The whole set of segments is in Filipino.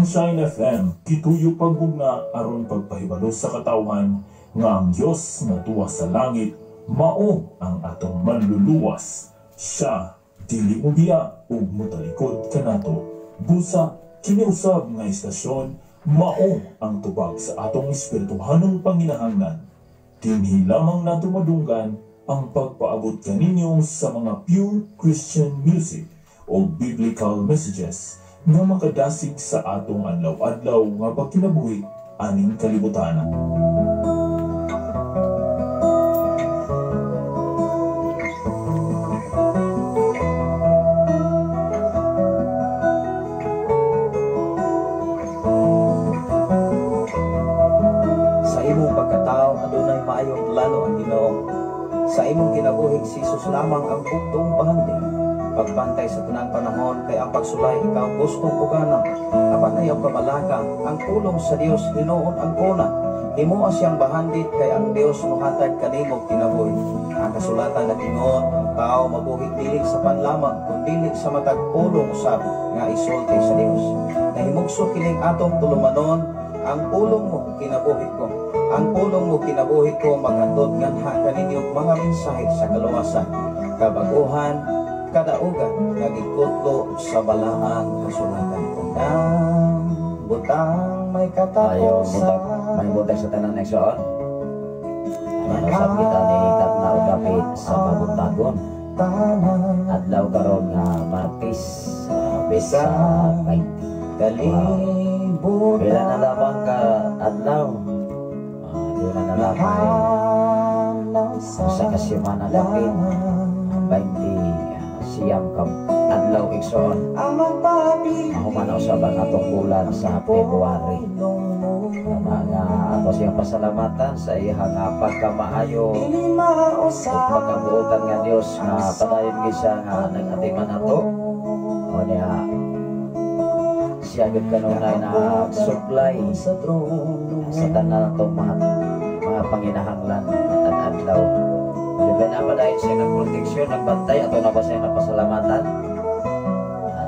Ang Shine FM, kituyo pagmugna aron pagpahibalo sa katawhan nga ang Diyos nga tuwa sa langit, mao ang atong manluluwas. Siya, dili ubiya ug mutalikod kanato. Busa, kiniusab nga istasyon, mao ang tubag sa atong espirituhanong panginahanglan. Dinhi lamang nato madunggan ang pagpaabot kaninyo sa mga pure Christian music o biblical messages nga makadasig sa atong adlaw-adlaw nga pagkinabuhi aning kalibutan. Sa imong pagkatao adunay maayong plano ang Ginoo. Sa imong kinabuhi si Jesus lamang ang bugtong bahanding. Pagbantay sa tanang panahon kay ang pagsulay ikaw gustong uganang. Apan ayaw kamalaka ang pulong sa Dios hinuon ang kuna. Himuha siyang bahandit kay ang Dios mohatag kanimo kinabuhi. Ang kasulatan nagingon ang tao mabuhi dili sa panlamang kundi sa matag pulong usab nga isulti sa Dios. Nahimugso kining atong tulumanon ang pulong mo kinabuhi ko. Ang pulong mo kinabuhi ko maghandod nganha kaninyong mga mensahe sa kaluwasan, kabaguhan, kadaugan nga gikutlo sa balaang kasulatan. Tandang butang may katapusan. May butang sa tanan nagsuon. Ano sa kita ni Tatnaw Dapit sa Babuntagon. Adlaw karon nga Martes Besa 20. Kalibutan. Bila na lamang ka adlaw. Doon na lamang sa kasimana Dapit 20 siyam kam adlaw igsoon. Mahumanaw sa banatong bulan sa February. Mga ato siyang pasalamatan sa iyang pagkamaayo ug pagkabuotan nga Dios nga padayon gisa nga nagatiman nato. O niya siya gud kanunay na supply sa tanan natong mga panginahanglan at adlaw. Liban na ba dahil siya nagproteksyon, nagbantay ato na ba siya napasalamatan?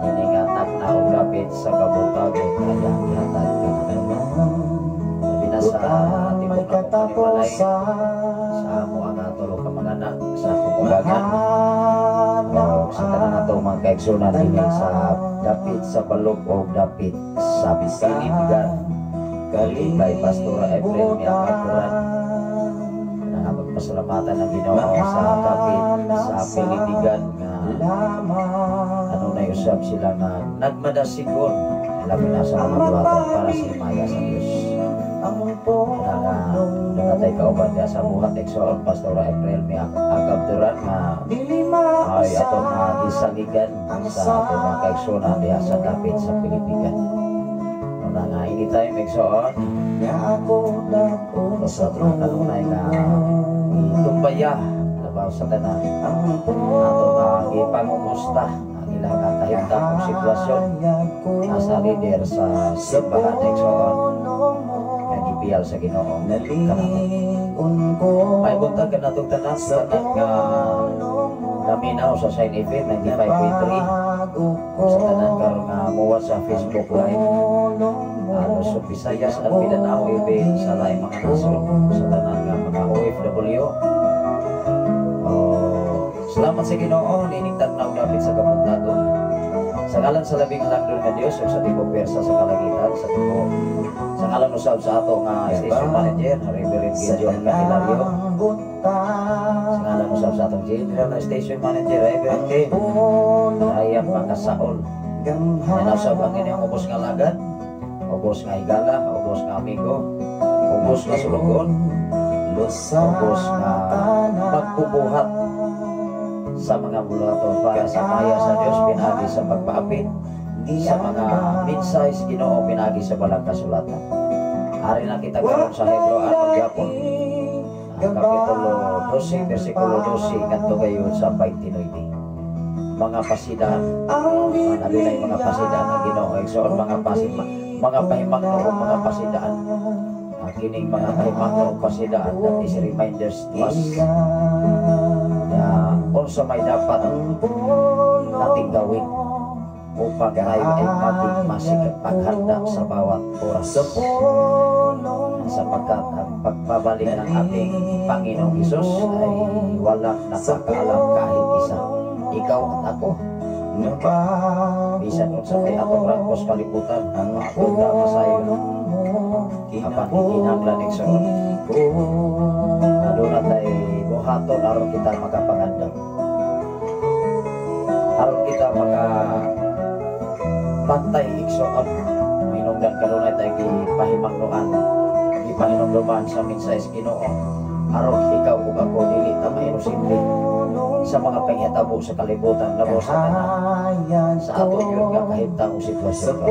Niningatag na ugapit sa kabutagon kaya ihatag ka na labi na sa ating pagkakulimalay sa amo ang natulog ka mga anak sa kukubagan o sa tanan natong mga kaigsunan din sa dapit sa balog o dapit sa Bisilipigan kalibay Pastora Efren Miakapuran. Pasalamatan ang Ginoo sa dapit sa Pilipigan nga ano na usab sila nga nagmadasigon labi na sa mga buhaton para sa himaya sa Dios. Nangatay kauban niya sa buhat eksoon Pastora April may agabduran nga ay ato nga gisaligan sa ato mga kaigsunan diha sa dapit sa Pilipigan. Nga anytime eksoon sa mga kanunay nga itumbaya labaw sa tanan ato nga ipangumusta ang ilang kahimtang sitwasyon nasa leader sa simbahan eksoon nga gipiyal sa Ginoo may buntag ka natong tanan sa nga laminaw sa Shine FM 95.3 sa tanan karon nga muwa sa Facebook Live halos sa Visayas at Mindanao even sa laing mga nasod sa tanan nga mga OFW. Salamat sa Ginoo niningtag na ugapit sa kabuntagon. Sa ngalan sa labing langdon nga Dios ug sa tibok persa sa kalangitan sa tibok. Sa ngalan usab sa ato nga station manager Reverend Gideon Catilario. Sa ngalan usab sa atong general na station manager Reverend Ken Rayang Makasaol. Yan usab ang inyong ubos nga lagad, ubos nga higala, ubos nga amigo, ubos nga sulugon, ubos nga magpubuhat sa mga bulaton para sa maya sa Dios pinagi sa pagpaapit sa mga mensahe Ginoo pinagi sa balang kasulatan. Ari na kita karon sa Hebro at Gyapon kapitulo 12 bersikulo 12 ngadto gayon sa 29. Mga pasidaan, mga dunay mga pasidaan ng Ginoo igsoon mga pahimangno o mga pasidaan. Kining mga pahimangno o pasidaan that is reminders to us also may dapat nating gawin upang tayo ay maging masikap paghanda sa bawat oras. Sapagkat ang pagbabalik ng ating Panginoong Hesus ay walang nakakaalam kahit isa. Ikaw at ako. Bisan kung sa may atong rangkos kalibutan, ang maakunda masayo. Apan ikinanglan ng sunod. Aduna tayo buhaton aron kita makapangandam. Aron kita makapantay igsoon. Minungdan kanunay tayo gipahimangnuan. Gipahimangnuan sa minsayas Ginoo. Aron ikaw ug ako dili ta mainusimple sa mga panghitabo sa kalibutan labo sa tanan. Sa ato yun nga kahimtang sitwasyon ka.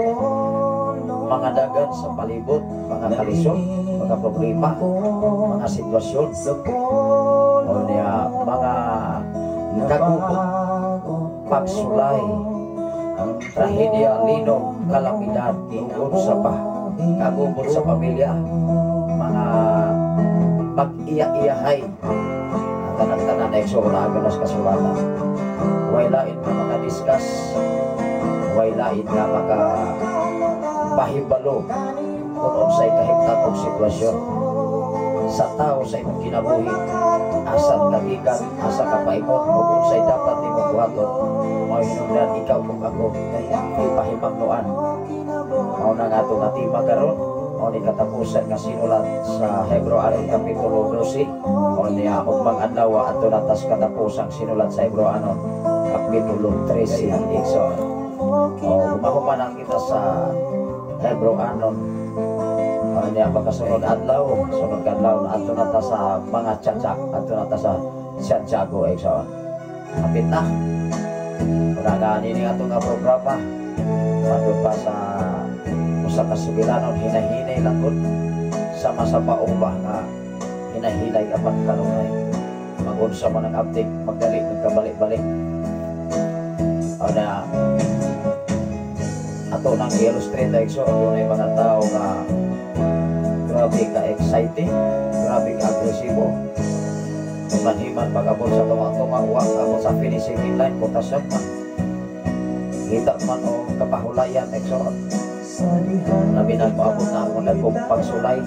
Mga dagan sa palibot, mga kalisod, mga problema, mga sitwasyon, o niya mga kagubot, pagsulay, trahedya, linog, kalamidad, tungkol sa kagubot sa pamilya, mga pag-iya-iyahay, tanan-tanan na isoragan nas kasulatan. Way lain na makadiskas, way lain na makapahibalo kung unsay kahimtang sitwasyon sa tao sa imong kinabuhi, asa kagikan, asa kapaimon, o unsay dapat imong buhaton. Mao hinungdan ikaw kung ako ipahimangnuan. Mao na nga itong atima karon. O ni katapusan nga sinulat sa Hebreano Kapitulo 12 o niya ugmang adlaw ato natas katapusang sinulat sa Hebreano Kapitulo 13 igsoon. O gumahuman ang kita sa Hebreano o niya pagkasunod adlaw, sunod adlaw na ato natas sa mga tiyatsak, ato natas sa Santiago igsoon. Kapit na unaganin nga ito nga programa patod pa sa sa kasugilanon hinahinay lang kun sama sa paubah nga hinahinay apan kanunay magunsa man ang update magdali nagkabalik-balik o na ato nang i-illustrate like so dunay mga tao nga grabe ka exciting, grabe ka agresibo manhiman pag-abot sa tumang-tumang abot sa finishing line putasyon man kita man o kapahulayan exorot namin ang maabot na ako nagkong pagsulay,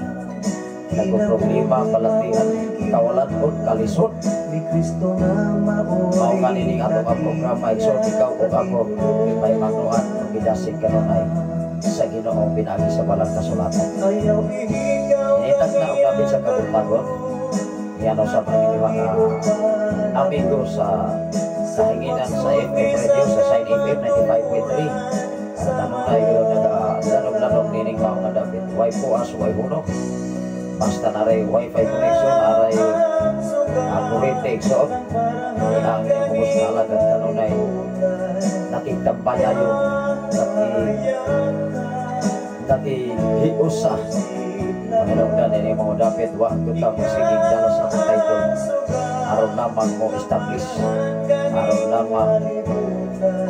nagkong problema, palatihan, kawalan o kalisod. Mao kanining ato nga programa, iksot ikaw o ako, may magnuan, bidasig kanunay sa Ginoong pinagi sa balang kasulatan. Initag na ang labit sa kabutagon, yan o sa pangiliwang amigo sa kahinginan sa FM Radio, sa Sign FM 95.3. Tanong na yun, nag-lanong nining mga nga David. Way puas, way hunok. Basta na rin wifi connection, na rin kurente iksoon. Ang imus na alagat tanong na yun. Nakiktampaya yun. Dati hiusa. Manilog na nining mga David. Wakto tapos sigig dala sa akong title. Araw lamang mo establish. Araw lamang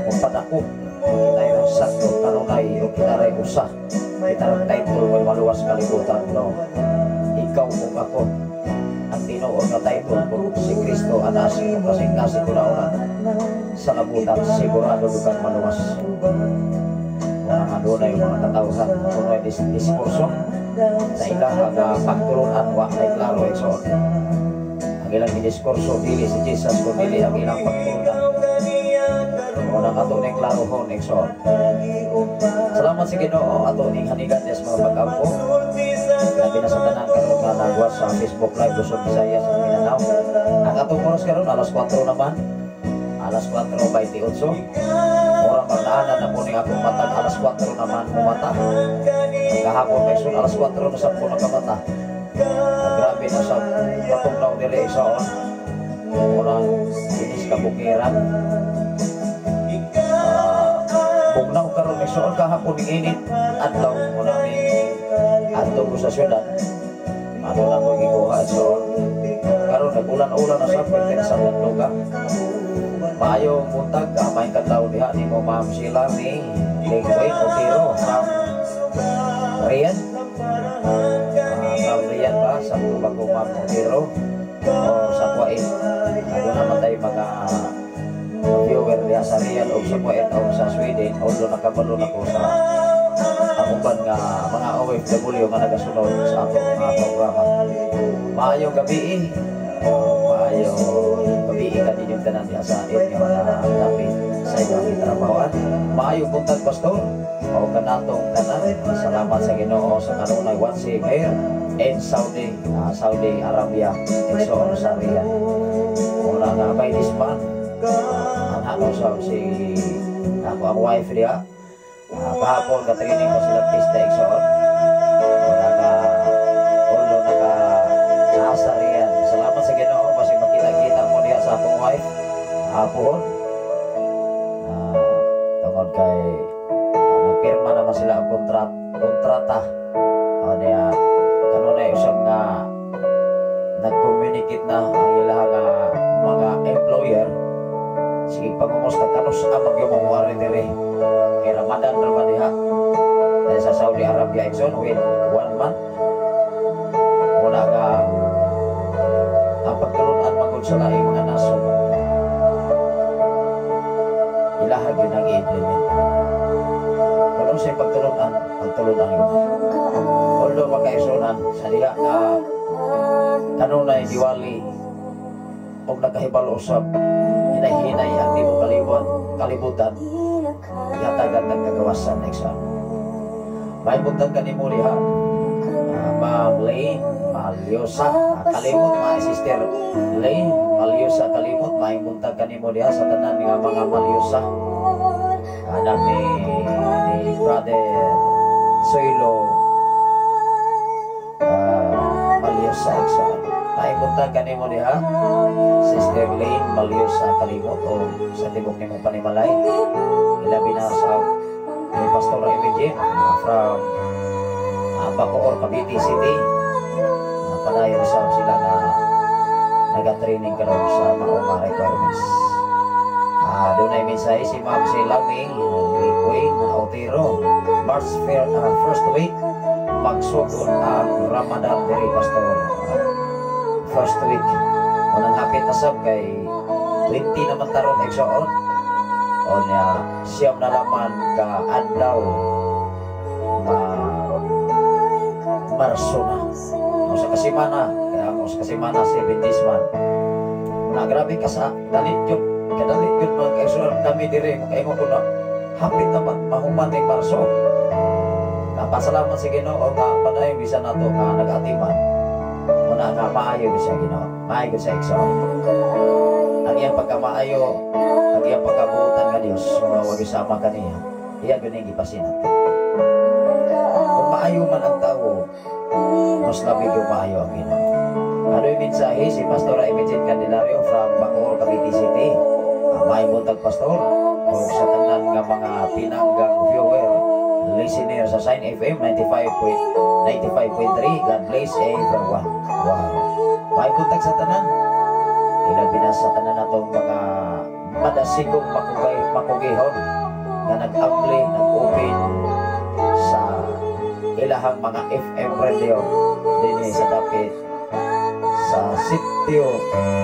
mo padako. Kita yung sakto tanunay o kita rin usah kita rin title kung maluwas kalibutan no? Ikaw kung ako ang tinuon na title kung si Kristo anasin o kasing-kasing ko na ulan sa labutan sigurado lugar maluwas kung ang doon yung mga katauhan kung ay diskurso sa ilang pagturunan wak na klaro eksoon ang ilang diskurso dili si Jesus kung dili ang ilang pagturunan unang ato ning klaro ho eksoon. Salamat sa Ginoo ato ning hanigan des mga pag-ampo. Labi na sa tanan karon nga nagwas sa Facebook Live Luzon, Visayas sa Mindanao. Ang atong oras karon alas 4 naman. Alas 4:28. Orang magdaanan na po ning akong matag alas 4 naman kumata. Kahapon may sun alas 4 na sa puno ka mata. Grabe na sa katunglaw dili eksoon. Orang inis kabukiran. Bugnaw karon may suon kahapon ng init adlaw mo namin adto ko sa syudad ano na ko gikuha suon karon nagulan-ulan na sa pwede sa lugar maayo buntag may kadlaw diha ni mo Ma'am Sheila ni Lingway Otero Ma'am Rian Ma'am Rian ba sa tuba ko Ma'am Otero o sa Kuwait ano naman tayo mga view viewer diha sa Riyadh o sa Kuwait o sa Sweden, although nakabalo na ko sa uban nga mga OFW nga nagasunod sa atong mga programa. Maayong gabi, maayong gabi ka ninyong tanan diha sa inyong dapit sa inyong trabahoan. Maayong buntag pastor, mao kanatong tanan. Salamat sa Ginoo sa kanunay watching here in Saudi Arabia, in sa Riyadh. Muna nga by this man, ano sa si ako ang wife niya. Kahapon ka-training ko sila pista iksoon. Muna ka ulo na ka sa Riyadh. Salamat sa Ginoo kasi makita-kita mo niya sa akong wife. Kahapon. Tungod kay nagpirma naman sila ang kontrata. O niya, kanunay usang nga nag-communicate na ang ilang mga employer. Sige, pangumusta kanus amag yung mga rin-rin. Kay Ramadan naman diha. Dahil sa Saudi Arabia ikson with 1 month. Muna nga ang pagkalunan magod sa laing mga nasod. Ilahag yun ang i-implement. Kung sa'y pagtulunan yun. Although magkaisunan sa diha nga kanunay Diwali o nakahibalo usap hinay-hinay ang di mo kalibutan yatagan ng kagawasan eksa. May buntag ka ni mo diha Ma'am Lane Malyosa kalimot mga sister Lane Malyosa kalimot may buntag ka ni mo diha sa tanan nga mga Malyosa anak ni brother Soilo Malyosa eksa. May buntag ka ni mo diha Sister Lane Malyosa kalimot o sa tibok ni mo panimalay ilabi na sa ni Pastor Emilien from Bacoor, Cavite City. Padayon sa sila na nag-training karon sa mga requirements. Doon ay mensahe si Ma'am Silaming Queen Otero March 1st week magsugod ang Ramadan diri Pastor. First week unang hapit asab kay 20 naman taron eksoon o niya siyam na laman ka adlaw Marso na o sa kasimana kaya o sa kasimana 7 days man na grabe ka sa dalit yun mga eksoon kami dire makaingon ko na hapit naman mahuman ng Marso. Napasalamat sa Ginoo nga padayon bisa nato nga nag-atiman muna nga maayo sa Ginoo, maayo sa eksoon. Ang iyang pagkamaayo, ang iyang pagkabuutan nga Dios, mga wag isama ka niya, iya ganing ipasinat. Kung maayo man ang tao, mas labig yung maayo ang Ginoo. Ano yung mensahe si Pastor Emilien Candelario from Bacoor, Cavite City. May buntag pastor o sa tanan nga mga pinanggang viewer, listener sa Sign FM 95.3. God bless everyone. Wow. May buntag sa tanan. Ilabi na sa tanan natong mga madasigong makugihon na nag-apply, nag-open sa ilahang mga FM radio din sa dapit sa sityo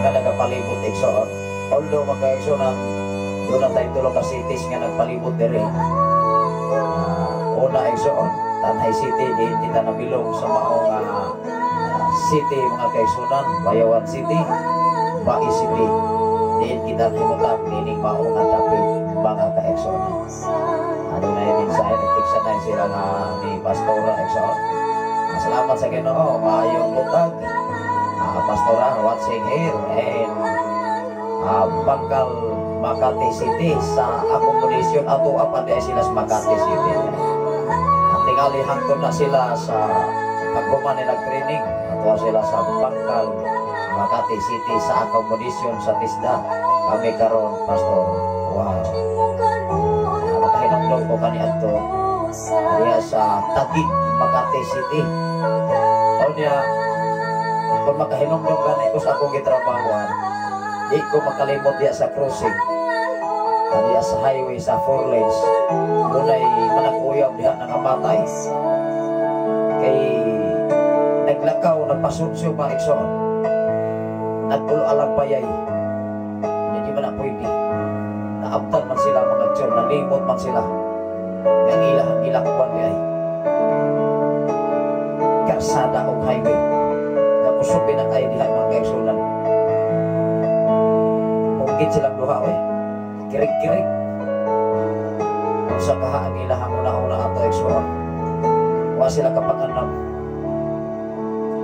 na nagapalibot eksoon. Although magka-eksonan doon na tayo tulong ka cities nga nagpalibot diri. Una eksoon Tanay City din kita nabilong sa maong city mga kaigsunan, Bayawan City, Bai City. Din kita himutak nining maong dapit mga kaigsunan. Ano na yung mensahe nagtiksa na sila nga ni Pastora eksoon. Salamat sa Ginoo, maayong butag. Pastora watching here and Bangkal Makati City sa akomodasyon ato apan di sila sa Makati City. Tingali hangtod na sila sa paghuman nila training ato sila sa Bangkal Makati City sa akomodasyon sa Tisda. Kami karon pastor. Wow. Makahinumdum ko kani adto diya sa Taguig Makati City. O niya kung makahinumdum kani ko sa akong gitrabahuan, di ko makalimot diya sa crossing diya sa highway sa 4 lanes dunay manag-uyab diha nangamatay kay naglakaw nagpasunsyo pa ikson nagpulo alang payay hindi man na pwede na naabtan man sila mga tiyol, nalimot man sila. Ang ilakwan niya ay karsada o highway. Nakusupin ang kayo diha mga kaigsunan. Mungkin silang duha oy. Kirig-kirig. Kung sa kaha ang ilahang una-una ato igsuon. Wa sila kapanganam.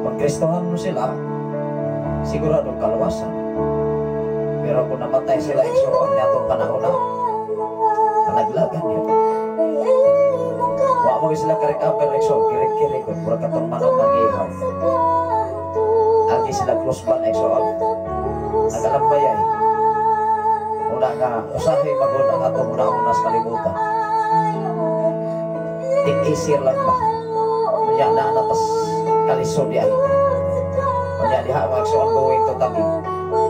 Pag-Kristohan mo sila, sigurado kaluwasan. Pero kung namatay sila igsuon niya itong panahon na, kanaglagan yun. Wa mo sila karik-apel igsuon, kirig-kirig kung pura katong manong mag-ihaw. Agi sila krusban igsuon, nagalagbayay. Una nga, usahay magod ang atong una-una sa kalibutan. Tik-isir lang ba? Kaya na natas kalisod yahay. Kaya diha mga igsuon going to tagig.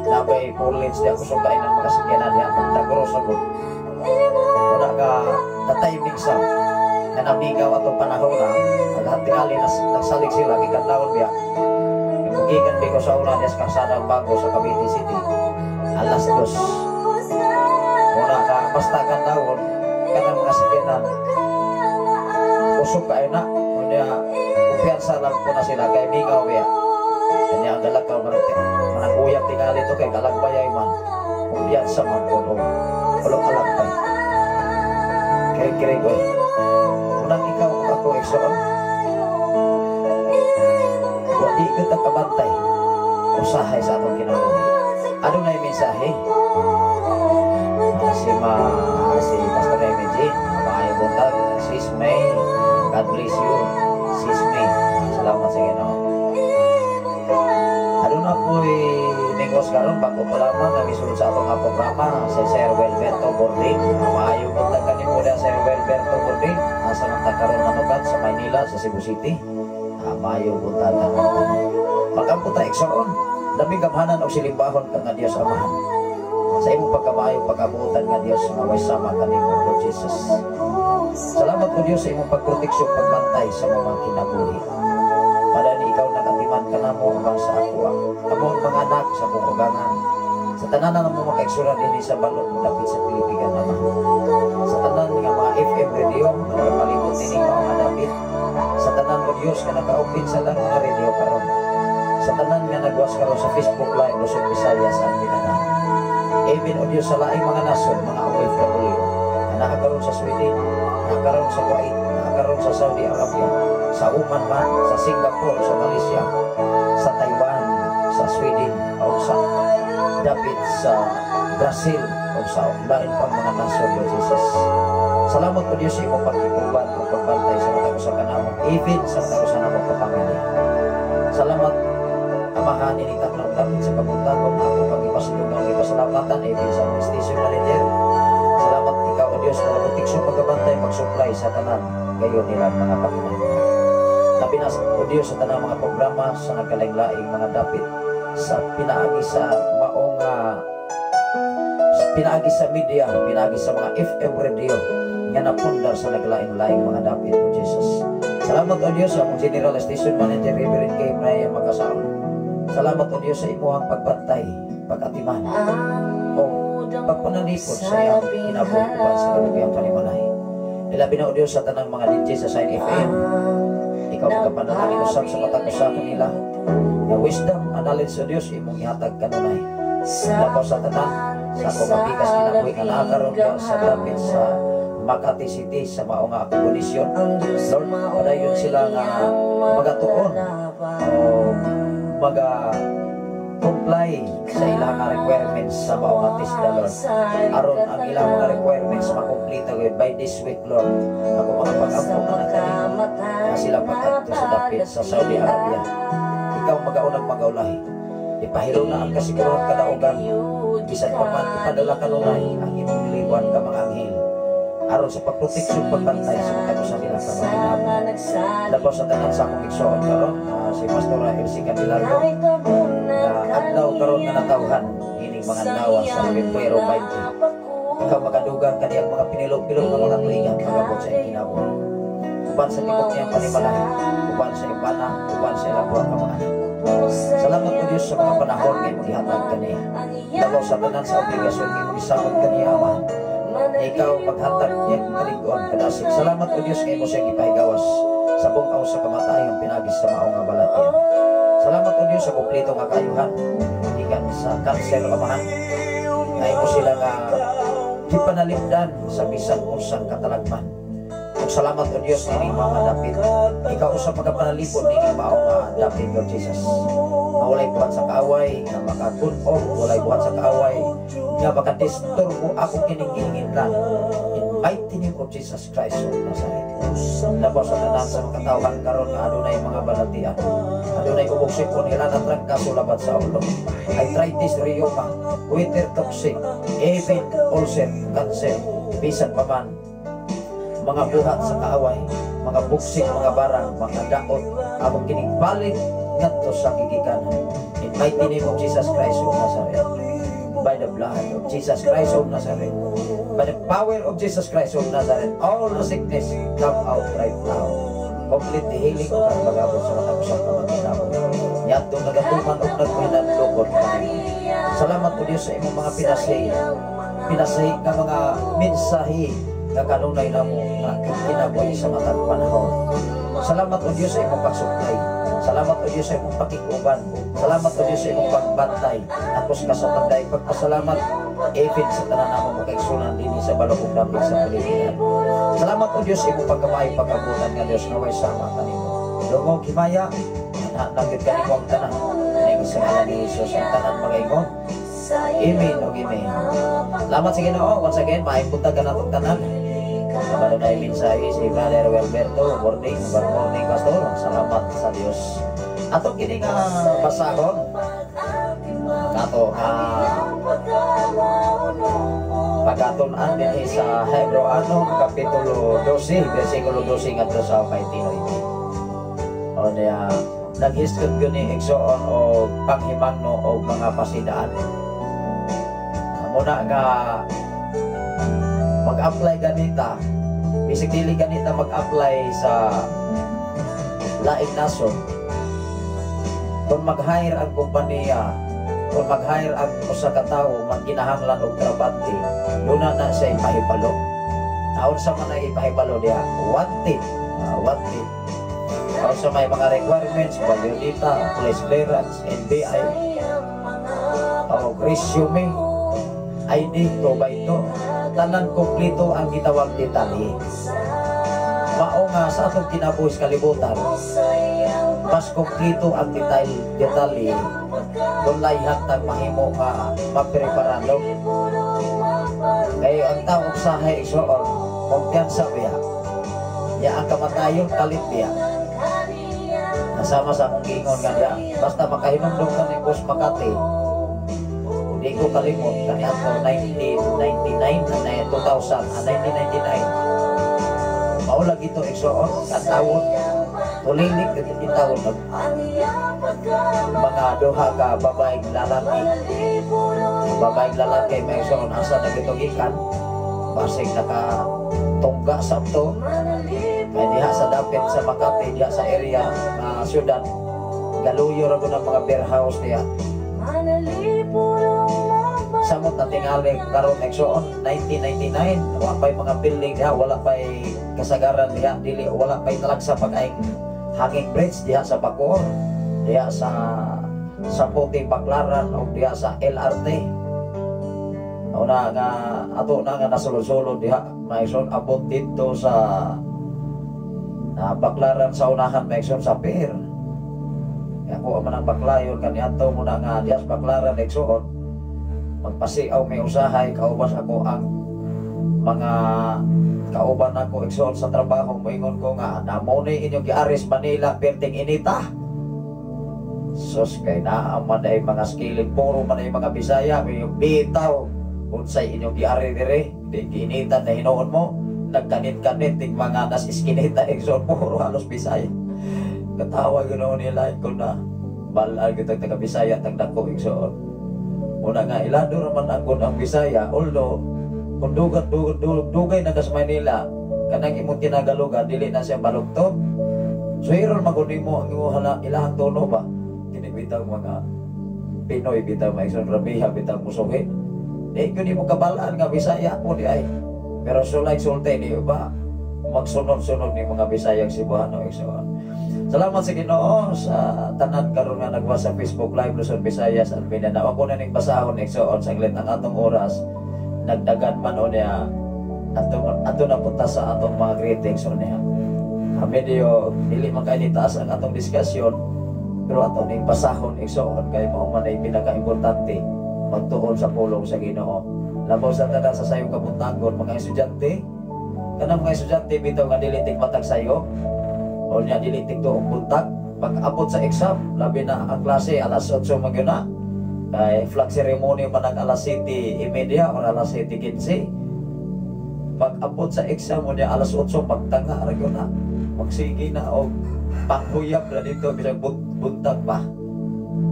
Nabay purlins di ako sugain ng mga sakyanan diha magtagro sa good. Una ka tatayimig sa na namigaw atong panahon na naghatingali nagsalig sila gikadlawon biya. Ipugigan bi ko sa una diya sa kalsada bago sa Cavite City. Alas 2. Una ka basta kadlawon kanang mga sakyanan. Usok kayo na. Kunya kumpiyansa lang po na sila kay migaw biya. Kanya ang galagaw manang uyap tingali ito kay galagbayay man. Kumpiyansa man po no. Ulong alagpay. Kiri-kiri ko eh. Unang ikaw ako igsoon. Wadi kita kabantay. Usahay sa atong kinabuhi. Ano na yung mensahe? Si Pastor Emily, maayo buntag, Sis May, God bless you, Sis May. Salamat sa Ginoo. Ano na po'y ningos karon bago pa lamang na misulod sa atong programa si Sir Welberto Bordin. Maayo buntag kanimo da Sir Welberto Bordin. Asa nang takaron nanukan sa Maynila, sa Cebu City. Maayo buntag nanukan. Pagkamputa igsoon, daming gamhanan o silimbahon ka nga Dios Amahan. Sa imong pagkamaayo pagkabuotan nga Dios nga way sama kanimo Lord Jesus. Salamat po Dios sa imong pagproteksyon pagbantay sa mga kinabuhi. Padani ikaw nakatiman ka namo ang sa ako among mga anak sa bukugangan. Sa tanan na mo makaigsuran dinhi sa balot dapit sa Pilipigan naman. Sa tanan nga mga FM radio nga palibot dinhi mga dapit. Sa tanan mo Dios nga naka-open sa lang mga radio karon. Sa tanan nga nagwas karon sa Facebook Live Luzon, Visayas at Mindanao. Even o Diyos sa laing mga nason, mga OFW, na nakakaroon sa Sweden, nakakaroon sa Kuwait, nakakaroon sa Saudi Arabia, sa Oman man, sa Singapore, sa Malaysia, sa Taiwan, sa Sweden, o sa dapit sa Brazil, o sa lain pang mga nason, Lord Jesus. Salamat po Diyos sa imong pagkipuban o pagbantay sa mga sa kanamo, even sa mga sa namang kapamilya. Salamat Amahan ini tak dapat sa kabuntan kung ako pag-ipasilong ng ipasalamatan even sa station manager. Salamat ikaw o Diyos na proteksyon pagkabantay mag-supply sa tanan gayon nila mga Panginoon. Labi na o Diyos sa tanan mga programa sa nagkalaing-laing mga dapit sa pinaagi sa maong pinaagi sa media, pinaagi sa mga FM radio nga napundar sa naglaing-laing mga dapit o Jesus. Salamat o Diyos sa mong General Station Manager Reverend K. Brian Magasaon. Salamat o Diyos sa imuhang pagbantay, pag-atiman, o pagpananipod sa iyang kinabukuan sa kalugayang panimalay. Ilabi na o Diyos sa tanang mga DJ sa Sign FM. Ikaw magkapanalangin usap sa matag sa kanila. Na wisdom, knowledge o Diyos, imong ihatag kanunay. Labaw sa tanan, sa akong mabigas kinabuhi ka nakakaroon ka sa dapit sa Makati City sa maong akomonisyon. Lord, padayon sila nga magatuon o mag-comply sa ilang requirements sa maong artista, Lord. Aron ang ilang mga requirements makomplito by this week, Lord. Ako makapag-ampo ka na kanino na sila pagkanto sa dapit sa Saudi Arabia. Ikaw mag-aunag mag-aulay. Ipahilo na ang kasiguran kadaugan. Bisan pa man ipadala kanunay ang imong niliwan ka mga anghel. Aron sa pagproteksyon pagbantay sa mga sa nila sa mga hinabon. Labaw sa tanan sa akong igsoon karon si Pastor Elsie Camilagro na adlaw karon nga natawhan ining mga nawa sa Pebrero 20. Ikaw makadugang kaniyang mga pinilog-pilog ng mga tuigan pagabot sa kinabuhi. Uban sa tibok niyang panimalahi, uban sa ipana, uban sa ilang buwan ka mga anak. Salamat po Diyos sa mga panahon ngayon mag-ihatag kaniya. Labaw sa tanan sa obligasyon ngayon mag-isagod kaniya, Amahan. ikaw paghatag niyang kalig-on kadasig. Salamat o Dios kay mo siyang ipahigawas sa bungaw sa kamatayang pinagis sa maong nga balatian. Salamat o Dios sa kumpleto nga kayuhan ikan sa kanser amahan. Kay mo sila nga gipanalipdan sa bisan unsang katalagman. Ug salamat o Dios ining mga dapit. Ikaw usab magapanalipod ining maong nga dapit Lord Jesus. Na walay buhat sa kaaway, nga makatun-og, walay buhat sa kaaway, nga makadisturbo ako kining gihingin-lan. In mighty name of Jesus Christ of Nazareth. Labaw sa tanan sa mga katawhan karon nga adunay mga balatian. Adunay ubog sipon ilan at trangkaso labat sa ulo. Arthritis, rheuma, goiter toxic, even ulcer, cancer, bisan pa man mga buhat sa kaaway, mga buksik, mga barang, mga daot, akong kinigbalik ngadto sa gigikanan. In mighty name of Jesus Christ of Nazareth, by the blood of Jesus Christ of Nazareth, by the power of Jesus Christ of Nazareth, all the sickness come out right now. Complete healing o kang magabot sa matang usap ka magkinawa. Yadto nagatuman o nagpahinadlokot kanina. Salamat po Diyos sa imong mga pinasahig ka mga mensahe nga kanunay na mo nga kinabuhi sa matang panahon. Salamat o Diyos sa imong pagsuklay. Salamat o Diyos sa imong pakikuban. Salamat o Diyos sa imong pagbantay. Tapos ka sa tanday pagpasalamat even sa tanan namo mo kaigsunan dinhi sa balog ug dapit sa Pilipinas. Salamat o Diyos sa imong pagkamay pagkabutan nga Diyos naway sama kanimo. Dungog himaya nagit kanimo ang tanan. Ning sa ngalan ni Jesus ang tanan magaingon. Amen o amen. Salamat sa Ginoo once again maipunta ka natong tanan. Kabalo na yung mensahe si Brother Wilberto. Good morning, Pastor. Salamat sa Diyos. Ato kini nga basahon. Ato pagatunan din sa Hebreano Kapitulo 12, versikulo 12 ngadto sa 29. O niya, nag-hiskot ko ni Exoon o panghimangno o mga pasidaan. Muna nga mag-apply ganita, bisig dili ganita mag-apply sa laing nason. Kung mag-hire ang kumpanya, kung mag-hire ang usa ka tawo magkinahanglan og trabante, doon na siya ipahibalo. Taon sa man ay ipahibalo diha, wanted. Taon sa may mga requirements, Bayonita, police clearance, NBI, o resume, ID, to ba ito? Tanan kumplito ang gitawag detalye. Mao nga sa atong kinabuhis kalibutan, mas kumplito ang detalye kung layhat ng mahimo nga mapreparado. Kaya ang tawag sa Hexoon, kumpiyansa biya. Ya ang kamatayon kalit biya. Nasama sa akong gingon nga diya, basta makahinumdum ka ni Boss Makati. Hindi ko kalimot kani ato 1999 mao lagi to Exoon ang tawon tulilik kiti tawon mga duha ka babaeng lalaki may Exoon asa nagitugikan basig nakatungga sa to kay diha sa dapit sa Makati diha sa area na syudad galuyo ra ng mga beer house diha. Samot na tingali karon Exoon 1999 wala pa'y mga building diha, wala pa'y kasagaran diha, dili wala pa'y talagsa pag-aing hanging bridge diha sa Bacoor, diha sa Puting Baclaran o diha sa LRT. Una nga ato na nga nasulod-sulod diha Maison abot dito sa Baclaran sa unahan Maison sa pier. Ako man ang baklayon kaniadto mo na nga diha sa Baclaran Exoon magpasiaw may usahay kaubas ako ang mga kauban ako Exoon sa trabaho moingon ko nga namo ni inyong giaris Manila perting inita sus kay naaman ay mga skilling puro man ay mga Bisaya may bitaw unsay inyong giari dire di inita na hinuon mo nagkanit-kanit ting mga nas iskinita Exoon puro halos Bisaya katawa ganoon nila ko na balag kita taga Bisaya tag dako Exoon. Una nga ilado raman ang Bisaya although kung dugay na sa Manila kanang imong tinagaluga dili na siya balugtog so iron maguni mo ang imong ilahang tono ba kini bitaw mga Pinoy bitaw may isang rabiha bitaw musuhi di ko ni mo kabalaan nga Bisaya po di ay Pero sulay sulti di ba magsunod-sunod ni mga Bisayang Cebuano igsoon. Salamat sa Ginoo sa tanan karon nga nagwa sa Facebook Live Luzon, Visayas at Mindanao. Ako na ning basahon igsoon saglit ang atong oras. Nagdagan man o niya ato na punta sa atong mga greetings o niya. Medyo dili man kay taas ang atong diskusyon, pero ato ning basahon igsoon kay mao man ay pinaka-importante magtuon sa pulong sa Ginoo. Labaw sa tanan sa sayong kabuntagon mga estudyante, kanang mga estudyante bitaw nga dili tigmatag sayo o niya dili tigtuong buntag pag-abot sa exam, labi na ang klase alas 8 magyuna kay flag ceremony man ang alas 7:30 o alas 7:15. Pag-abot sa exam mo niya alas 8 magtanga ra gyud na magsigi na o panghuyap na dito bisag buntag pa.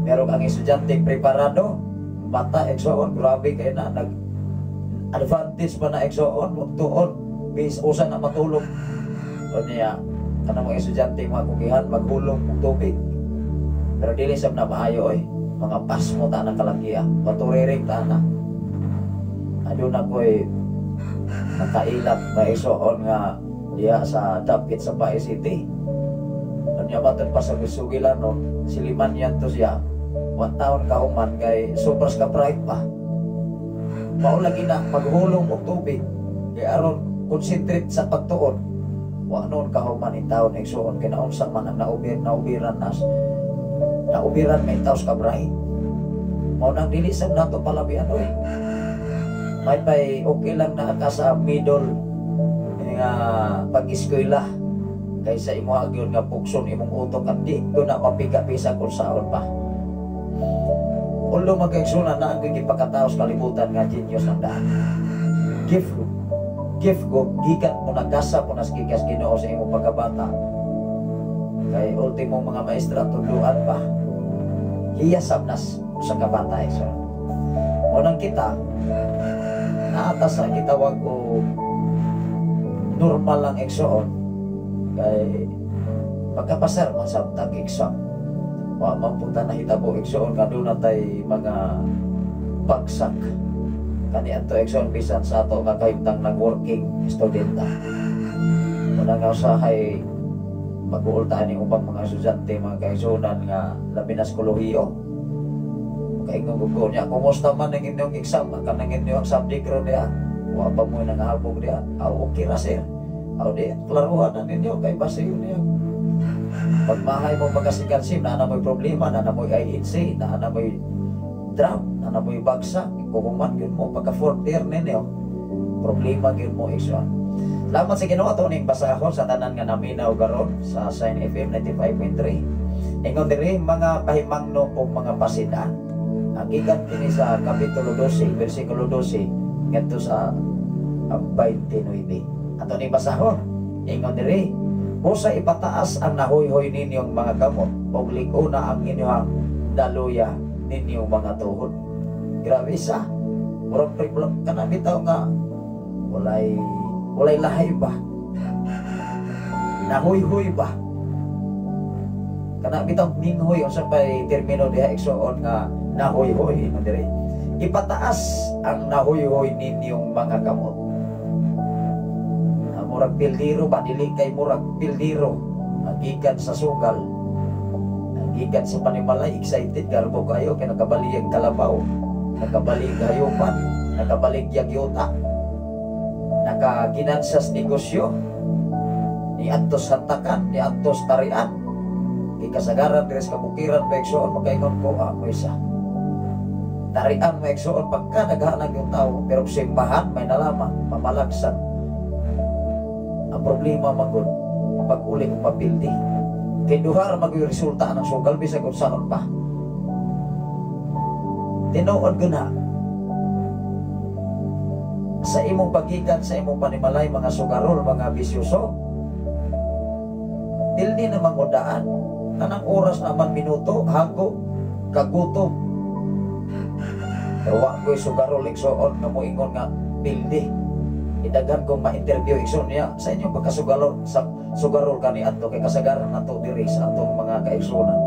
Pero ang estudyante preparado bata exoon grabe kay na nag advantage pa na exoon magtuon bis usa na matulog o niya kanang mga estudyante mga kugihan maghulog og tubig. Pero dili sab na maayo mga pasmo ta na kalanggiya maturiring ta na adun ako'y nakailap na isoon nga diya sa dapit sa Bae City. Kanya batod pa sa Bisugilan no, siliman yan to siya 1 taon kahuman kay sobras ka bright pa maulagi na maghulong og tubig kay aron concentrate sa pagtuon wa noon kahuman in taon igsoon kay naunsa man ang naubiran may taos ka bright mao nang dili sab nato palabian may pay okay lang na ka sa middle nga pag-eskwela kaysa imo agyon nga pukson imong utok at di ko na mapika-pisa kung saon pa. Ulo magkaigsunan na ang gipakataos kalibutan nga genius ng daan. Gift ko gikan mo nagasa mo nas gikas Ginoo sa imong pagkabata. Kay ultimo mga maestra tudluan pa. Hiyasab nas sa kabata so. Unang kita naatas sa gitawag ko normal lang igsoon kay pagkapasar masabtag exam wa man punta na hitabo igsoon nga doon natay mga bagsak kani ato igsoon bisan sa ato nga kahimtang nag-working studenta wala nga usahay mag-uultaan yung ubang mga estudyante mga kaigsunan nga labi na skolohiyo kaingon ko niya kumusta man ang inyong exam kanang inyong subject ron niya wa pa mo nang habog dia okay ra sir di klaruhan na ninyo kay base yun niya pagmahay mo pagkasikansim na mo'y problema na mo'y INC na mo'y drop na mo'y bagsak kukuman yun mo pagka 4th year ninyo problema yun mo isyon. Salamat sa Ginoo ato ning basahon sa tanan nga naminaw garon sa Sign FM 95.3 ingon diri mga pahimangno o mga pasidaan ang gikan kini sa kapitulo 12 bersikulo 12 ngadto sa 29 ato ni basahon ingon diri busa ipataas ang nahoy-hoy ninyong mga kamot ug lig-una ang inyong daluya ninyong mga tuhod. Grabe sa murag problem kana bitaw nga walay lahay ba nahoy-hoy ba kana bitaw ninghoy unsa pay termino diha igsoon nga nahoy-hoy ingon diri ipataas ang nahoy-hoy ninyong mga kamot. Murag pildiro ba dili kay murag pildiro gikan sa sugal gikan sa panimalay excited garbo kayo kay nakabalik ang kalabaw nakabalik hayupan nakabalik yagyota nakaginansas negosyo ni atos hantakan ni atos tarian ikasagaran diri sa kabukiran peksoon magaingon ko mo isa tarian peksoon pagka naghanag yung tao pero simbahan may nalaman mamalagsan. Ang problema magod pag uli mong mapildi kay duhar mag-resulta ng sugal bisag kung saan pa tinuod guna sa imong pagikan sa imong panimalay mga sugarol mga bisyoso pildi na mangudaan tanang oras naman minuto hago kagutom pero wa ko'y sugarol iksoon nga moingon nga pildi idaghan kong ma-interview ikson niya sa inyong pagkasugarol sa sugarol kani ato kay kasagaran nato diri sa atong mga kaigsunan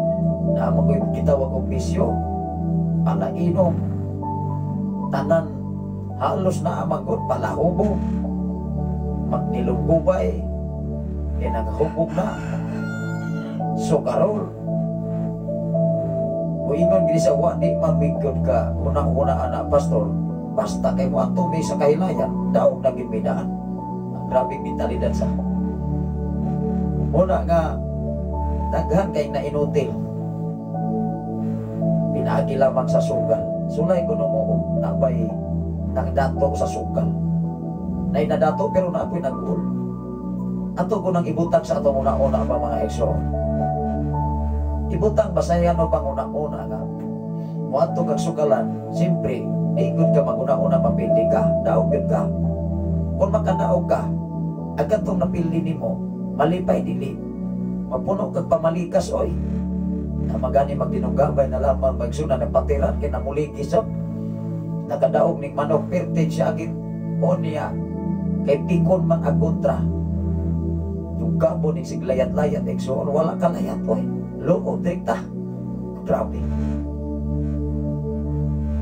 na magoy gitawag og bisyo palainom tanan halos na amagod palahubo magnilugubay nakahubog na. So karol ingon gini sa wa di mamigod ka una-una anak pastor basta kay mo ato may sa kahilayan daw naging midaan. Ang grabe mentalidad sa una nga daghan kay nainutil pinagi lamang sa sugal sulay ko nung nabay nagdato sa sugal na inadato pero na ako'y nag-ul ato ko nang ibutang sa atong una-una pa mga ekso ibutang basayan o pang una-una nga mo ato kag sugalan siyempre di good ka mag-una-una mapili ka daog yun ka kung makadaog ka agad tong napili nimo malipay dili mapuno kag pamalikas oy na magani magdinugabay na lamang magsuna na patiran kay namuligi sa nakadaog ning manok perte siya agit o niya kay pikon man ang kontra yung gabo ning siglayat-layat eksoon wala ka layat oy loo direkta grabe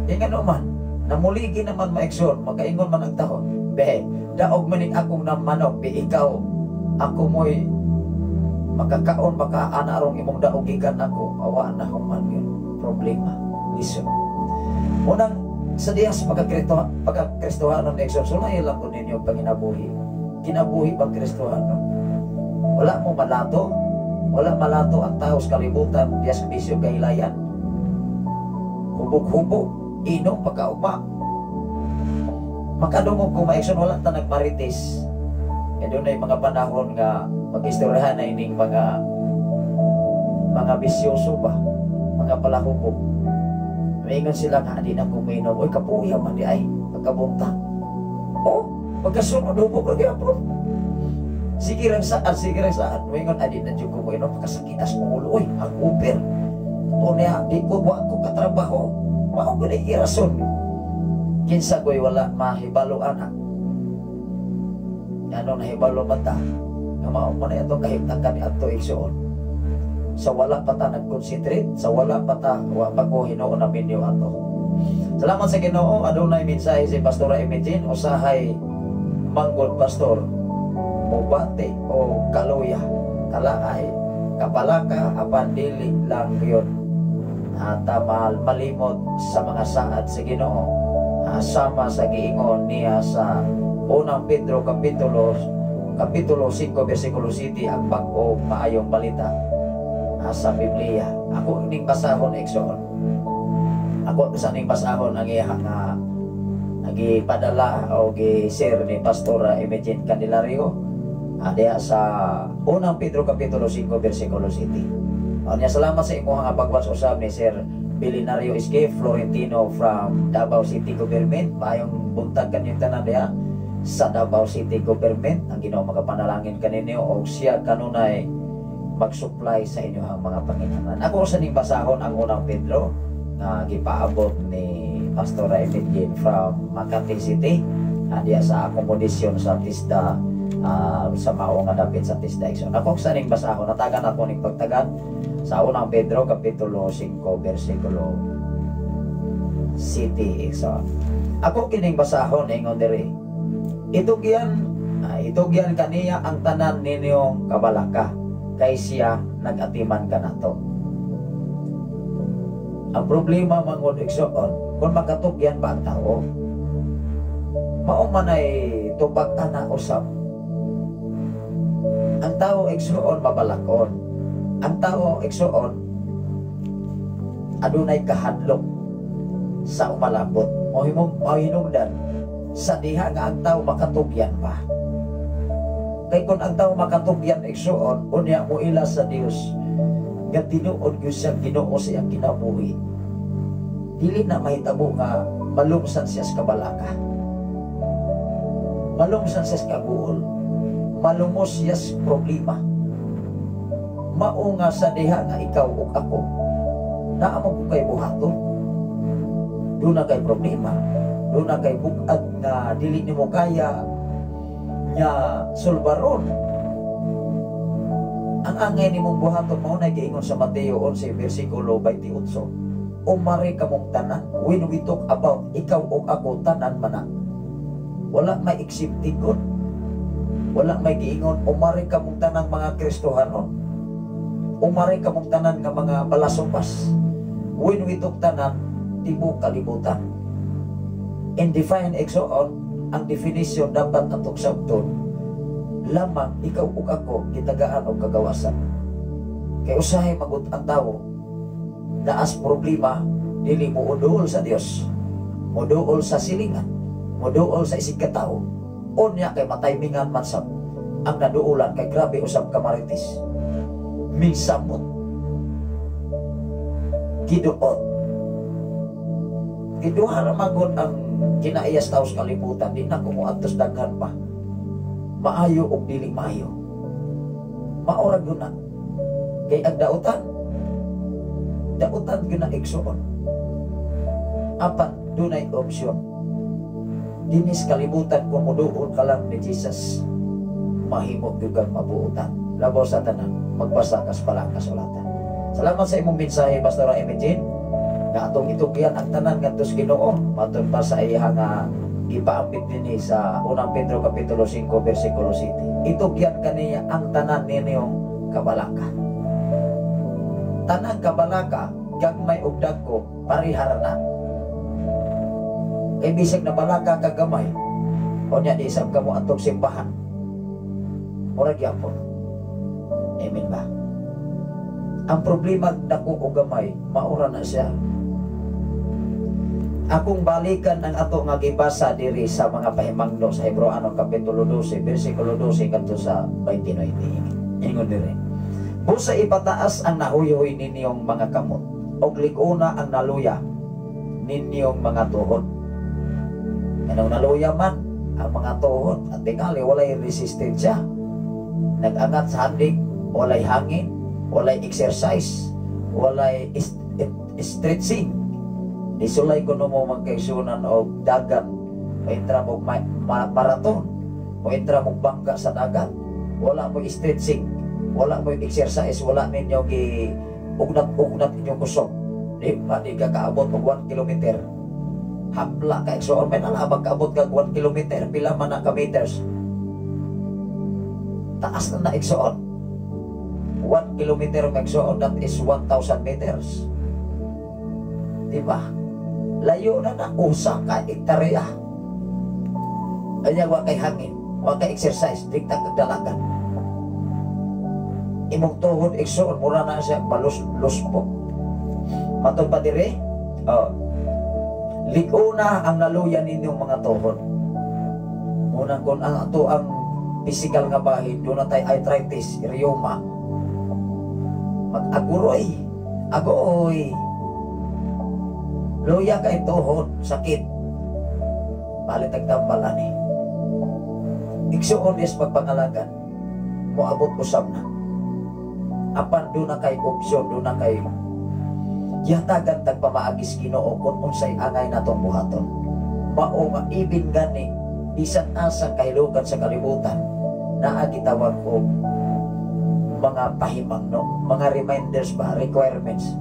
ingan man namuligi naman maeksoon makaingon man ang taon be daog maning akong na manok be ikaw ako mo'y makakaon baka anarong imong daogigan ako awa na human yun problema listen unang sa diyas pagka-Kristohanon eksoon sulay lang ko ninyo panginabuhi kinabuhi pag Kristohanon wala mo malato wala malato ang tao sa kalibutan diyas bisyo kahilayan hubog-hubog inom pagkaugma makadungog kung maekson wala ta nagmarites doon ay mga panahon nga mag-istoryahan na ining mga bisyoso ba mga palahubog maingon sila nga di na kuminom oy kapuya man di ay pagkabunta pagkasunod hubog lagi po sige lang saan maingon adi na dyan kuminom pagkasakitas mo ulo oy ang uber o niya di ko buwan ko katrabaho mao ko na irason kinsa ko'y wala mahibalo anak ano nahibalo mata nga mao man ito kahimtakan ni ato igsoon sa wala pa ta nag-concentrate sa wala pa ta wa pa ko Hinuon na minyo ato salamat sa Ginoo adunay mensahe si Pastora Emitin usahay manggod pastor mubati o kaluya kalaay kapalaka apan dili lang yun tamal malimot sa mga saad sa Ginoo sama sa giingon niya sa unang Pedro kapitulo 5 versikulo 7 ang bag-o maayong balita sa Biblia ako ning basahon ekson ako sa ning basahon ang iya nga nagipadala o gi-share ni Pastora Emitin Candelario diya sa unang Pedro kapitulo 5 versikulo 7 niya salamat sa imo nga pagwas usab ni Sir Belinario Escape Florentino from Davao City Government maayong buntag kanyang tanan diya sa Davao City Government ang Ginoo magapanalangin kaninyo o siya kanunay mag-supply sa inyo ang mga panginahanglan. Ako sa ning basahon ang unang Pedro nga gipaabot ni Pastor Emitin from Makati City diya sa akomodasyon sa Tisda sa mao nga dapit sa Tisda Exxon. Ako sa ning basahon natagan ako ning pagtagan sa unang Pedro kapitulo 5 versikulo 7 Exxon. Ako kining basahon ingon diri itugyan kaniya ang tanan ninyong kabalaka kay siya nagatiman ka nato. Ang problema mangod igsoon kung makatugyan ba ang tao mao man ay tubag ana usab ang tao igsoon mabalakon ang tao igsoon adunay kahadlok sa umalabot o hinungdan sa diha nga ang tao makatugyan pa kay kung ang tao makatugyan igsoon unya mo ila sa Dios nga tinuod gyud siya Ginoo sa iyang kinabuhi dili na mahitabo nga malumsan siya sa kabalaka malumsan siya sa kabuol malumos siya sa problema mao nga sa diha nga ikaw ug ako naamo ko kay buhaton doon na kay problema doon na kay bukad na dili nimo kaya nya sulbaron ang angay nimong buhaton mao na giingon sa Mateo 11 versikulo 28 umari kamong tanan when we talk about ikaw o ako tanan man wala may eksiptikon Wala may giingon, umari ka mong tanang mga Kristohanon. Umari ka mong tanan nga mga balasumpas. When we took tanan, tibok kalibutan. In define exoon, ang definition dapat atong sabton, lamang ikaw ug ako gitagaan og kagawasan. Kay usahay magut ang tawo, daas problema, dili mo uduol sa Dios, moduol sa silingan, moduol sa isig katao. Unya kay mataymingan man sab ang naduulan kay grabe usab ka marites. Misamot giduot giduha ra magod ang kinaiyas taos kalibutan, di na kumuadtos daghan pa maayo og dili maayo, maorag na kay ang dautan gyud na igsuon. Apat, dunay opsyon dinis kalibutan kung muduol ka lang ni Jesus, mahimo gyud kang mabuutan. Labaw sa tanan, magbasa kas palang kasulatan. Salamat sa imong mensahe, Pastor Emilien, nga atong itugyan ang tanan ngadto sa Ginoo matun pa sa iya nga gipaambit dinhi sa 1 Pedro kapitulo 5 bersikulo 7. Itugyan kaniya ang tanan ninyong kabalaka. Tanan kabalaka gagmay ug dagko parihara na. Kay bisig na balaka kagamay, unya di isab kamo atong simbahan. Murag gyapon. Amen ba? Ang problema dako o gamay, maura na siya. Akong balikan ang ato nga gibasa diri sa mga pahimangno sa Hebreano kapitulo 12 bersikulo 12 kadto sa 29. Ingon diri. Busa ipataas ang nahuyoy ninyong mga kamot, og liguna ang naluya ninyong mga tuhod. Anong naluya man ang mga tuhod at tingali walay resistensya. Nag-angat sa handig, walay hangin, walay exercise, walay stretching. Isulay ko no mo magkaisunan o dagat, o intra mo marathon, o intra mo bangka sa dagat. Wala mo stretching, wala mo exercise, wala ninyo ugnat inyong kusog. Di ka kaabot og 1 kilometer. Hapla ka igsoon, may nalabag kaabot ka 1 kilometer, pila man na ka meters. Taas na igsoon. 1 kilometer magsoon, that is 1,000 meters. Diba? Layo na na, usa ka hektarya. Kanya wa kay hangin, wa kay exercise, dikta kagdalagan. Imong tuhod igsoon, mura na siya balus po. Matod pa dire, liguna ang naluya ninyong mga tuhod. Muna kung ang ato ang physical nga bahin, doon na tayo arthritis, rheuma, mag-aguroy, agoy, luya kay tuhod, sakit, balit agtambalan eh. Igsuon is magpangalagan, moabot usab na. Apan doon na kay opsyon, doon na kay yatagan tagpamaagis Ginoo kung unsay angay natong buhaton. Mao nga ibin gani, bisan asa kahilugan sa kalibutan, naa gitawag og mga pahimangno, mga reminders ba, requirements.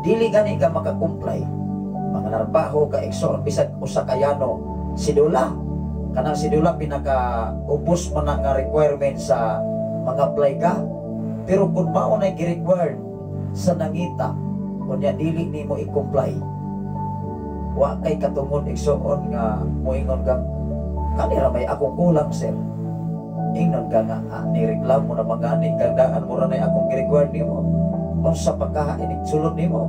Dili gani ka makakumply, mga narbaho ka ekson bisag usa ka yano sidula, kanang sidula pinaka-ubos man nga requirements sa mga apply ka. Pero kung mao na gi-required sa nangita, kunya dili nimo i-comply, wa kay katungod igsoon nga moingon kang kanira may akong kulang sir. Ingnon ka nga, nireklamo na mga kagdaan mo na akong gi-required nimo. O sa pagkahain, sulod nimo.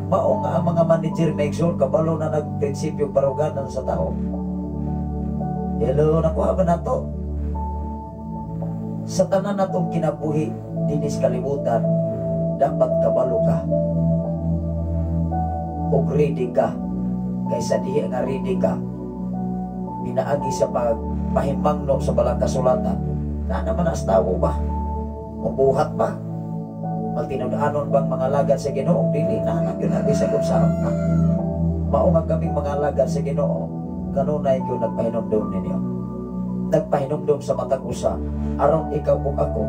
Mao nga ang mga manager na igsoon, kabalo na nagprinsipyo baruganan sa tao. Hello, nakuha ba na to? Sa tanan natong kinabuhi, dinis kalibutan, dapat kabalo ka. O ready ka. Kaysa dihi nga ready ka, pinaagi sa pagpahimangno sa balang kasulatan, na naman as tao ba? Mabuhat ba? Magtinud-anon bang mga lagad sa Ginoo? Dili na, nagyunagi sa kunsarap na. Maungang kaming mga lagad sa Ginoo, kanunay ko nagpahinumdum ninyo. Nagpahinumdum sa matag usa, aron ikaw ug ako,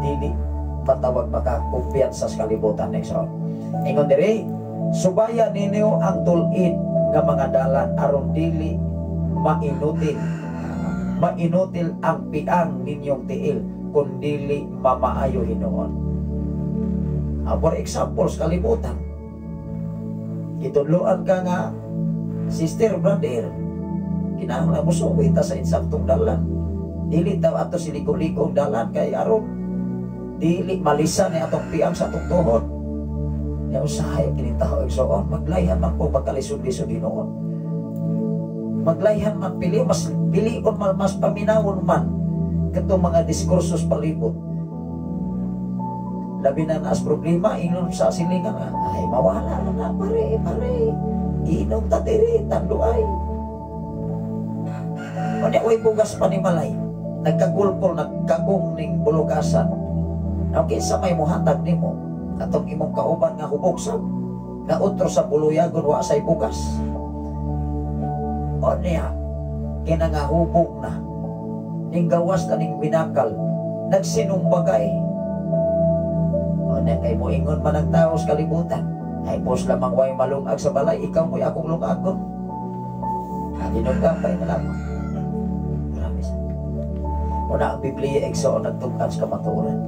dili patawag makakumpiyansa sa kalibutan next round. Ingon diri, subaya ninyo ang tulid nga mga dalan aron dili mainutin mainutil ang piang ninyong tiil kundili mamaayo Hinuon. For example, sa kalibutan, itudloan ka nga, sister, brother, kinahanglan mo suwi ta sa insaktong dalan. Dili ta ato siliko-likong dalan kay aron dili malisan ni atong piang sa atong tuhod. Ya usahay kini taho igsoon, maglayhan man po pagkalisod-lisod Hinuon. Maglayhan man pili on mas paminawon man katong mga diskursos palibot. Labi na naas problema, inom sa silingan nga, ay mawala na pare, inom ta diri, tanduay. O di, bugas pa ni Malay, nagkagulpol, nagkagong ning bulugasan. Okay, sa may muhatag ni mo, katong imong kauban nga hubogsan, nga utro sa buluyagon wa say bugas. O niya, kinangahubog na, ning gawas na ning binakal, nagsinumbagay. O niya, kay mo ingon man ang tao sa kalibutan, ay pos lamang way malungag sa balay, ikaw mo'y akong lungagon. Dinugambay na lamang. Marami sa. Una ang Biblia, eksoon nagtugkan sa kamaturan.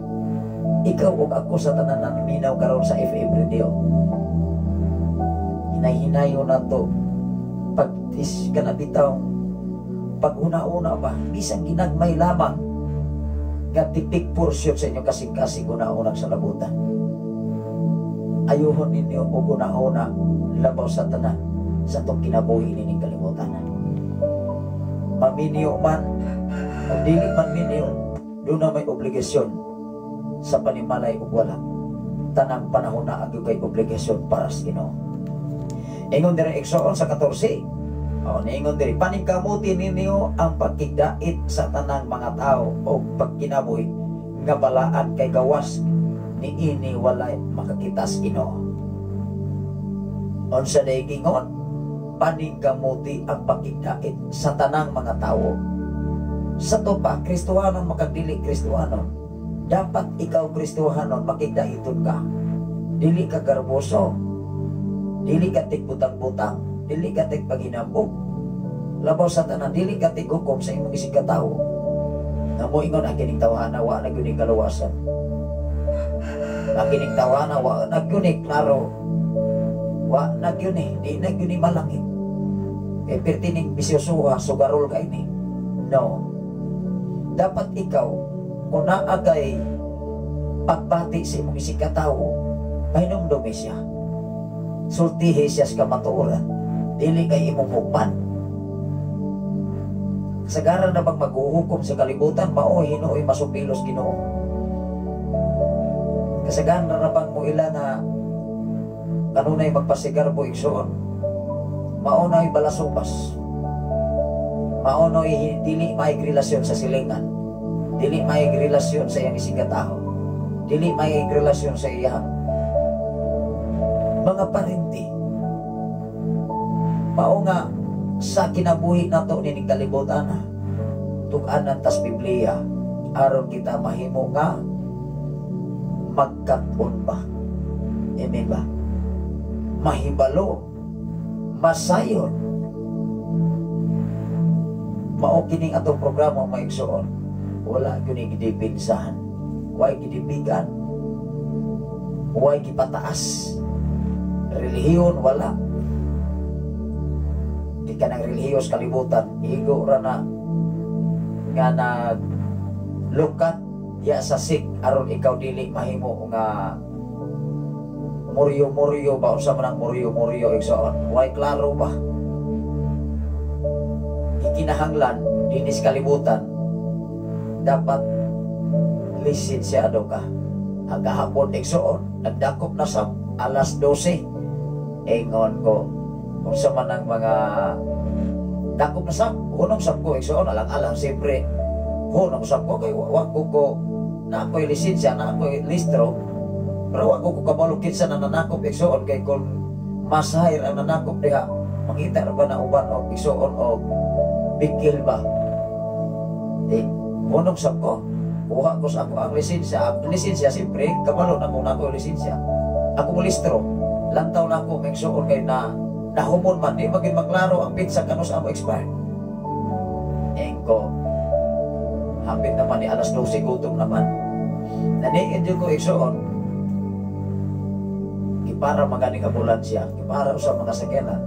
Ikaw o ako sa tanan na minaw karon sa FM radio. Hinay-hinayo na to. Pag-is ka na bitaw, pag-una-una ba, bisang ginagmay lamang, gatipik porsyon sa inyo kasing-kasing una-unang sa labutan. Ayuhon ninyo o una-una labaw sa tanan sa itong kinabuhi nining kalimutan. Maminyo man o dili man minyo, doon na may obligasyon sa panimalay o wala. Tanang panahon na agyo kay obligasyon para sa Ginoo. Ingon dire Eksoon sa 14. O niingon diri, paningkamuti ninyo ang pagkigdait sa tanang mga tao o pagkinabuhi nga balaan kay gawas ni ini walay makakitas Ginoo. Unsa day gingon, paningkamuti ang pagkigdait sa tanang mga tao. Sa to pa, Kristohanon makagdili Kristohanon, dapat ikaw Kristohanon makigdaiton ka. Dili ka garboso, dili ka tigbutang-butang, dili ka tigpaginambog, labaw sa tanan, dili ka tigukom sa imong isig katao. Namo ingon ang kining tawhana wa na gyud kaluwasan. Ang kining tawhana wa na gyud klaro. Wa na gyud di na gyud malangit. E pertining bisyosuha sugarol ka ini. No. Dapat ikaw kung naagay pagbati sa imong isig katao, pahinumdumi siya. Sultihi siya sa kamatuoran, dili kay imong hukman. Kasagaran na bang maghuhukom sa kalibutan, mao Hinuoy masupilos Ginoo. Kasagaran na bang mo ila na kanunay magpasigarbo igsoon, mao na'y balasubas, mao na'y dili may relasyon sa silingan, dili may relasyon sa iyang isigataho, dili may relasyon sa iyang mga parenti. Mao nga sa kinabuhi nato nining kalibutan na tug-anan tas Biblia aron kita mahimo nga magkat-on ba. Amen ba? Mahibalo, masayon. Mao kining atong programa maigsoon. Wala gyud gidipinsahan, way gidibigan, way gipataas. Relihiyon wala. Di ka ng relihiyos kalibutan, igo ra na nga nag lukat ya sa sik aron ikaw dili mahimo nga muryo-muryo ba unsa man ang muryo-muryo igsoon. Way klaro ba? Ikinahanglan dinis kalibutan dapat lisensyado ka. Agahapon igsoon nagdakop na sa alas 12. Ingon ko kung sa man ang mga dakop na sab, hunong sab ko igsoon alang-alang siyempre hunong sab ko kay wag ko na ako'y lisensya, na ako'y listro, pero wag ko kabalukit sa nananakop igsoon kay kung masahir ang nanakop diha makita na ba na uban o igsoon o bigil ba di hunong sab ko kuha ko sa ako ang lisensya siyempre kabalo na muna ako lisensya ako mo listro lantaw na ako igsoon kay na nahumon man, di maging maklaro ang pizza kanos amo expire. Engko, hapit naman ni alas 12 gutom naman. Naniin yun ko igsoon. Para maganing ambulansya, para sa mga sakyanan.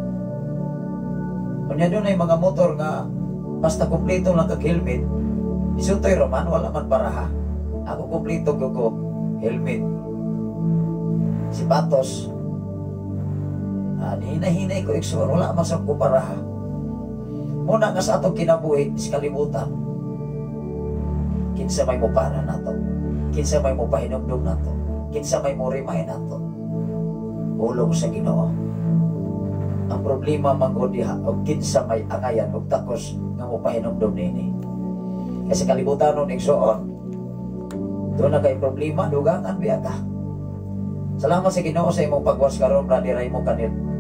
Kunya doon ay mga motor nga basta kumpleto lang kag-helmet. Isutoy roman, wala man paraha. Ako kumpleto ko helmet. Si Patos, hinay-hinay ko igsoon, wala man sa ko paraha. Muna nga sa atong kinabuhi, is kalibutan. Kinsa may mo para na to. Kinsa may mo pahinumdum na to. Kinsa may mo rimay na to. Ulong sa Ginoo. Ang problema manggod diha og kinsa may angayan og takos nga mopahinumdom nini. Kasi kalibutan nun igsoon. Doon na kay problema dugangan biya ka. Salamat sa Ginoo sa imong pagwas karon Brother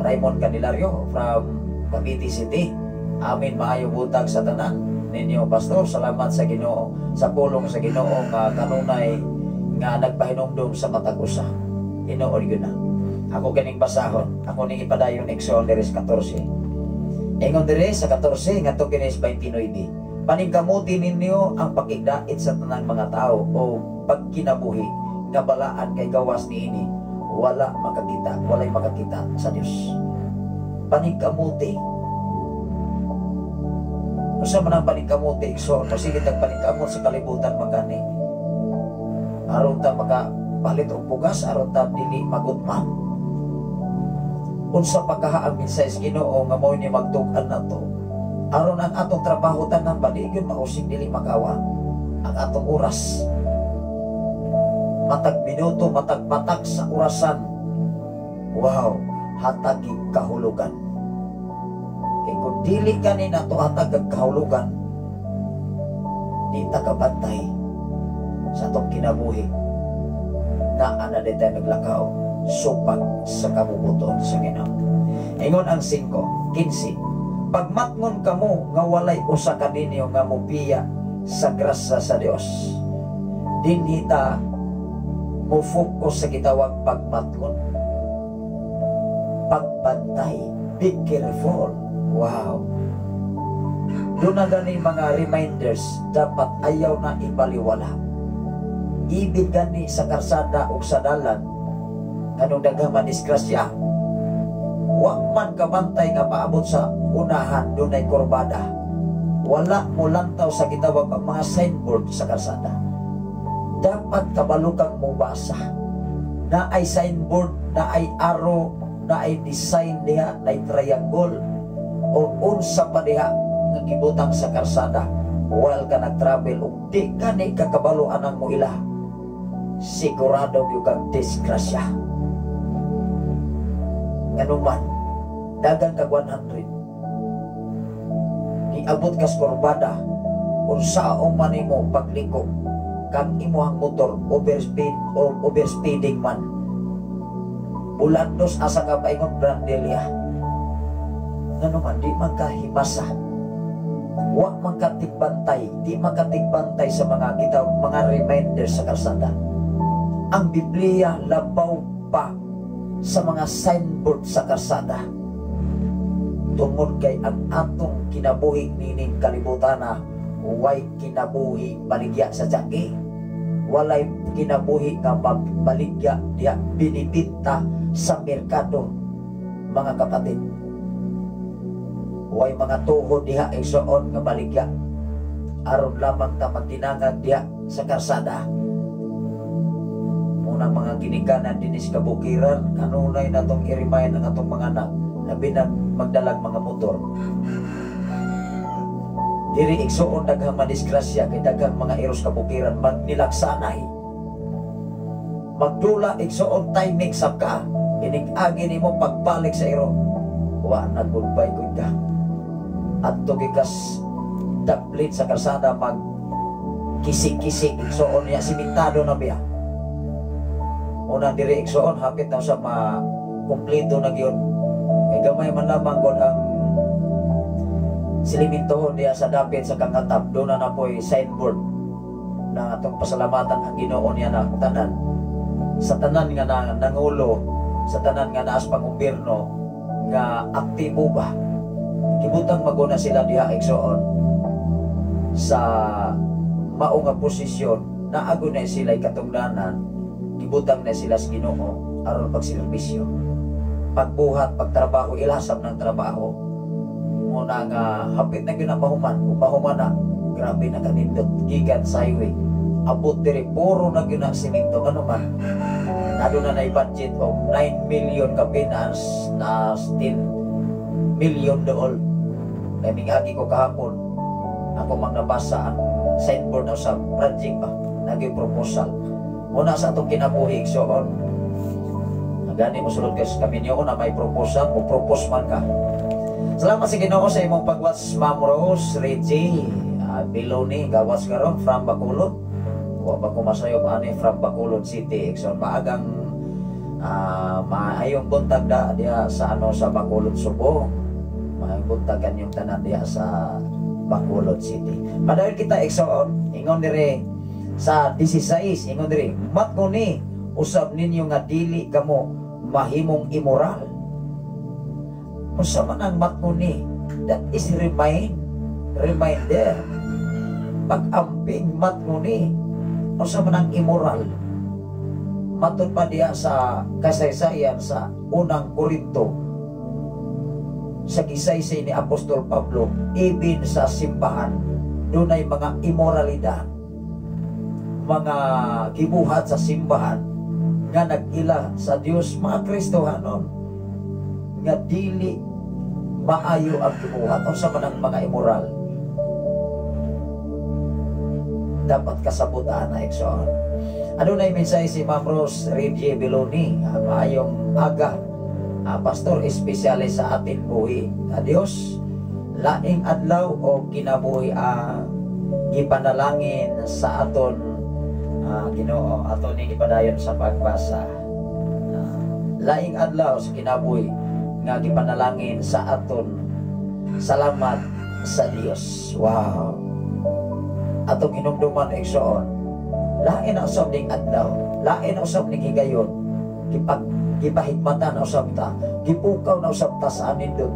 Raymond Candelario from Cavite City. Amin maayo butag sa tanan ninyo pastor. Salamat sa Ginoo sa pulong sa Ginoo nga kanunay nga nagpahinumdom sa matag usa. Tinuod gyud na. Ako ganing basahon, ako ning ipadayon Exodus 14. Ingon dire sa 14 ngadto kini sa 29. Paningkamuti ninyo ang pakigdait sa tanang mga tao o pagkinabuhi nga balaan kay gawas niini walay makakita sa Dios. Paningkamuti. Usa man ang paningkamuti Exodus, pasigit ang paningkamot sa kalibutan magani. Aron ta makapalit og bugas, aron ta dili magutman. Unsa pagkahaang minsayes Ginoo nga mao ni magtug-an nato aron ang atong trabaho tanan baligid mausig dili makawa ang atong oras matag minuto matag patak sa orasan wow hatag kahulugan kay kung dili kani nato hatag kahulugan di ta kabantay sa atong kinabuhi na ana detay naglakaw supag sa kabubuton sa Ginoo. Ingon ang 5:15. Pagmatngon kamo nga walay usa ka ninyo nga mopiya sa grasya sa Dios. Dinhi ta mo focus sa gitawag pagmatngon. Pagbantay, be careful. Wow. Doon na gani mga reminders dapat ayaw na ibaliwala. Ibig gani sa karsada o sa dalan kanong daghang madisgrasya. Wa man kabantay nga paabot sa unahan dunay kurbada. Wala mo lantaw sa gitawag ang mga signboard sa kalsada. Dapat kabalo kang mubasa. Na ay signboard, na ay arrow, na ay design diha, na ay triangle o unsa pa diha nga gibutang sa kalsada while ka nag-travel ug di ka ni kakabalo anang mo ila. Sigurado gyud kang disgrasya. Kanuman, dagang kag 100. Niabot kas kurbada, unsaong man imo pagliko, kang imuhang motor overspeed o overspeeding man. Bulandos asa ka paingon brandelia. Kanuman, di magkahimasa. Wa magkatigbantay, di magkatigbantay sa mga reminders sa kalsada. Ang Biblia labaw pa sa mga signboard sa kalsada tungod kay ang atong kinabuhi nining kalibutana way kinabuhi baligya sa tiyangi walay kinabuhi nga baligya diya binibita sa merkado mga kapatid way mga tuhod diha igsoon nga baligya aron lamang ta magtinangag diha sa kalsada. Unang mga ginikanan din sa kabukiran, kanunay na itong i-remind ang atong mga anak na magdalag mga motor. Diri igsoon daghang madisgrasya kay daghang mga eros kabukiran magnilaksanay. Magdula igsoon timing sab ka, inig-agi nimo pagbalik sa ero. Wa na goodbye gud ka. Adto gikas daplit sa kalsada mag kisi-kisi igsoon ya simentado na biya. Unang diri igsoon hapit na sa kumpleto na gyud. Kay gamay man lamang gud ang silimintohon diya sa dapit sa kangatap. Doon na po'y signboard na atong pasalamatan ang Ginoo niya na tanan. Sa tanan nga nangulo, sa tanan nga naas pangumbirno nga aktibo ba. Kibutang maguna sila diha igsoon sa mao nga posisyon na ago na sila katungdanan, gibutang na sila sa Ginoo aron pagserbisyo, pagbuhat, pagtrabaho, ilasab ng trabaho. Muna nga hapit na ginapahuman, kung pahuman na grabe na kanindot gikan sa highway, abot diri puro na gyud na simento. Ano man nado na budget of 9 million kapinas na 10 million dool. Kaming agi ko kahapon ako magnabasa ang signboard na sa project pa naging proposal muna sa atong kinabuhi. So gani mo sulod ka sa kami niyo na may proposal o propose man ka. Salamat sa Ginoo sa imong pagwatch, Ma'am Rose Reggie Biloni, gawas karon from Bacolod. Wa ba ko masayo ani from Bacolod City. So maagang maayong buntag da diha sa sa Bacolod, Subo. Maayong buntagan yung tanan diha sa Bacolod City. Padahal kita igsoon ingon dire sa 16 ingon dire mat ko ni usab ninyo nga dili kamo mahimong immoral. Unsa man ang mat ko ni, that is reminder. Pag-amping mat ko ni, unsa man ang immoral. Matod pa diya sa kasaysayan sa unang Korinto, sa gisaysay ni Apostol Pablo, even sa simbahan, dunay mga immoralidad, mga gibuhat sa simbahan nga nag-ila sa Dios, mga Kristohanon nga dili maayo ang gibuhat. Unsa man ang mga immoral, dapat kasabutan na igsoon. Adunay mensahe si Ma'am Rose Reggie Biloni, maayong aga, pastor espesyales sa atin buhi. Dios, laing adlaw o kinabuhi gipanalangin sa aton Ginoo, aton ni gipadayon sa pagbasa. Laing adlaw sa kinabuhi nga gipanalangin sa aton salamat sa Dios. Wow. Atong hinumduman igsoon, lain na usab ning adlaw, lain na usab ning higayon, gipahigmatan na usab ta, gipukaw na usab ta sa anin doon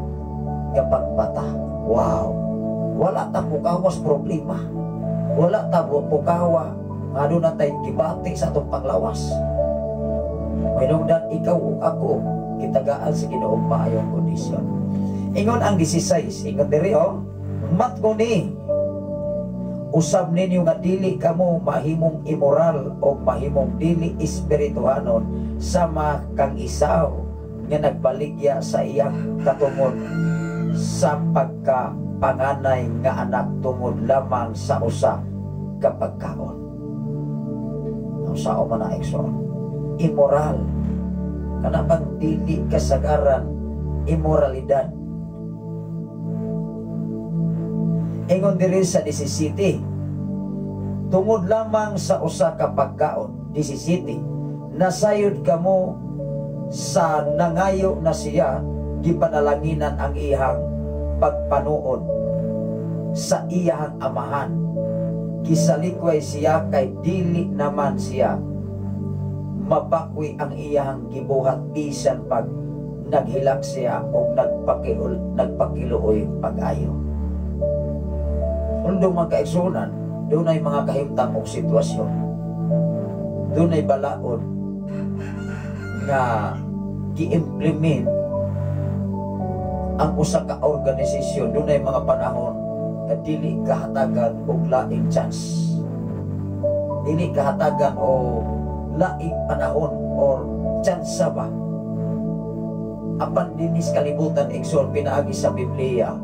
kapagbata. Wow. Wala ta pukawas problema, wala ta pukawa nga doon na tayo gibati sa atong panglawas. Minungdan ikaw o ako kitagaan sa Ginoong maayong kondisyon. Ingon ang 16, ingon diri mat ko ni usab ninyo nga dili kamo mahimong immoral o mahimong dili espirituhanon sama kang Isaw nga nagbaligya sa iyang katungod sa pagkapanganay nga anak tungod lamang sa usa ka pagkaon. Ang sao man na igsoon, immoral kana bang dili kasagaran immoralidad. Ingon diri sa 17, tungod lamang sa usa ka pagkaon. 17, nasayod kamo sa nangayo na siya, gipanalanginan ang iyang pagpanuod sa iyang amahan. Gisalikway siya kay dili naman siya mabakwi ang iyang gibuhat bisan pag naghilak siya o nagpakiluoy pag-ayo. Kung mga kaigsunan, doon ay mga kahimtang o sitwasyon, doon ay balaod nga gi-implement ang usa ka organisasyon. Doon ay mga panahon na dili kahatagan o laing chance, dili kahatagan o laing panahon or chance ba. Apan dinis kalibutan igsoon pinaagi sa Biblia,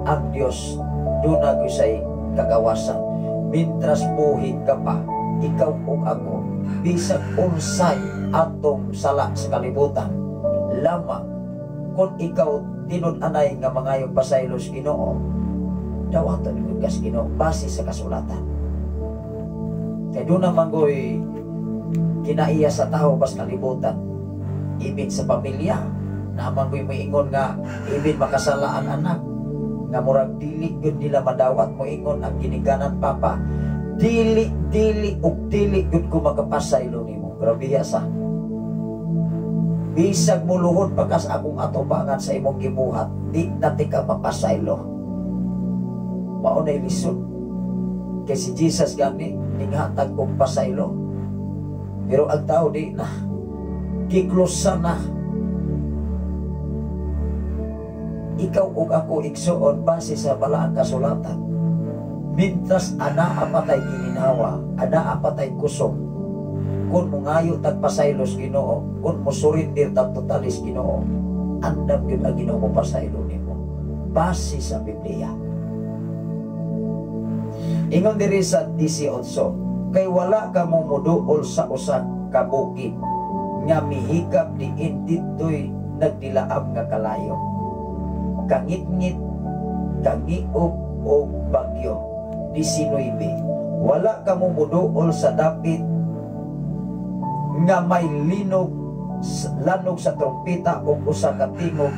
ang Dios doon nagusay kagawasan. Mintras buhi ka pa, ikaw o ako, bisag unsay atong sala sa kalibutan, lamang kung ikaw tinud-anay nga mangayong pasaylos Ginoo, dawaton ko kas Ginoo base sa kasulatan. Kaya doon naman ko'y kinaiya sa tao pas kalibutan, ibig sa pamilya, naman ko'y maingon nga ibig makasala ang anak, nga murag dili yun nila madawat mo ingon ang giniganan papa, dili yun ko magapasaylo nimo. Grabe sa bisag muluhod pagkas akong atubangan sa imong gibuhat, di nati ka mapasaylo. Maunay lisod kay si Jesus gani ninghatag og pasaylo. Pero ang tao di na kiklosa na. Ikaw ug ako igsuon base sa balaang kasulatan. Mintas ana apatay kininawa, ana apatay kusog. Kung mungayo tag pasaylos Ginoo, kung musurindir tag totalis Ginoo, andam gyud ang Ginoo mo pasaylo nimo. Base sa Biblia. Ingon diri sa 18, kay wala ka mo muduol sa usa ka bukid nga mihikap diin ditoy nagdilaab nga kalayo. Kangit-ngit, kangiog o bagyo. 19, wala ka mo muduol sa dapit nga may lanog sa trompeta o usa ka tingog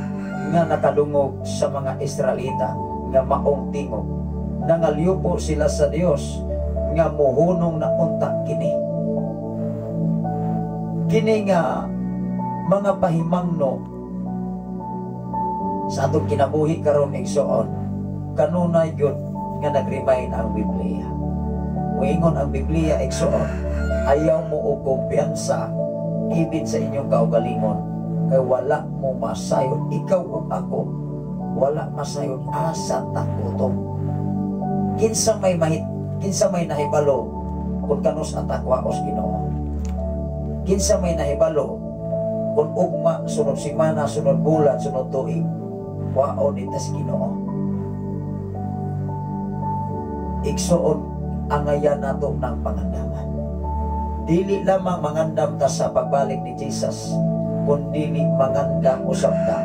nga nakadungog sa mga Israelita nga maong tingog. Nangalyupo sila sa Dios nga muhunong na unta kini. Kini nga mga pahimangno sa atong kinabuhi karon igsoon, kanunay gyud nga nag-remind ang Biblia. Moingon ang Biblia igsoon, ayaw mo og kumpiyansa ibit sa inyong kaugalingon, kay wala mo masayon ikaw ug ako, wala masayon asa takutom. Kinsa may nahibalo kung kanus ang takwaos Ginoo. Kinsa may nahibalo kung ugma sunod semana, sunod bulan, sunod tuig, waon itas Ginoo. Igsuon angayan nato ng pangandaman. Dili lamang mangandam ta sa pagbalik ni Jesus, kundi mangandam usab ta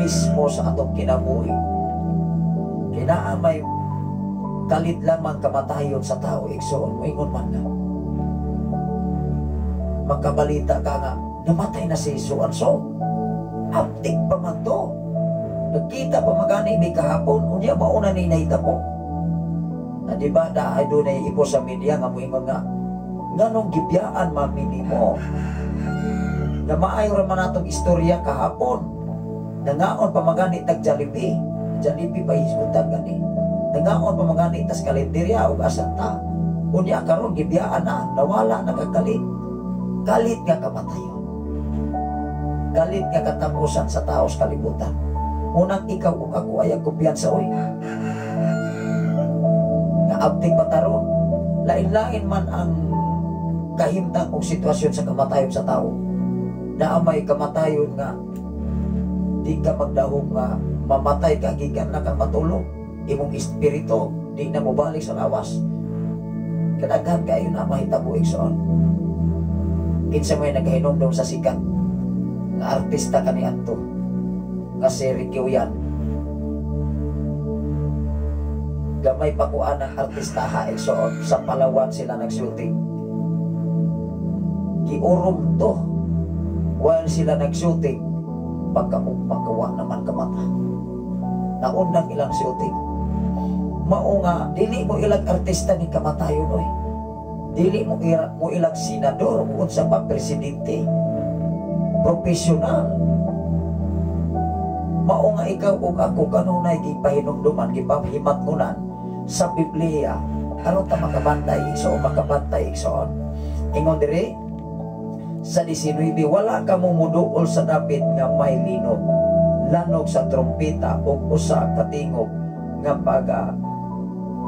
mismo sa atong kinabuhi. Kinaamay kalit lamang kamatayon sa tao, igsuon moingon man na. Magkabalita ka nga, namatay na si Isuan. So, aptik pa man to. Nagkita pa magani may kahapon, unya mauna ni nahita po. Na diba, dahay doon ay ipo sa media nga moingon nga, nganong gibyaan mamini mo. Na maayo raman natong istorya kahapon. Nangaon pa magani tag Jollibee. Jollibee pa hisgutan gani. Nangaon pa magani tas kalenderya o asanta. Unya karon gibyaan na, nawala nagkakalit. Kalit nga kamatayon. Kalit nga katapusan sa tao sa kalibutan. Unang ikaw ug ako ay kumpiyansa oy. Nga abting pataron, lain-lain man ang kahimtang o sitwasyon sa kamatayon sa tao. Na may kamatayon nga di ka magdahong nga mamatay ka gikan na kang matulog. Imong espiritu di na mo balik sa lawas. Kadaghan kayo na mahitabo igsoon. Kinsa may nagkahinomdom sa sikat nga artista kaniadto nga si Ricky Uyan. Gamay pa kuan ang artistaha igsoon sa Palawan sila nagshooting. Giurom to while sila nagshooting, pagkawa naman kamata. Naunang ilang shooting. Mao nga dili mo ilag artista ni kamatayon oy. Dili mo ilag senador o sa pa presidente. Profesional. Mao nga ikaw ug ako kanunay gipahinumduman, gipahimatnunan sa Biblia aron ta makabantay igsoon. Ingon diri sa 19, wala ka mo muduol sa dapit nga may linog, lanog sa trompeta o usa ka tingog nga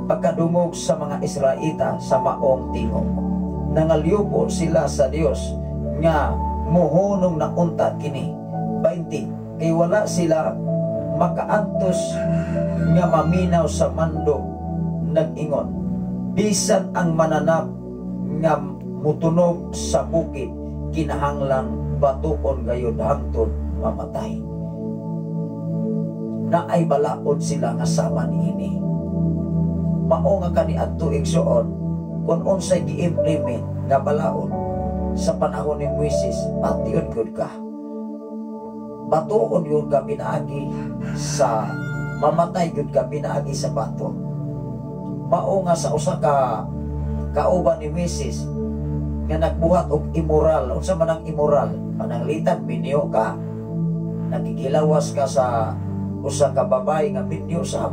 pagkadungog sa mga Israelita sa maong tingog. Nangalyupo sila sa Dios nga muhunong na unta kini. 20, kay wala sila makaantos nga maminaw sa mando. Nag-ingon, bisan ang mananap nga mutunog sa bukid, kinahanglang batuon gayud hangtod mamatay. Na ay balaod sila nga sama niini. Mao nga kaniadto igsuon kung unsay gi-implement nga balaod sa panahon ni Moises, pation gud ka. Batuon yun ka pinaagi sa mamatay gud ka pinaagi sa bato. Mao nga sa usa ka kauban ni Moises nga nagbuhat og immoral. Unsa man ang immoral? Pananglitan binyo ka. Nakikilawas ka sa usa ka babay nga binyo sa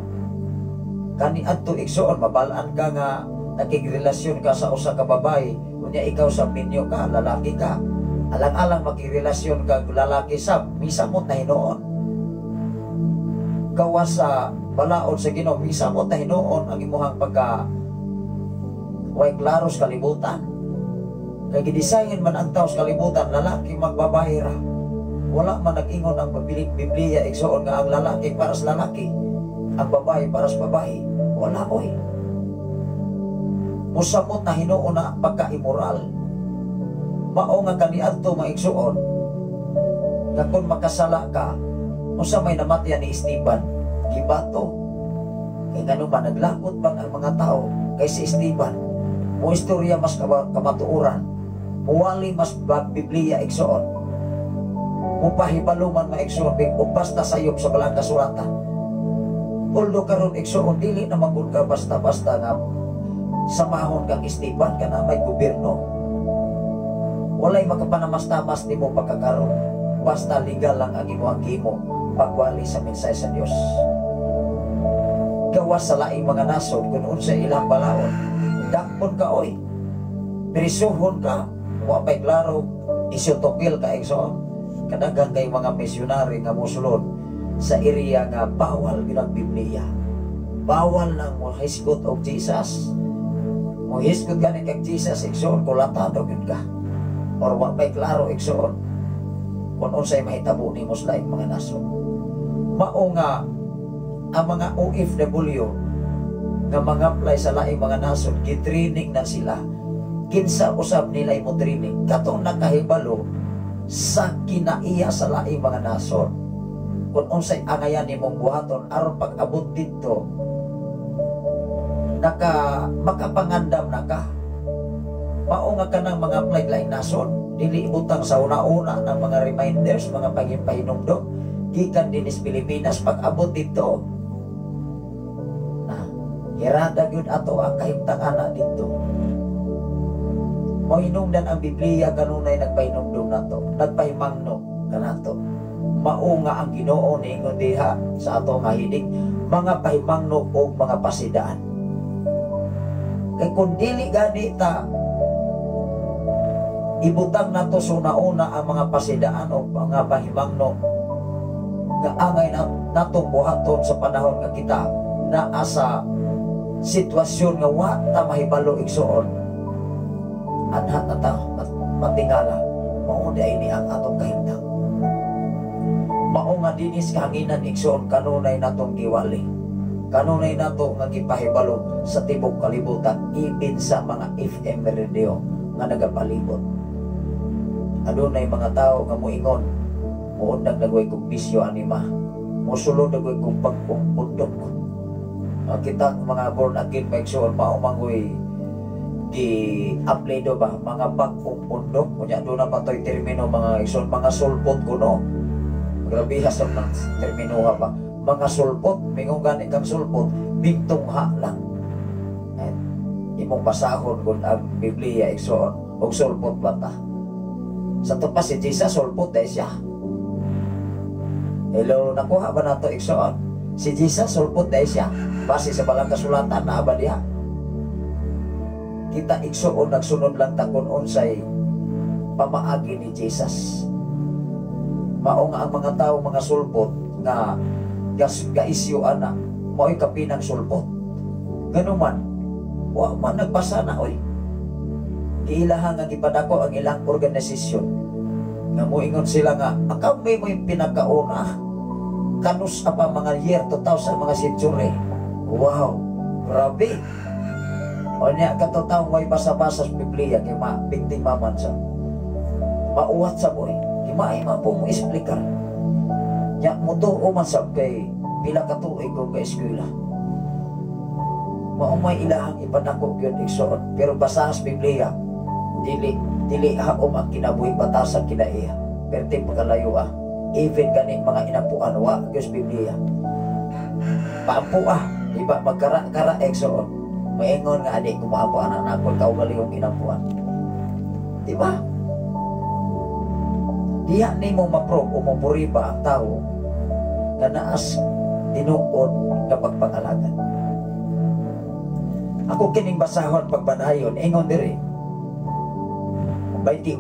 kaniadto igsoon, mabalaan ka nga nakigrelasyon ka sa usa ka babae, kunya ikaw sa minyo ka, lalaki ka, alang-alang makigrelasyon ka lalaki sa misamot na Hinoon. Gawas sa balaod sa Ginoo, misamot na Hinoon ang imuhang pagka way klaro sa kalibutan. Kaya gidesign man ang tao sa kalibutan, lalaki magbabae ra. Wala man nag-ingon ang Biblia igsoon nga ang lalaki para sa lalaki, ang babae para sa babae. Wala oy. Musamot na Hinoon na pagka-immoral. Mao nga kaniadto maigsuon nga kung makasala ka, usa may namatyan ni Esteban, gibato. Kay ngano ba naglakot bang ang mga tao kay si Esteban? Mo istorya mas kamatuoran, muwali mas Biblia igsuon. Mupahibaluman maigsuon big basta sayop sa balang kasuratan. Although karon igsuon dili na magud ka basta-basta nga samahon kang Esteban kana may gobyerno. Walay makapanamas-tamas nimo pagkakaroon. Basta legal lang ang imong gimo pagwali sa mensahe sa Dios. Gawas sa laing mga nasod kun unsa ilang balaod, dakpon ka oy. Prisuhon ka, wa pay klaro, isutopil ka igsoon. Kadagang kay mga misyonary nga mosulod sa area nga bawal ginang Biblia. Bawal nang mo hiskot og Jesus. Mo hiskot ka ni kag Jesus igsoon kulatado gyud ka. Or wa pay klaro igsoon kung unsay mahitabo nimo sa laing mga nasod. Mao nga ang mga OFW nga mga apply sa laing mga nasod, gitraining na sila. Kinsa usab nila imo training katong nakahibalo sa kinaiya sa laing mga nasod. Kung unsay angayan nimong buhaton aron pag-abot dito, makapangandam na ka. Mao nga kanang mga apply laing nasod, dili ibutang sa una-una ng mga reminders, mga pagimpahinumdom gikan dinis Pilipinas pag-abot dito. Hirada gyud ato ang kahimtang-ana dito. Mahinungdan ang Biblia kanunay nagpahinumdum nato, nagpahimangno kanato. Mao nga ang Ginoo niingon diha sa ato nga hiling, mga pahimangno og mga pasidaan. Kay kun dili gani ta ibutang nato suna-una ang mga pasidaan o mga pahimangno nga angay natong buhaton sa panahon nga kita naa sa sitwasyon nga wa ta mahibalo igsuon. Anha na ta matingala, mao ini ang atong kahimtang. Mao nga dinis kahanginan igsoon kanunay natong giwali. Kanunay nato nga gipahibalo sa tibok kalibutan, ibin sa mga FM radio nga nagapalibot. Adunay mga tao nga moingon, muundag nagoy kong bisyo anima, musulod nagoy kong pagpundok. Kitang mga born again maigsoon mao mangoy di-upload ba mga bagong pundok kunya doon na pa to'y termino mga ison mga sulpot kuno grabe sa mga termino ba mga sulpot mingong gani kang sulpot bigtungha lang at imong basahon kung ang Biblia ison og sulpot bata sa to pa si Jesus sulpot dahil siya. Hello, nakuha ba nato ison si Jesus sulpot dahil siya base sa balang kasulatan na ba diha. Kita igsuon nagsunod lang ta kun unsay pamaagi ni Jesus. Mao nga ang mga tao mga sulpot nga gaisyo ana mao'y kapinang sulpot. Ganuman wa man nagbasa na oy. Giilahan nga gipadako ang ilang organisasyon nga moingon sila nga akaw may mo'y pinakauna kanus apa mga year 2000 mga century. Wow, grabe. O niya katotao may basa-basa sa Biblia kay biktima man sa mauwat sa boy himay man po mo explicar niya muto o man sa kay pila katuig ko ka eskwela maumay ilahang ipadako yun igsoon pero basa sa Biblia dili haom ang kinabuhi batasan kinaiya perti pagkalayo even gani mga inapuan wa Diyos Biblia paampu iba magkara-kara igsoon maingon nga adik kumaapo anak nakol kaugalihong inapuan. Diba? Diya ni mo maprove o mapuriba ang tao na naas tinuod kapag pangalagan. Ako kining basahon pagbanayon, ingon diri. 21,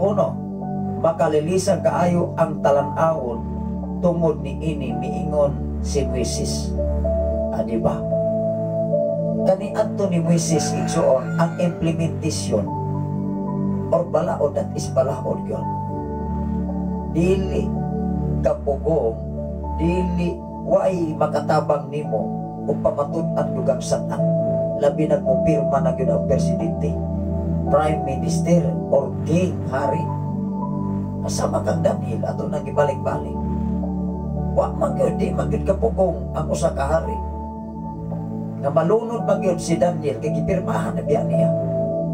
makalilisan kaayo ang talan-awon tungod ni ini miingon si Moises. Diba? Kani adto ni Moises igsuon ang implementasyon or balaod at isbalaod yun. Dili kapugong, dili way makatabang nimo o pamatud-an dugang satan. Labi nagpupirma na yun ang presidente, prime minister, or king, hari. Kasama kang Daniel, ato nang ibalik-balik. Wa magyod, di magyod kapugong ang usa ka hari. Nga malunod magyod si Daniel, kay kipirmahan na biya niya.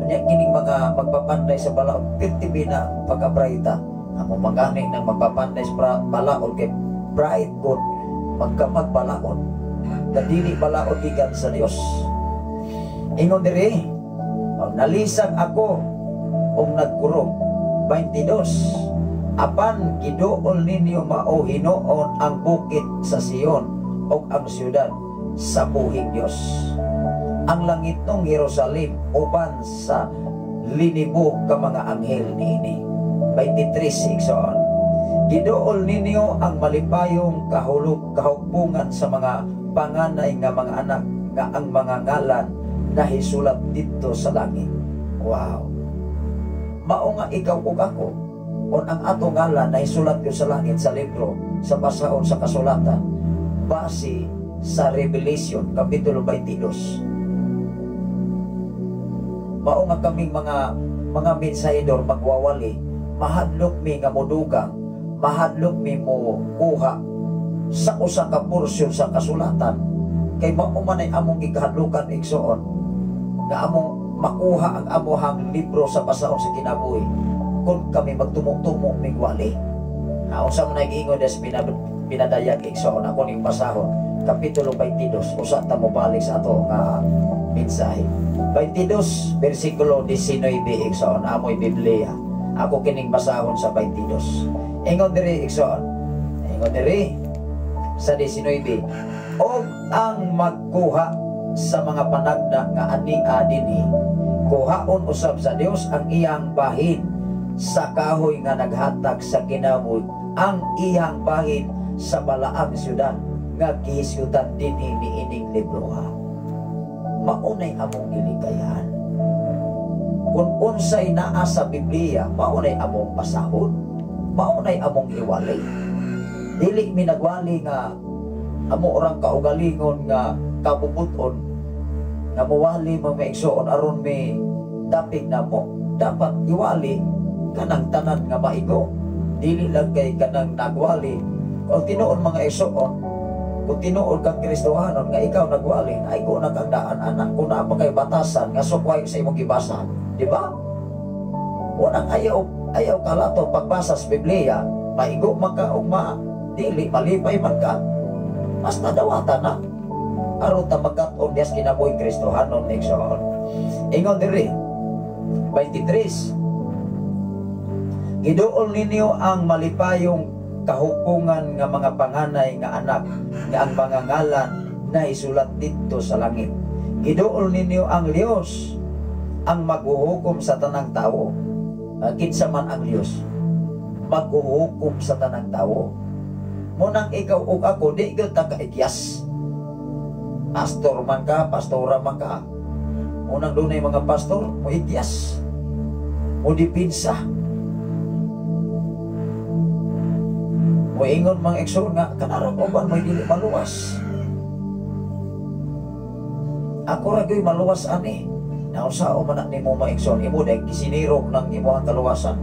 Kanya kining mga magpapanday sa balaod, pirtibi na pagkabrayta. Ang maganing ng magpapanday sa balaod, kay bright good, magkamag balaod. Nadili balaod gikan sa Dios. Ingon diri, nalisag ako og nagkurog. 22, apan giduol ninyo mao hinuon ang bukid sa Sion og ang siyudad sa buhing Dios. Ang langit ng Jerusalem uban sa linibog ka mga anghel niini. 23, igsoon, giduol ninyo ang malipayong kahugpungan sa mga panganay nga mga anak nga ang mga ngalan na hisulat dito sa langit. Wow. Mao nga ikaw ug ako on ang ato ngalan na hisulat ko sa langit sa libro sa basaon sa kasulatan base sa Revelation kapitulo 22. Mao nga kaming mga mensahedor magwawali, mahadlok mi nga modugang, mahadlok mi mo kuha sa usa ka porsyon sa kasulatan, kay mao man ay among gikahadlukan igsoon nga among makuha ang amuhang libro sa basaon sa kinabuhi kung kami magtumong-tumong migwali. Unsa man nag-ingon des pinadayag igsoon ako ning basahon kapitulo 22 usa ta mo balik sa ato nga mensahe. 22 bersikulo 19 igsoon amoy Biblia. Ako kining basahon sa 22. Ingon diri igsoon. Ingon diri sa 19, og ang magkuha sa mga panagda nga ani-a dinhi, kuhaon usab sa Dios ang iyang bahin sa kahoy nga naghatag sa kinabuhi, ang iyang bahin sa balaang syudad nga gihisyutan dinhi niining libro. Maunay among gilikayan. Kung unsay naa sa Biblia, maunay among basahon, maunay among iwali. Dili mi nagwali nga amo orang kaugalingon nga kabubuton nga muwali mo maigsoon aron may dapig na mo. Dapat iwali kanang tanan nga maigo, dili lang kay kanang nagwali. Kung tinuon mga igsoon, kung tinuon kang Kristohanon nga ikaw nagwali, naigo na kang daan anak, kung naa pa kay batasan nga sukway sa imong gibasan, di ba? Unang ayaw kalato pagbasa sa Biblia, maigo man ka og dili malipay man ka, mas nadawatan na aron ta magkat-on dias kinabuhi Kristohanon igsoon. Ingon diri 23, giduol ninyo ang malipayong kahukungan nga mga panganay nga anak nga ang mga ngalan na isulat dito sa langit. Giduol ninyo ang Dios ang maghuhukom sa tanang tawo. Kinsa man ang Dios maghuhukom sa tanang tawo. Munang ikaw ug ako di gyud ta kaikyas. Pastor man ka, pastora man ka. Munang dunay mga pastor mo ikyas, mo dipinsa, mo ingon mga ekson nga kanarang uban mo dili maluwas. Ako ra gyud maluwas ani. Nausa o man nimo mga ekson imo day gisinirok ng imong kaluwasan.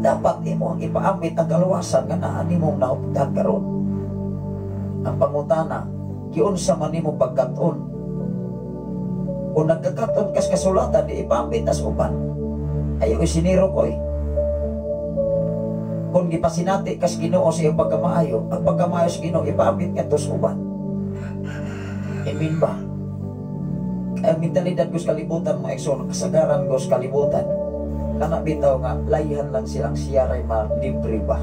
Dapat imo ang ipaamit ang kaluwasan nga naa nimong nauptan karon. Ang pangutana, kiunsa man nimo pagkat-on. Kung nagkakat-on kas kasulatan, di ipaamit as uban. Ayaw isiniro ko eh. Kung gipasinati kas Ginoo sa iyong pagkamaayo, ang pagkamaayo sa Ginoo ipaamit nga tos uban. Amen ba? Ang mentalidad ko sa kalibutan mga ekson, kasagaran ko sa kalibutan. Kana bitaw nga layhan lang silang siyaray libre ba?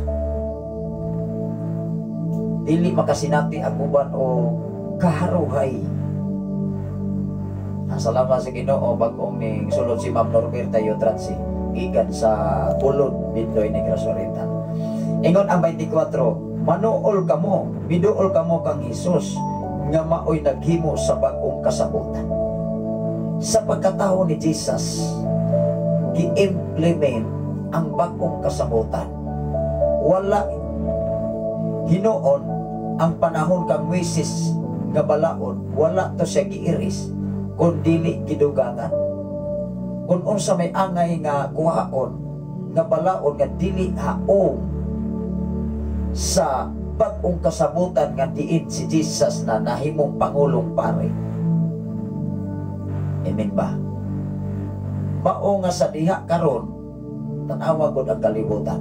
Dili makasinati ang uban o kaharuhay. Salamat sa Ginoo bag-ong ning sulod si Ma'am Norberta Yotratsi gikan sa Pulod Bindoy Negros Oriental. Ingon ang 24, manuol kamo, biduol kamo kang Hesus nga maoy naghimo sa bag-ong kasabutan. Sa pagkatao ni Jesus, gi-implement ang bag-ong kasabutan. Wala hinuon ang panahon kang Moises nga balaod, wala to siya giiris kun dili gidugangan. Kung unsa may angay nga kuhaon nga balaod nga dili haom sa bag-ong kasabutan nga diin si Jesus na nahimong Pangulong Pare. Amen ba? Mao nga sa diha karon tanawa gud ang kalibutan.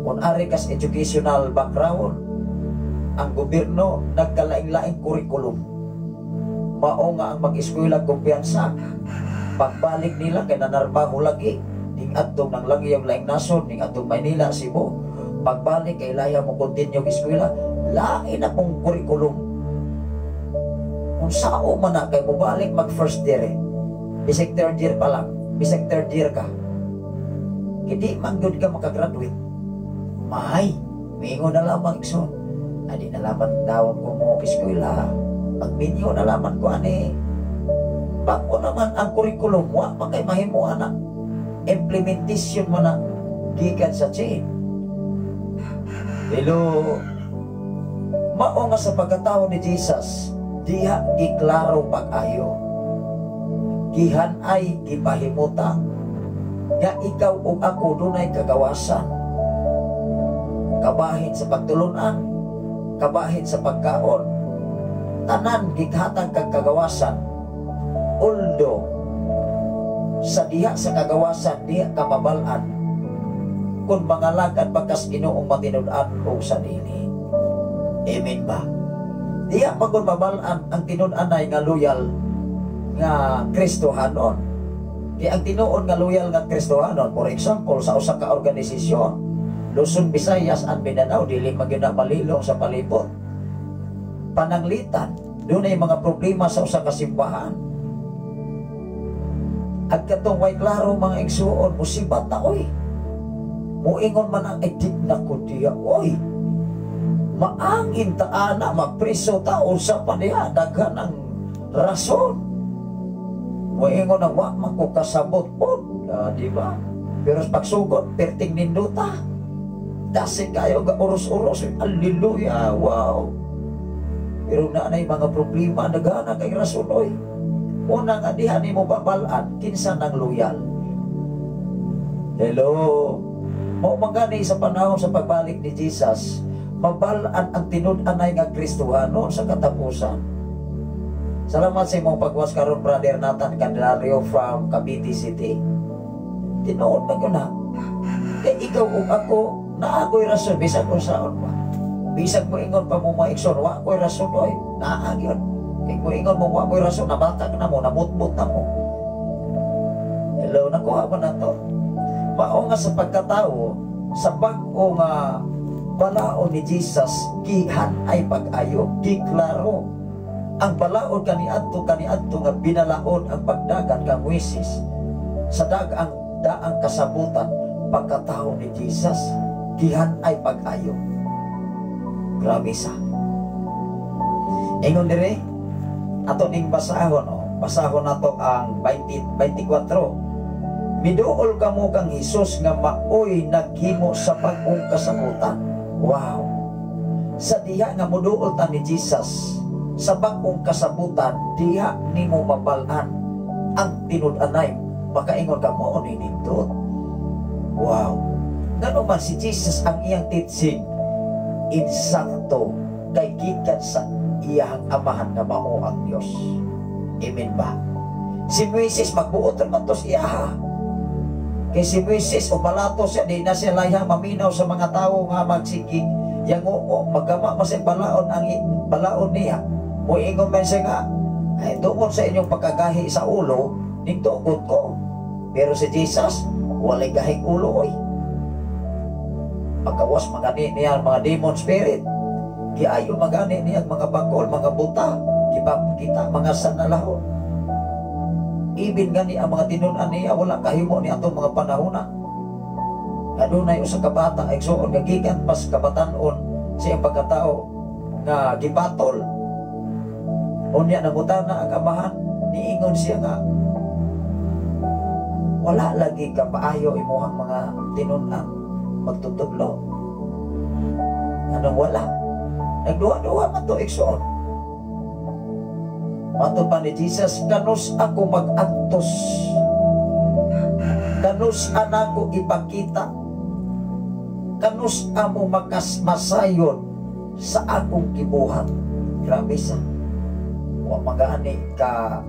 Kung ari kas educational background, ang gobyerno nagkalaing-laing kurikulum. Mao nga ang mag-eskwela kumpiyansa. Pagbalik nila kay nanarbaho lagi. Ning adtong nang lagi ang laing nasod, ning adtong Maynila, Cebu. Pagbalik kay laya mo continue eskwela, lain na pong kurikulum. Kung sao man na kay mubalik mag first year eh. Bisag third year pa lang, bisag third year ka. Hindi man good ka makagraduate. May na lamang ikson. Adi na lamang dawag ko mo eskwela. Pag minyo na lamang ko ani. Bago naman ang kurikulum, wa pa kay mahimo na. Implementation mo na gikan sa chain. Pero mao nga sa pagkatao ni Jesus, diha giklaro pag-ayo. Gihanay gipahimuta nga ikaw ug ako dunay kagawasan. Kabahin sa pagtulunan, kabahin sa pagkaon, tanan gikhatag kag kagawasan. Although sa diha sa kagawasan diha ka mabalan kung mangalagad pagkas Ginoong matinud-an og sa dili. Amen ba? Diha pagod mabalan ang tinud-anay nga loyal nga Kristohanon. Di ang tinuod nga loyal nga Kristohanon, for example sa usa ka organisasyon, Luzon, Visayas and Mindanao, dili magyud malilong sa palibot. Pananglitan, doon ay mga problema sa usa ka simbahan. At katong way klaro mga igsuon, musibat na oy. Muingon man ang edik na ko diya, oy. Maangin ta ana, magpreso ta, unsa pa diya, daghan ang rason. Muingon na wa man ko kasabot po, di ba? Pero pagsugot, perting ninduta. Dasi kayo ga uros-uros, hallelujah, wow. Pero naanay mga problema, nagana kay rason, oy. Una nga diha ni mo babalaan, kinsa nang loyal. Hello. Mao magani sa panahon sa pagbalik ni Jesus, mabalaan ang tinud-anay nga Kristohano sa katapusan. Salamat sa imong pagwas karon, Brother Nathan Candelario from Cavite City. Tinuod man yun na. Kay ikaw ug ako, naagoy rason, bisag kung saan pa. Bisag mo ingon pa mo maikson, wa ko'y rason, oy. Naag yun. Kay mo ingon mo, wa ko'y rason, nabatag na mo, namutmut na mo. Hello, nakuha mo na to. Mao nga sa pagkatao, sa bag-o nga balaod ni Jesus, gihan ay pag-ayo, giklaro. Ang balaod kaniadto nga binalaod ang pagdagan kang Moises sa daang kasabutan. Pagkatao ni Jesus, gihan ay pag-ayo. Grabe sa. Ingon dire, ato ning basahon, basahon nato ang 24. Miduol kamo kang Hesus nga maoy naghimo sa bag-ong kasabutan. Wow. Sa diha nga moduol ta ni Jesus sa bag-ong kasabutan, diha nimo mabalan ang tinud-anay. Makaingon ka mo ni nindot. Wow. Ngano man si Jesus ang iyang teaching insakto kay gikan sa iyang amahan nga mao ang Dios. Amen ba? Si Moises magbuot man to siya. Kay si Moises o balato siya, di na siya layang maminaw sa mga tao nga magsigig. Yang o magama masay balaon ang balaon niya. O ingon man siya nga, ay tungkol sa inyong pagkagahi sa ulo, ning tugot ko. Pero si Jesus, walay gahing ulo oy. Pagkawas magani niya mga demon spirit. Giayo magani niya mga bakol, mga buta, kita mga sanalahon. Ibin gani ang mga tinunan niya, wala kahimo ni atong mga panahona. Adunay usa ka bata igsuon nga gikan pas kabatanon siyang pagkatao nga gibatol. Unya nangutana ang amahan, niingon siya nga wala lagi ka paayo imuhang mga tinunan magtutudlo. Anong wala? Nagduwa-duwa man to igsuon. Mato pa ni Jesus, kanus ako mag-agtos, kanus anako ipakita, kanus amo makasmasayon sa akong kibuhat. Grabe sa wa magani ka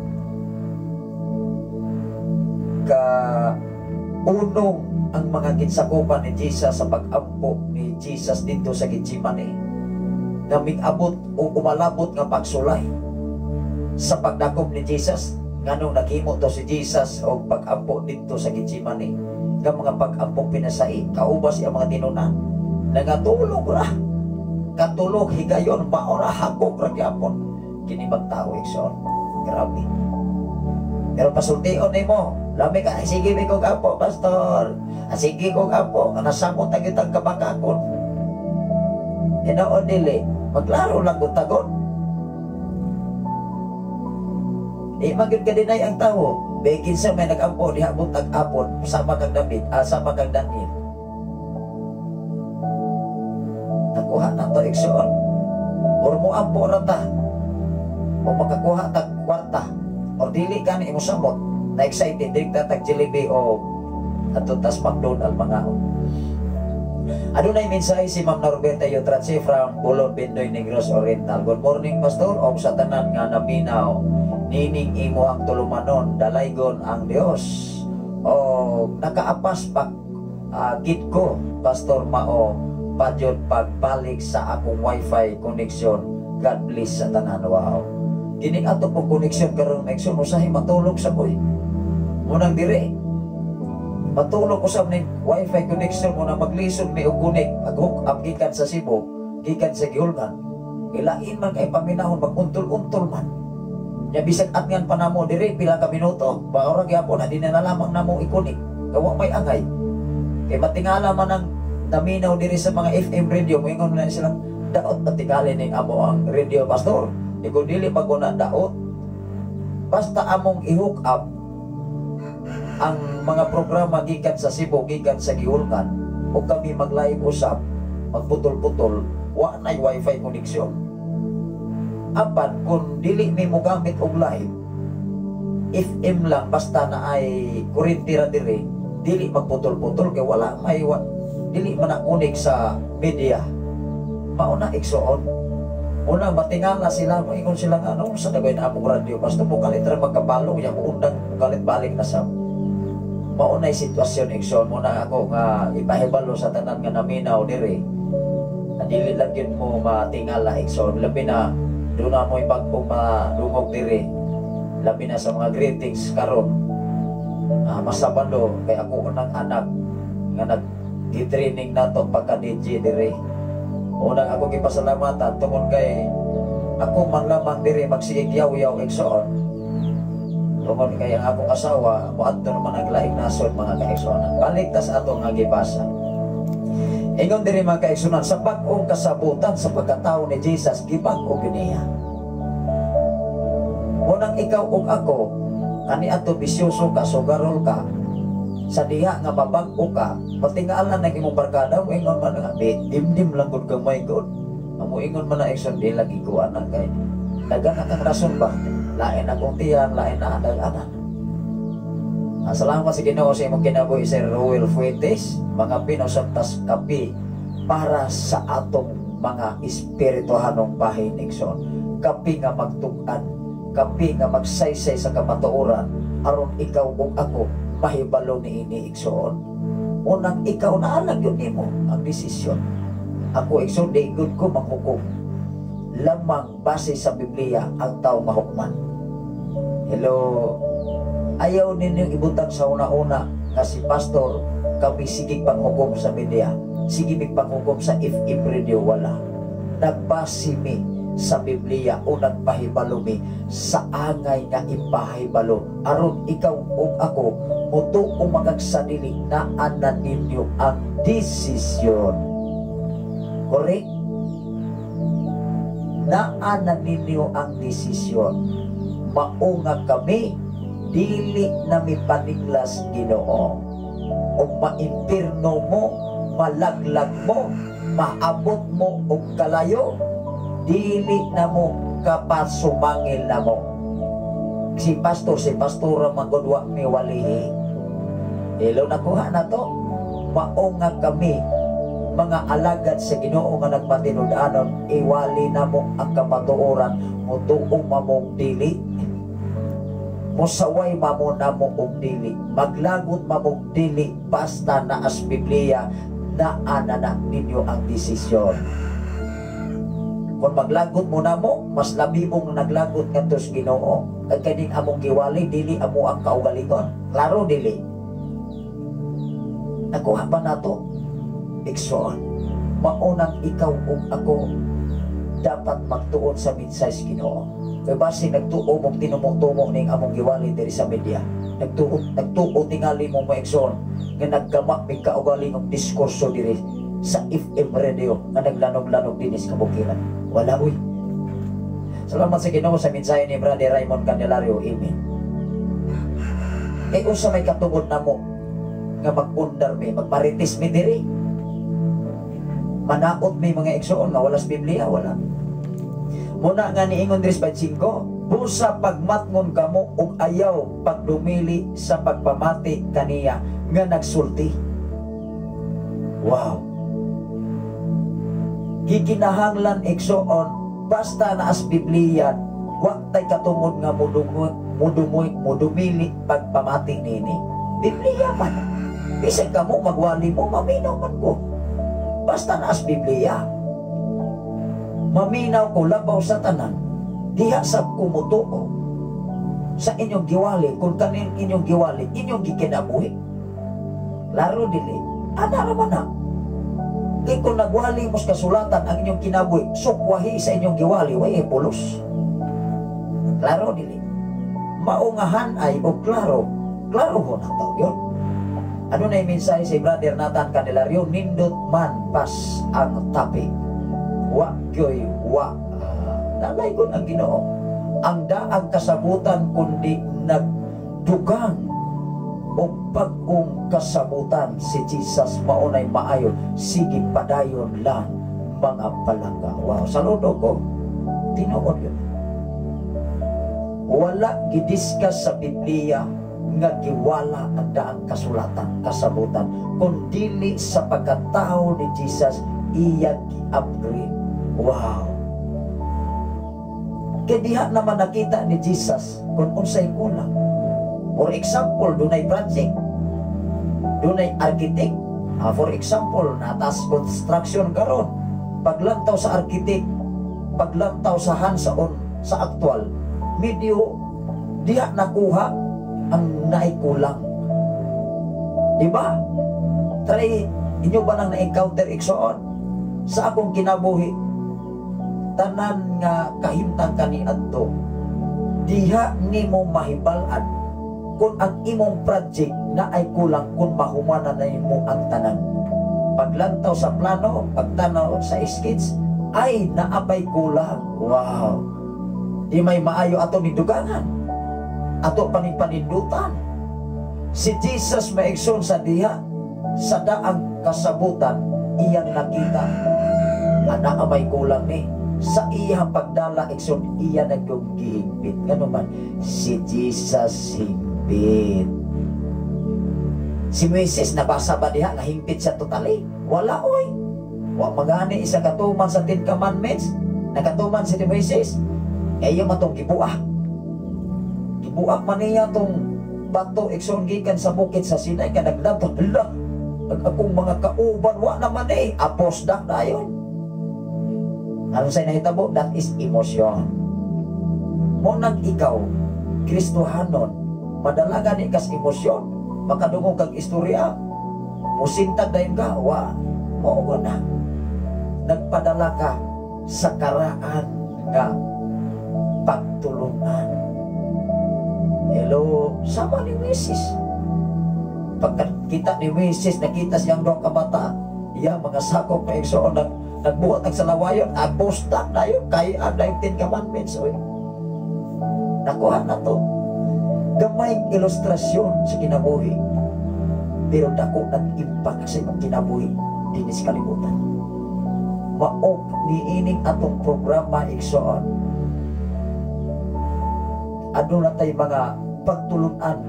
unong ang mga ginsakupan ni Jesus sa pag-ampo ni Jesus dito sa Gitsemane, nga mig-abot o umalabot nga pagsulay sa pagdakop ni Jesus. Nganong naghimo to si Jesus o pag-ampo dito sa Gitsemane, nga mga pag-ampo pinasai kaubas ang mga tinunan, nagatulog ra katulog higayon maora hakok ra gyapon kini magtawo igsoon. Grabe. Pero pasultion nimo, lami ka, sige mi kog apo pastor, sige kog apo, nasamot ang itang kabakakon. Tinood dili, maglaro lang gutagon. Di magid ka dinay ang tawo, begin sa may nag-ampo, dihabot tag-apon, sama kang David, sama kang Daniel. Nakuha na to igsoon. Or mo ampo rata, o makakuha tag kwarta, o dili ka ni imo samot, na excited, dili tag Jollibee o ato tas McDonald mga o. Adunay mensahe si Ma'am Norberta Yotratsi from Bulod, Bendoy Negros Oriental. Good morning pastor, o sa tanan nga naminaw nining imo ang tulumanon, dalaygon ang Dios. O nakaapas pa gid ko pastor mao padyod pagbalik sa akong wifi connection. God bless sa tanan. Wow. Kining ato pong koneksyon karon connection usahay matulog sa koy. Munang dire. Matulog usab ning wifi connection mo na maglisod mi og connect pag-hook up gikan sa Cebu, gikan sa Giulgan. Ilain man kay paminahon maguntol-untol man. Ya bisag atngan pa namo dire pila ka minuto, baora gyapon na di na lamang namo i-connect. Kawa may angay. Kay matingala man ang naminaw diri sa mga FM radio, moingon na sila daot at tingali ning amo ang radio pastor. Kung dili paguna daot, basta among i-hook up ang mga programa gikan sa Cebu, gikan sa Giulgan, o kami mag-live usap, magputol-putol, wa na'y wifi connection. Apan, kung dili mi mo gamit og live, FM lang, basta na ay kurinti ra diri, dili magputol-putol, kaya wala may dili man nakunik sa media. Mauna igsuon. Una matingala sila, moingon sila nga ano sa dagway na among radio, basta mo kalit ra magkapalo, ya mo undang kalit balik na sa maunay sitwasyon igsoon mo na ako nga ipahibalo sa tanan nga naminaw diri. Dili lang yun mo matingala igsoon, labi na doon na mo ipagpong madungog diri, labi na sa mga greetings karon. Masabalo kay ako unang anak nga nag-training na to pagka-DJ diri. Unang ako gipasalamatan tungod kay ako man lamang diri magsiigyaw-yaw igsoon. Tungod kay ang akong asawa moadto naman ang laing nasod mga kaigsuonan. Balik ta sa atong nga gibasa. Ingon diri mga kaigsuonan, sa bag-ong kasabutan sa pagkatao ni Jesus gibag-o giniya. Unang ikaw ug ako kani ato bisyoso ka, sugarol ka, sa diha nga mabag-o ka, patingalan na imong barkada mo ingon man nga dimdim lang gud gamay gud. Amo ingon man na igsoon di lagi ko anak kay dagan ang rason ba? Lain akong tiyan, lain na anak. Salamat sa Ginoo sa imong kinabuhi Sir Roel Fuentes, mga pinosaptas kapi para sa atong mga espirituhanong bahin igsoon. Kapi nga magtug-an, kapi nga magsaysay sa kamatuoran aron ikaw ug ako mahibalo ni ini igsoon. Unang ikaw na alam yun nimo ang desisyon. Ako igsoon di good ko manghukom. Lamang base sa Biblia ang tao mahukman. Hello. Ayaw ninyong ibutang sa una-una na si pastor kami sige panghukom sa media. Sige panghukom sa FM radio wala. nagbasi mi sa Biblia o nagpahibalo mi sa angay nga ipahibalo aron ikaw ug ako mutuo magagsadili na anan ninyo ang desisyon. Correct? Naanan ninyo ang desisyon. Mao nga kami dili na mi paninglas Ginoo. O maimpirno mo, malaglag mo, maabot mo og kalayo, dili na mo kapasumangil na mo. Si pastora magudwa mi walihi. Ilo nakuha na to. Mao nga kami mga alagad sa Ginoo nga nagpatinud-anon, iwali na mo ang kamatuoran, mutuong mamong dili, musaway mamo na mo og dili, maglagot mamong dili, basta na as Biblia na anana ninyo ang desisyon. Kung maglagot mo na mo, mas labi mong naglagot ngadto sa Ginoo, kag kaning among giwali dili amo ang kaugalingon. Klaro dili. Nakuha ba nato? Iksoon, maunang ikaw ug ako dapat magtuon sa mensahe Ginoo. Kay base nagtuo mong tinumo-tumo ning among giwali diri sa media. Nagtuo tingali mo maigsoon nga naggama mig kaugaling og diskurso diri sa FM radio nga naglanog-lanog dinhi sa kabukiran. Wala uy. Salamat sa Ginoo sa mensahe ni Brother Raymond Candelario. Amen. Usa may katugod namo nga magpundar mi, magmarites mi diri. Manaot may mga igsoon nga wala sa Biblia, wala. Muna nga niingon diri sa 5, busa pagmatngon kamo ug ayaw pagdumili sa pagpamati kaniya nga nagsulti. Wow. Gikinahanglan igsoon basta na as Biblia, wa tay katungod nga mudumili pagpamati nini. Biblia man. Bisag kamo magwali mo, maminaw man ko. Basta naas Biblia. Maminaw ko labaw sa tanan. Diha sab kumutuo sa inyong giwali. Kung kanin inyong giwali, inyong gikinabuhi. Laro dili. Ana raman na. Kaya kung nagwali mo sa kasulatan ang inyong kinabuhi, sukwahi sa inyong giwali, way pulos. Laro dili. Maungahan ay o klaro. Klaro ho na tao yun. Ano na yung mensahe si Brother Nathan Candelario? Nindot man pas ang tapi. Wa kyoy wa. Nalay ko ang Ginoo. Ang daang kasabutan kundi nagdugang o pag-ong kasabutan si Jesus maunay maayo. Sige padayon lang mga palangga. Wow, saludo ko. Tinuod yun. Wala gidiskas sa Biblia nga giwala ang daang kasulatan, kasabutan, kundili sa pagkatao ni Jesus, iya gi-upgrade. Wow! Kaya diha naman nakita ni Jesus kung unsay kulang. For example, dunay project, dunay architect. For example, natas construction karon. Paglantaw sa architect, paglantaw sa hands-on, sa actual, medyo diha nakuha ang naikulang. Diba? Try, inyo ba nang na-encounter iksoon? Sa akong kinabuhi, tanan nga kahimtang kaniadto, diha nimo mahibalan kung ang imong project na ay kulang kung mahumanan na mo ang tanan. Paglantaw sa plano, pagtanaw sa skits, ay naapay kulang. Wow! Di may maayo ato ni dugangan. Ato panindutan. Si Jesus maigsoon sa diha, sa daang kasabutan, iyang nakita. Ana may kulang ni. Sa iyang pagdala, igsoon, iya nagugihigpit. Ganun man, si Jesus higpit. Si Moises, nabasa ba diha nga higpit siya totally? Wala oy. Wa magani isa katuman sa 10 Commandments. Nakatuman si Moises. Ngayon matong gibuak. Gibuak man niya tong bato igsoon gikan sa bukid sa Sinai ka naglato. Hala, akong mga kauban wa naman aposdak na yun. Ano sa'y nahitabo? That is emotion. Munang ikaw, Kristohanon, madalagan ikas emosyon, makadungog kag istorya, musintag dayon ka, wa, maugo na. Nagpadala ka sa karaan nga pagtulungan. Hello, sama ni Mrs. Pagkat kita ni Mrs. nakita siyang dong kabata, iya mga sakop na igsoon nagbuhat ang salawayon, agpostak na yun kay ang 19 commandments. Nakuha na to. Gamay ilustrasyon sa kinabuhi, pero dako nag-impact sa imong kinabuhi dinis kalibutan. Maog niining atong programa igsoon. Ano na tayo mga pagtulunan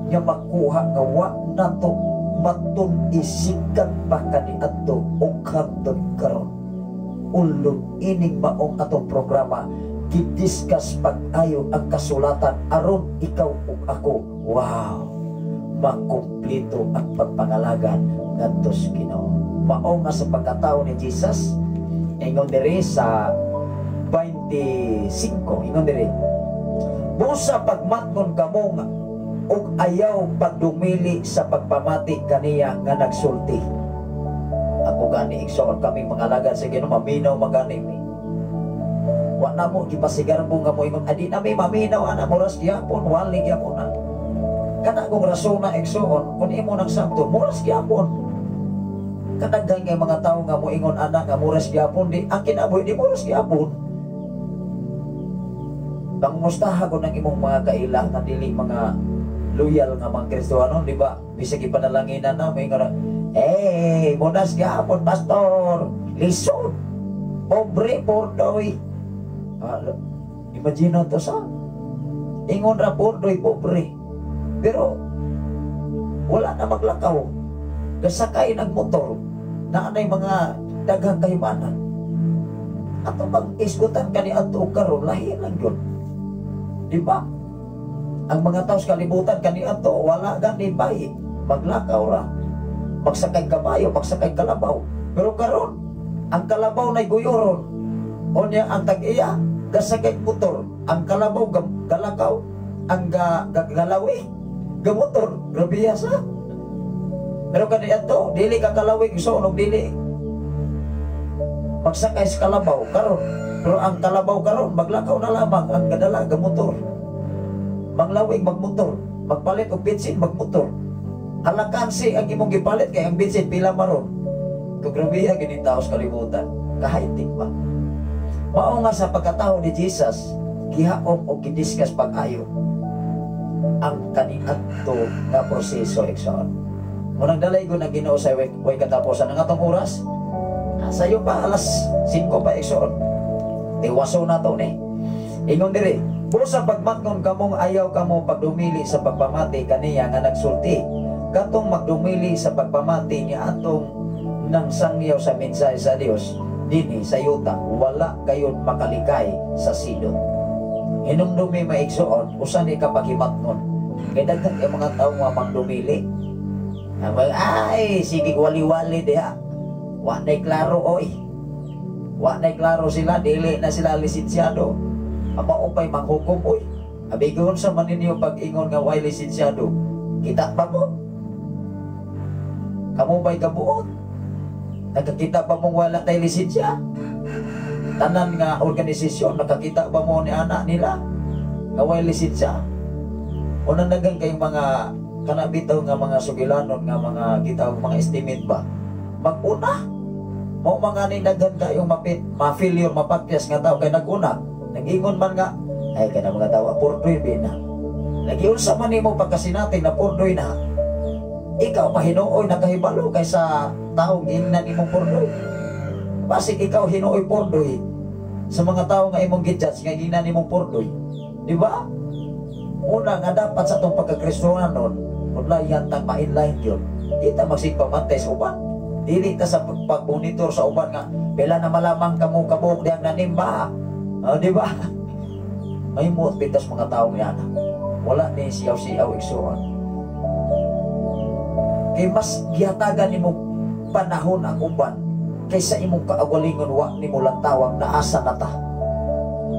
nga makuha nga wa nato matun isikat pa kaniadto o hangtod karon. Ulog ining maong atong programa gidiskas pag-ayo ang kasulatan aron ikaw ug ako. Wow! Makumplito ang pagpangalagan ngadto sa Ginoo. Mao nga sa pagkatao ni Jesus, ingon diri sa 25, ingon diri, busa pagmatnon kamo nga ug ayaw pagdumili sa pagpamati kaniya nga nagsulti. Ako gani igsoon kami mga alagad sa Ginoo, maminaw magani mi. Wa na mo gipasigarbo nga mo ingon adi na may maminaw ana moras gyapon wali gyapon na. Kana kong rason na igsoon kun imo nang sakto moras gyapon. Kadaghan nga mga tawo nga mo ingon ana nga moras gyapon di ang kinabuhi di moras gyapon. Pangmustaha ko ng imong mga kaila nga dili mga loyal nga mga Kristiyano, di ba? Bisag ipanalanginan na may nga moras gyapon pastor, lisod, pobre pordoy. Imagine to sa ingon ra pordoy pobre, pero wala na maglakaw, gasakay ng motor na anay mga daghang kahibanan. Ato pag isgutan kani ato karon lahi lang yun, di ba? Ang mga tao sa kalibutan kani ato wala gani bayi, maglakaw ra, magsakay kabayo, magsakay kalabaw. Pero karon ang kalabaw nay guyoron, onya ang tag-iya gasakay motor, ang kalabaw galakaw, ang galawi gamotor, grabe sa. Pero kani ato dili ka kalawi so og dili magsakay sa kalabaw karon. Pero ang kalabaw karon maglakaw na lamang, ang gadala gamotor, maglawig magmotor, magpalit og bensin magmotor. Alakansi ang imong gipalit kay ang bensin pila maron. Kugrabiya gini tao sa kalibutan, kahaitik ba? Mao nga sa pagkatao ni Jesus, gihaom og gidiskas pag-ayo ang kaniadto nga proseso igsoon. Munang dalay ko na Ginoo sa way katapusan ang atong oras. Sayo pa alas 5 pa igsoon. Tiwaso na to ni. Ingon diri, busa pagmatnon kamong ayaw kamo pagdumili sa pagpamati kaniya nga nagsulti. Katong magdumili sa pagpamati niya atong nang sangyaw sa mensahe sa Dios dinhi sa yuta, wala kayon makalikay sa silot. Hinumdumi maigsoon usan ni kapaghimatnon. Kay daghan kay mga tawo nga magdumili. Ay, sige wali-wali diha. Wa nay klaro oy. Wa nay klaro sila, dili na sila lisensyado. Ama upay manghukom oy. Abigon sa maninyo pag-ingon nga way lisensyado. Kita pa mo? Kamu ba'y kabuot? Nakakita pa mong wala tayo lisensya? Tanan nga organisasyon, nakakita pa mo ni anak nila nga way lisensya? O nanagang kayong mga kanabitaw nga mga sugilanon nga mga kita mga estimate ba? Mag-una? Mo mga nindagan kayong ma-failure, mapapyas nga tao kay nag-una. Nag-ingon man nga, ay kaya mga tao, purdoy na. Nag-iun sa man mo pagkasinatin na purdoy na. Ikaw mahinuoy nakahibalo kaysa taong ingnan imong purdoy. Basig ikaw hinuoy purdoy sa mga tao nga imong gidjudge nga ingnan imong purdoy. Di ba? Una nga dapat sa itong pagkakristohanon, wala yantang ma-inline yun. Kita magsigpamantay sa uban. Dili ka sa pag-monitor sa uban nga, pila na malamang kamo kabuk diyang nanimba. Di ba? May muot bitas mga tao nga na. Wala ni siyaw-siyaw igsuon. Kay mas gihatagan nimo panahon ang uban kaysa imong kaagalingon wa nimo lang tawag na asa na ta.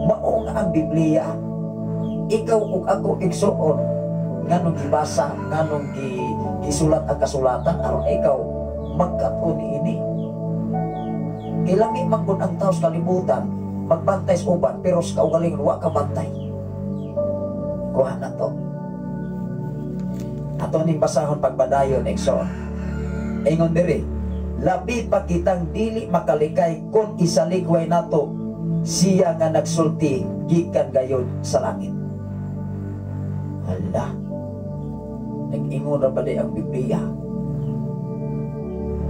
Mao nga ang Biblia. Ikaw ug ako igsuon nganong gibasa, nganong gisulat ang kasulatan aron ikaw magkat-on ini. Ilami man kun ang tao sa kalibutan, magbantay sa uban, pero sa kaugalingon, wa ka bantay. Kuha na to. Ato ning basahon pagbadayon, Exxon. Ingon diri, labi pa kitang dili makalikay kung isalikway nato siya nga nagsulti gikan gayon sa langit. Hala, nag-ingon na ba di ang Biblia?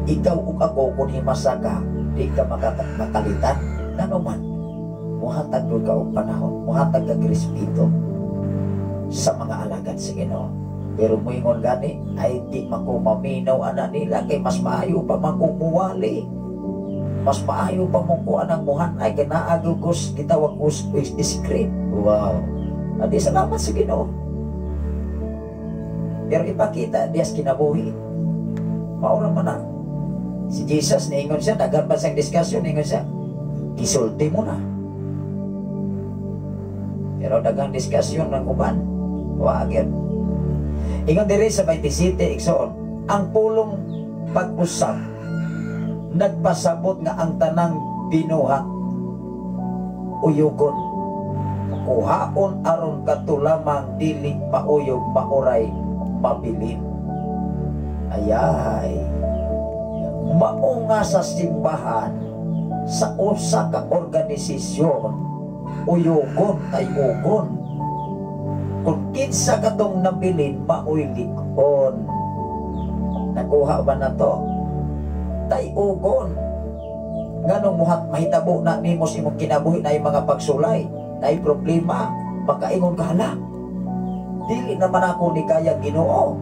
Ikaw ug ako kung himasa ka, di ka makalitan. Ano man, muhatag doon ka og panahon, muhatag ka Krispito sa mga alagad sa Ginoo. Pero moingon gani, ay di man ko maminaw ana nila, kay mas maayo pa man kong muwali. Mas maayo pa mong ko anang muhan ay kinaagaw ko gitawag ko script. Wow. Adi salamat sa Ginoo. Pero ipakita diyas kinabuhi. Maura man na. Si Jesus niingon siya, daghan pa siyang diskusyon, niingon siya, isulti mo na. Pero daghang diskusyon ng uban, wagyan. Ingon diri sa 27, Iksoon, ang pulong pag-usap, nagpasabot nga ang tanang binuhat, uyugon, kuhaon aron katulamang dili mauyog mauray mabilin. Ayay, mao nga sa simbahan, sa usa ka organisasyon, uyugon tay ugon. Kung kinsa katong nabilin, maoy likon. Nakuha ba na to? Tay ugon. Nganong muhat mahitabo na nimo sa imong kinabuhi na mga pagsulay, na problema, makaingon ka hala. Dili naman ako ni kaya Ginoo.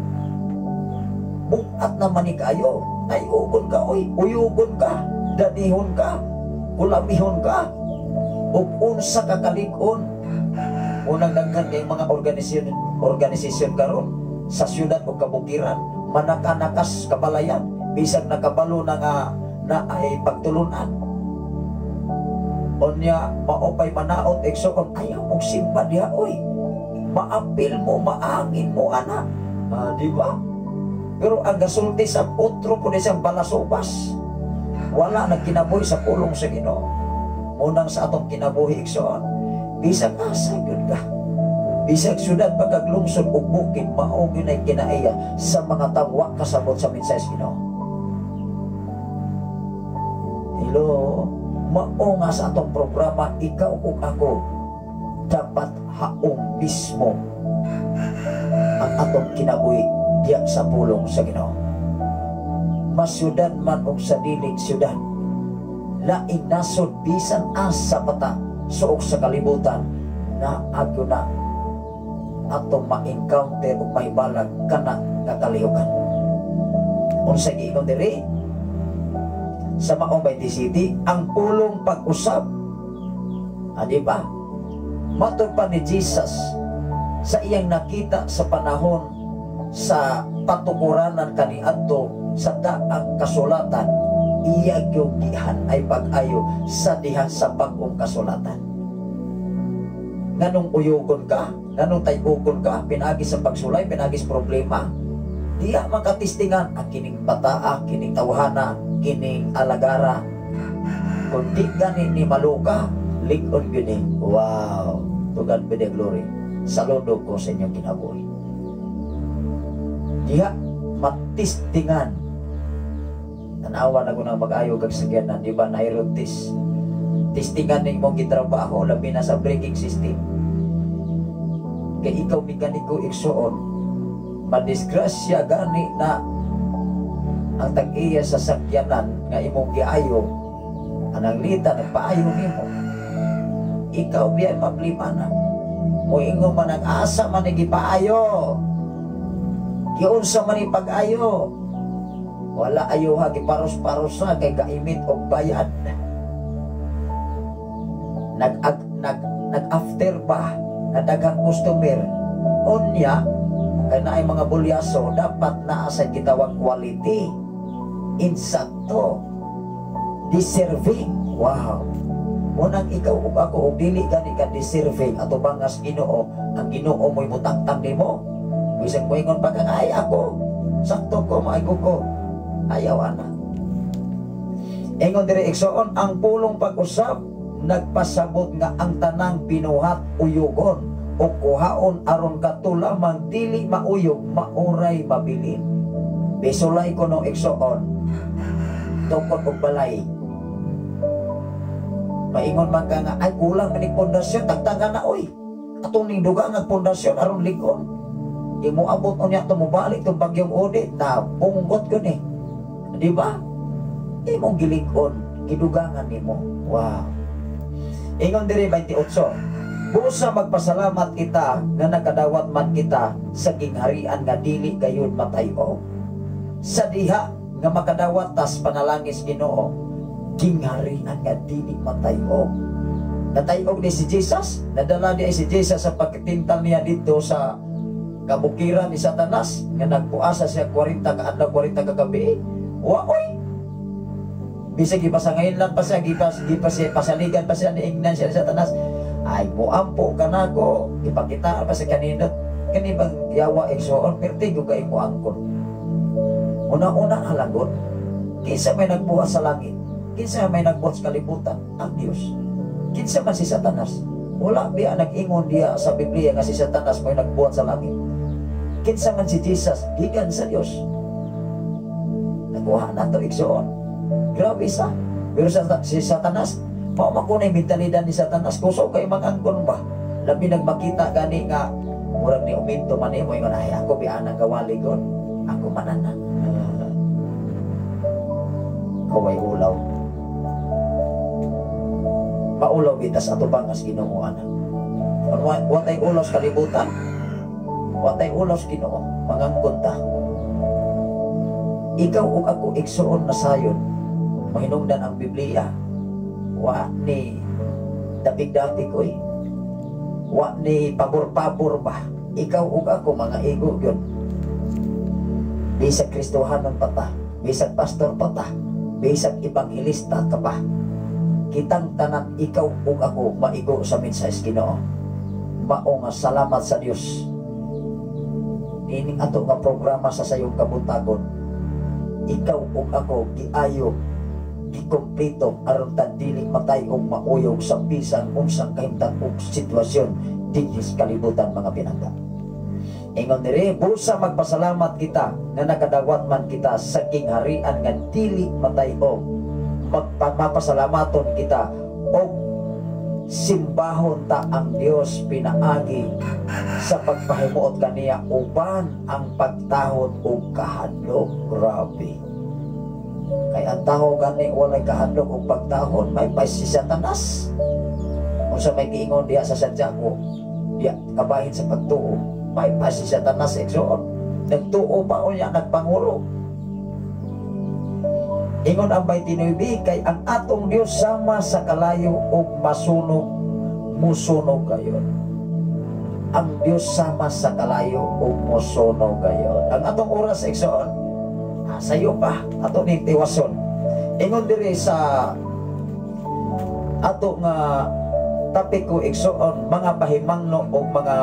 Bukat naman ni kayo. Tay ugon ka, oy, uyugon ka, danihon ka, kulamihon ka, ug unsa ka kalig-on. Unang daghan kay mga organisasyon karon sa syudad o kabukiran, manaka-nakas kabalayan, bisag nakabalo na nga na ay pagtulunan. Onya maopay manaot Eksoon, ayaw mong simba diha, oy. Maapil mo, maangin mo, anak. Di ba? Pero ang gasulti sa utro po siyang balasubas. Wala na kinabuhi sa pulong sa Ginoo. Unang sa atong kinabuhi, Eksoon, bisag asa yun ka. Bisag syudad pagkaglungsod o bukid, maogin ay kinaiya sa mga tawak kasabot sa minsay sa Ginoo. Hello, mao nga sa atong programa, ikaw ug ako, dapat haong mismo ang atong kinabuhi diya sa pulong sa Ginoo. Masyudad man og sa dili syudad, laing nasod bisan asa pata suok sa kalibutan, na agyo na atong ma-encounter o mahibalag kana nga kalihukan. Unsa giingon diri sa maong 27, ang pulong pag-usab. Di ba? Matud pa ni Jesus sa iyang nakita sa panahon sa patukuranan kaniadto sa daang kasulatan, iya gyud gihan ay pag-ayo sa diha sa bag-ong kasulatan. Nganong uyugon ka, nganong tay-ugon ka, pinagi sa pagsulay, pinagi sa problema, diya makatistingan ang kining bataa, kining tawhana, kining alagara. Kung di gani ni maluka, likon gini. Wow, to God be the glory. Saludo ko sa inyong kinabuhi. Diya matistingan. Tanawa na ko nang mag-ayo kag sagyanan, di ba, nairotis. Tistingan na imong gitrabaho, labi na sa braking system. Kay ikaw mekaniko Eksoon, madisgrasya gani na ang tag-iya sa sakyanan nga imong giayo, anang lita nagpaayo nimo. Ikaw biya problema na. Moingon man ang asa man gipaayo. Giunsa man ipag-ayo. Wala ayo ha giparos-paros sa kay gaimit og bayad. Nag-after pa na daghang customer. Unya kay naay mga bulyaso, dapat naa sa gitawag quality, insakto, deserving. Wow. Unang ikaw ug ako ug dili gani ka deserving ato bangas Ginoo, ang Ginoo mo'y mutangtang nimo. Bisag moingon pa kang ay ako sakto ko, maigo ko, ayaw ana. Ingon diri igsoon, ang pulong pag-usab nagpasabot nga ang tanang pinuhat uyugon o kuhaon aron katulamang dili mauyog mauray mabilin. Bisulay ko no igsoon tungkol og balay. Maingon man ka nga ay kulang man pundasyon, tagtagan na oy. Atong ning dugang nga pundasyon aron ligon. Imo abot unya tumubalik tong bagyong Odette na punggot ko ni. Di ba? Imong gilikon, gidugangan nimo. Wow. Ingon diri 28. Busa magpasalamat kita nga nakadawat man kita sa gingharian nga dili gayon matayo. Sa diha nga makadawat tas panalangis Ginoo, gingharian nga dili matayo. Natayog ni si Jesus, nadala niya si Jesus sa pagkitintal niya dito sa kabukiran ni Satanas nga nagpuasa siya 40 ka adlaw 40 ka gabi. Waoy. Bisag gipasangayon lang pa siya, gipas siya pasaligan pa siya ni Ignan siya sa Satanas. Ay muampo ka na ko, ipakita pa sa kanino kani bang yawa igsoon pertigo kay mo angkon. Una-una halagot, kinsa may nagbuhat sa langit, kinsa may nagbuhat sa kalibutan, ang Dios. Kinsa man si Satanas. Wala biya nag-ingon diya sa Biblia nga si Satanas may nagbuhat sa langit. Kinsa man si Jesus, gikan sa Dios. Nakuha na to igsoon. Grabe sa. Pero si Satanas, makunay mentalidad ni Satanas, kuso kay mag-angkon ba? Labi nagmakita gani nga, murag ni uminto man mo, ingon ay ako bianang kawali gon. Ako manana. Kaway ulaw. Paulaw bitas ato bangas Ginoo ana. Watay ulaw sa kalibutan. Watay ulaw sa Ginoo, mangangkon ta. Ikaw ug ako igsuon na sayon. Mahinungdan ang Biblia. Wa ni dapig-dapig ko'y. Wa ni pabor-pabor ba. Ikaw ug ako mga ego yun. Bisag Kristohanon pa ta, bisag pastor pa ta, bisag ebanghelista ka pa. Kitang tanan ikaw ug ako maigo sa mensahe Ginoo. Mao nga salamat sa Dios. Ining ato nga programa sa sayong kabutagon. Ikaw ug ako giayo gikumpleto aron ta dili matay og mauyog sa bisan unsang kahimtang ug sitwasyon dinhi sa kalibutan mga pinangga. Ingon diri busa magpasalamat kita nga nakadawat man kita sa gingharian nga dili matayo. Magpapasalamaton kita og simbahon ta ang Dios pinaagi sa pagpahimuot kaniya uban ang pagtahod og kahadlok. Grabe. Kay ang taho gani walay kahadlok og pagtahon may pa si Satanas. Unsa may giingon diha sa Santiago, diya kabahin sa pagtuo, may pa si Satanas igsoon. Nagtuo pa unya nagpangulo. Ingon ang 29 kay ang atong Dios sama sa kalayo og masunog musunog kayon. Ang Dios sama sa kalayo og musunog kayon. Ang atong oras igsoon sayo pa ato ning tiwason. Ingon diri sa ato nga tapiko igsoon mga pahimangno o mga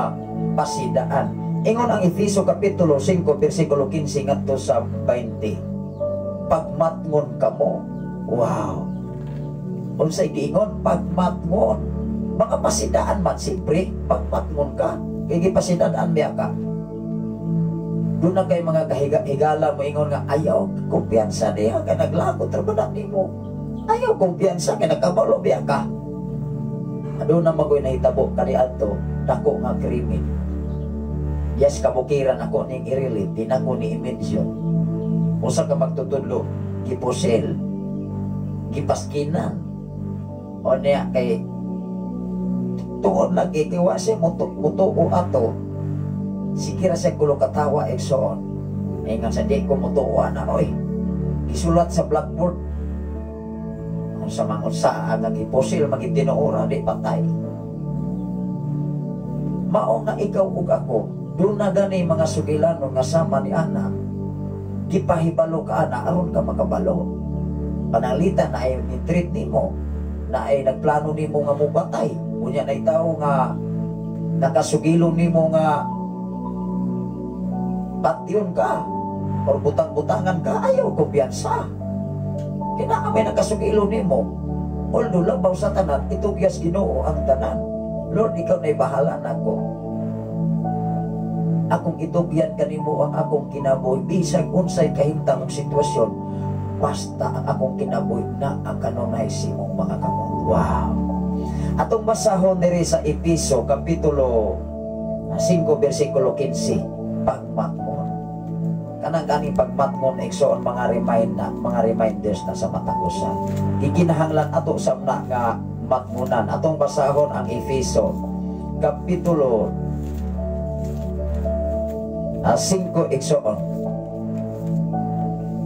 pasidaan. Ingon ang Efeso kapitulo 5 bersikulo 15 ngadto sa 20. Pagmatngon kamo. Wow. Unsay giingon? Pagmatngon. Mga pasidaan man siyempre pagmatngon ka. Kay gipasidaan biya ka. Doon na kay mga kahigala mo ingon nga ayaw kumpiyansa niya kay naglagot trabaho nimo. Ayaw kumpiyansa kay nagkabalo biya ka. Doon na magoy nahitabo kaniadto dako nga krimen. Yes kabukiran ako ning irili dinako ni imensyon. Usa ka magtutudlo giposel gipaskinan. O niya kay tuon lagi kay wa siya mutuo ato. Sikira sa kulo katawa eksoon. Ingan sa di ko mutuwa na oy. Gisulat sa blackboard. Kung sa mga unsaan nagiposil magitinuora di patay. Mao nga ikaw ug ako, doon na gani mga sugilanon nga sama ni ana. Gipahibalo ka ana aron ka makabalo. Panalitan na ay ni-treat nimo, na ay nagplano nimo nga mubatay. Unya na itaw nga nakasugilo nimo nga patyon ka or butang-butangan ka, ayaw kumpiyansa. Kinaamay nakasugilo nimo. Although labaw sa tanan, itugyas Ginoo ang tanan. Lord, ikaw na'y bahala nako. Akong itugyan kanimo ang akong kinabuhi. Bisag unsay kahimtang og sitwasyon, basta ang akong kinabuhi na ang kanunay simong mga kamot. Wow! Atong basahon diri sa Episo kapitulo 5 bersikulo 15, pagmatmon. Kanang kaning pagmatmon igsoon mga reminders na sa matagusan. Gikinahanglan ato sa nga matmunan. Atong basahon ang Efeso kapitulo 5 igsoon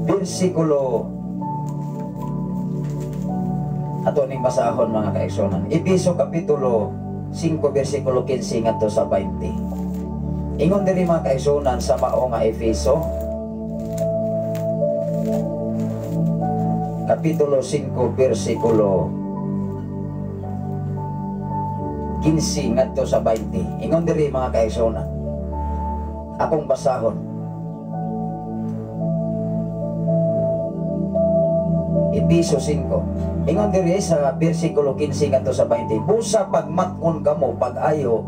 bersikulo ato ning basahon mga kaigsoon. Efeso kapitulo 5 bersikulo 15 ngadto sa 20. Ingon diri mga kaigsoon sa mao nga Efeso kapitulo 5 bersikulo 15 ngadto sa 20. Ingon diri mga kaigsoon, akong basahon. Episo 5. Ingon diri sa bersikulo 15 ngadto sa 20. Busa pagmatkon kamo pag-ayo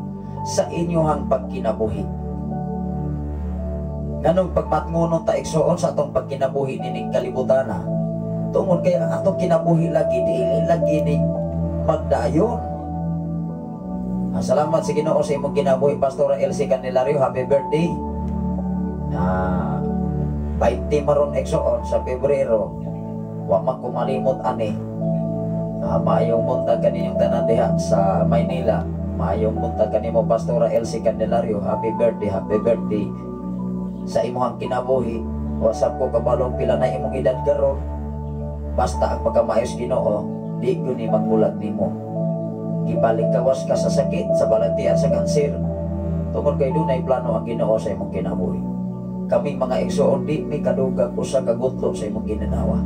sa inyohang pagkinabuhi. Ganong pagmatngonon ta igsoon sa atong pagkinabuhi nining kalibutana. Tungod kay ang atong kinabuhi lagi dili lagi ning magdayon. Salamat sa Ginoo sa imong kinabuhi, Pastor Elsie Candelario. Happy birthday. 20 maron igsoon sa Pebrero. Wa man kumalimot ani. Maayong buntag kaninyong tanan diha sa Maynila. Maayong buntag kanimo, Pastor Elsie Candelario. Happy birthday, happy birthday sa imong kinabuhi. Wasap ko kabalong pila na imong edad karon. Basta ang pagkamaayos Ginoo, di ko ni magmulat nimo. Gibalik kawas ka sa sakit, sa balantian, sa kanser. Tungod kay dunay plano ang Ginoo sa imong kinabuhi. Kaming mga igsoon di may kadugag usa ka gutlo sa imong ginanawa.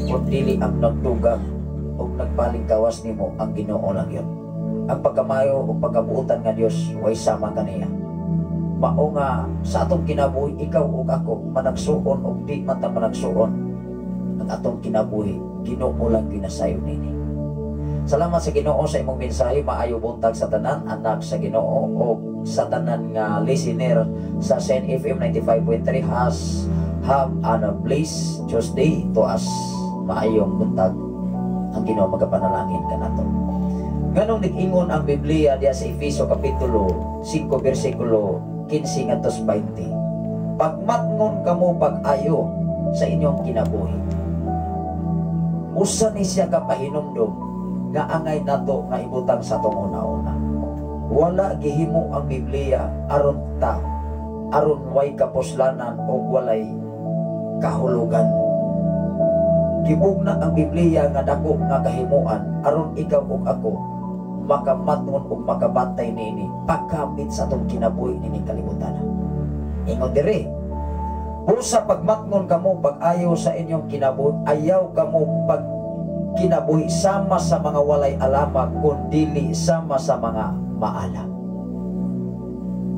Kung dili ang nagdugag o nagpaling kawas nimo, ang Ginoo lang yun. Ang pagkamayo o pagkabuutan nga Dios way sama kaniya. Mao nga sa atong kinabuhi, ikaw ug ako managsuon o di man ta managsuon, ang atong kinabuhi Ginoo lang ginasayo nini. Salamat sa Ginoo sa imong mensahe. Maayo buntag sa tanan anak sa Ginoo o sa tanan nga listener sa Sen FM 95.3. Have a blessed Tuesday to us. Maayong buntag. Ang Ginoo magapanalangin kanato. Ganong nag-ingon ang Biblia diya sa Efeso kapitulo 5 bersikulo 15 ngadto sa 20. Pagmatngon kamo pag-ayo sa inyong kinabuhi. Usa ni siya kapahinumdom nga angay nato nga ibutang sa tong una-una. Wala gihimo ang Biblia aron way kapuslanan o walay kahulugan. Gibugna ang Biblia nga dako nga kahimuan aron ikaw ug ako makamatngon ug makabantay niini pagkamit sa atong kinabuhi nining kalibutan. Ingon diri, busa pagmatngon kamo pag-ayo sa inyong kinabuhi, ayaw kamo pag kinabuhi sama sa mga walay alamag kundili sama sa mga maalam.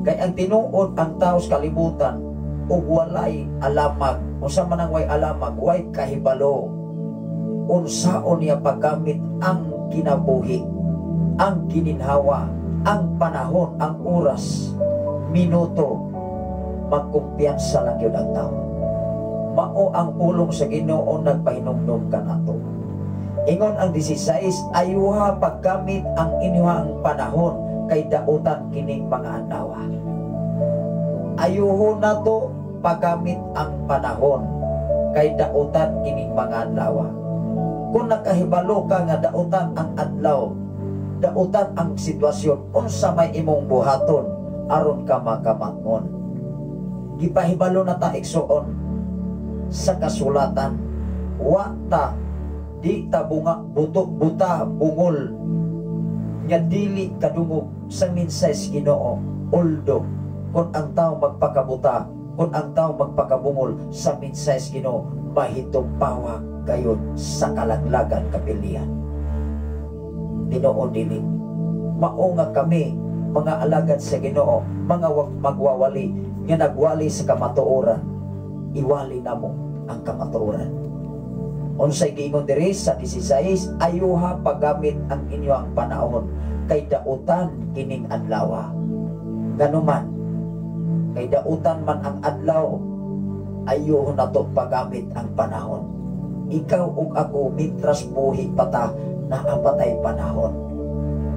Kay ang tinuod ang tao sa kalibutan ug walay alamag, unsa man ang way alamag, way kahibalo unsaon niya paggamit ang kinabuhi, ang gininhawa, ang panahon, ang oras, minuto. Magkumpiyansa lang yun ang tao. Mao ang pulong sa Ginoo nagpahinumdum kanato. Ingon ang 16, ayuha paggamit ang inyong panahon kay dautan kining mga adlaw. Ayuho nato paggamit ang panahon kay dautan kining mga adlaw. Kung nakahibalo ka nga dautan ang adlaw, dautan ang sitwasyon, unsa may imong buhaton aron ka makamatngon. Gipahibalo na ta igsoon sa kasulatan, wa ta di tabunga buta bungol nga dili kadungog sa minsay Ginoo. Although kung ang tao magpakabuta, kung ang tao magpakabungol sa minsay Ginoo, mahitong pawa gayon sa kalaglagan kapilian. Ginoo dili mao nga kami mga alagad sa Ginoo, mga magwawali nga nagwali sa kamatuoran, iwali namo ang kamatuoran. Unsay giingon diri sa 16, ayuha paggamit ang inyong panahon kay dautan kining adlaw. Ganuman, kay dautan man ang adlaw, ayuho na to paggamit ang panahon. Ikaw ug ako mitras buhi pata na apatay panahon.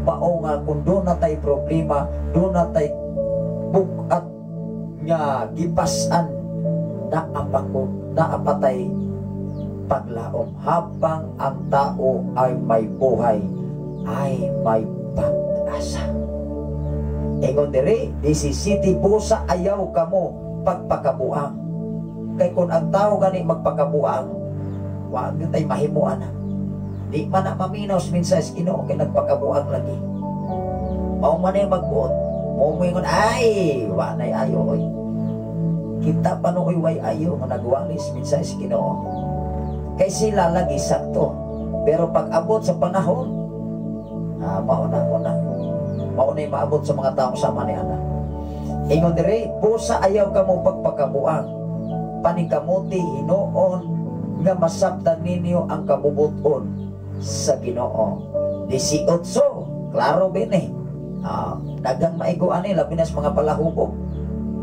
Mao nga kung doon na tay problema, doon na tay bukat nga gipasan na apatay paglaom. Habang ang tao ay may buhay, ay may pag-asa. Ingon diri, 17 busa ayaw kamo pagpakabuang. Kay kung ang tao gani magpakabuang, wag tay mahimuan na. Di man na maminaw sa mensahe Ginoo kay nagpakabuang lagi. Mao man ay magbuot. Mo ingon ay, wa nay ayo oy. Kita panuoy way ayo nga nagwali sa mensahe Ginoo. Kay sila lagi sakto. Pero pag abot sa panahon, mao na. Mao na maabot sa mga taong sama ni ana. Ingon diri, busa ayaw kamo pagpakabuang. Panikamuti hinuon nga masabtan ninyo ang kabubuton sa Ginoo. 18, klaro bini. Dagang maiguan ni labi na sa mga palahubog.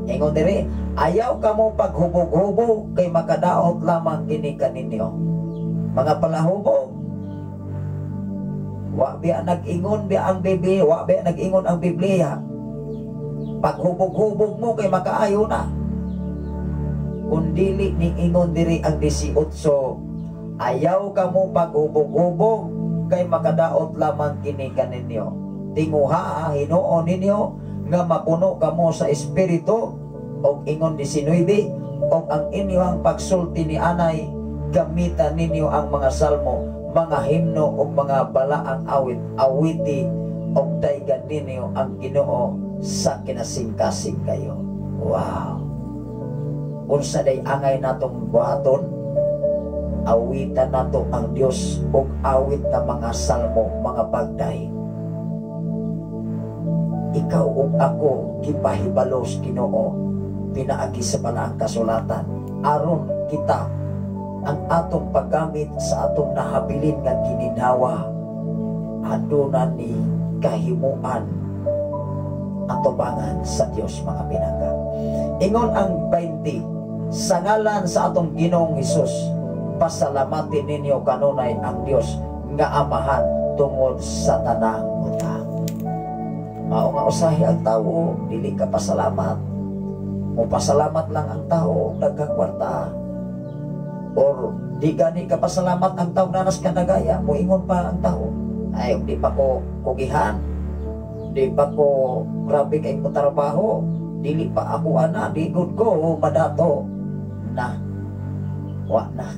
Ingon diri, ayaw kamo paghubog-hubog kay makadaot lamang kini kaninyo. Mga palahubog, wa biya nag-ingon biya ang Biblia, wa biya nag-ingon ang Biblia. Paghubog-hubog mo kay makaayo na. Kundili ni ingon diri ang 18, ayaw kamo paghubog-hubog kay makadaot lamang kini kaninyo. Tinguha hinuon ninyo nga mapuno kamo sa espiritu, og ingon 19, og ang inyong pagsulti ni anay gamitan ninyo ang mga salmo, mga himno og mga balaang awit, awiti og daygan ninyo ang Ginoo sa kinasingkasing kayo. Wow. Unsa day angay natong buhaton, awitan nato ang Dios og awit na mga salmo, mga bagday. Ikaw ug ako gipahibalos Ginoo pinaagi sa balaang kasulatan aron kita ang atong paggamit sa atong nahabilin nga gininhawa aduna ni kahimuan atubangan sa Dios mga pinangga. Ingon ang 20, sa ngalan sa atong Ginoong Hesus, pasalamatin ninyo kanunay ang Dios nga Amahan tungod sa tanang utang. Mao nga usahi ang tao, dili ka pasalamat. Mo pasalamat lang ang tao, nagkakwarta. Or di gani ka pasalamat ang tao nanas ka nagaya, mo ingon pa ang tao. Ay, di pa ko kugihan. Di pa ko grabe kay ko trabaho. Dili pa ako ana, di good ko madato. Na. Wa na.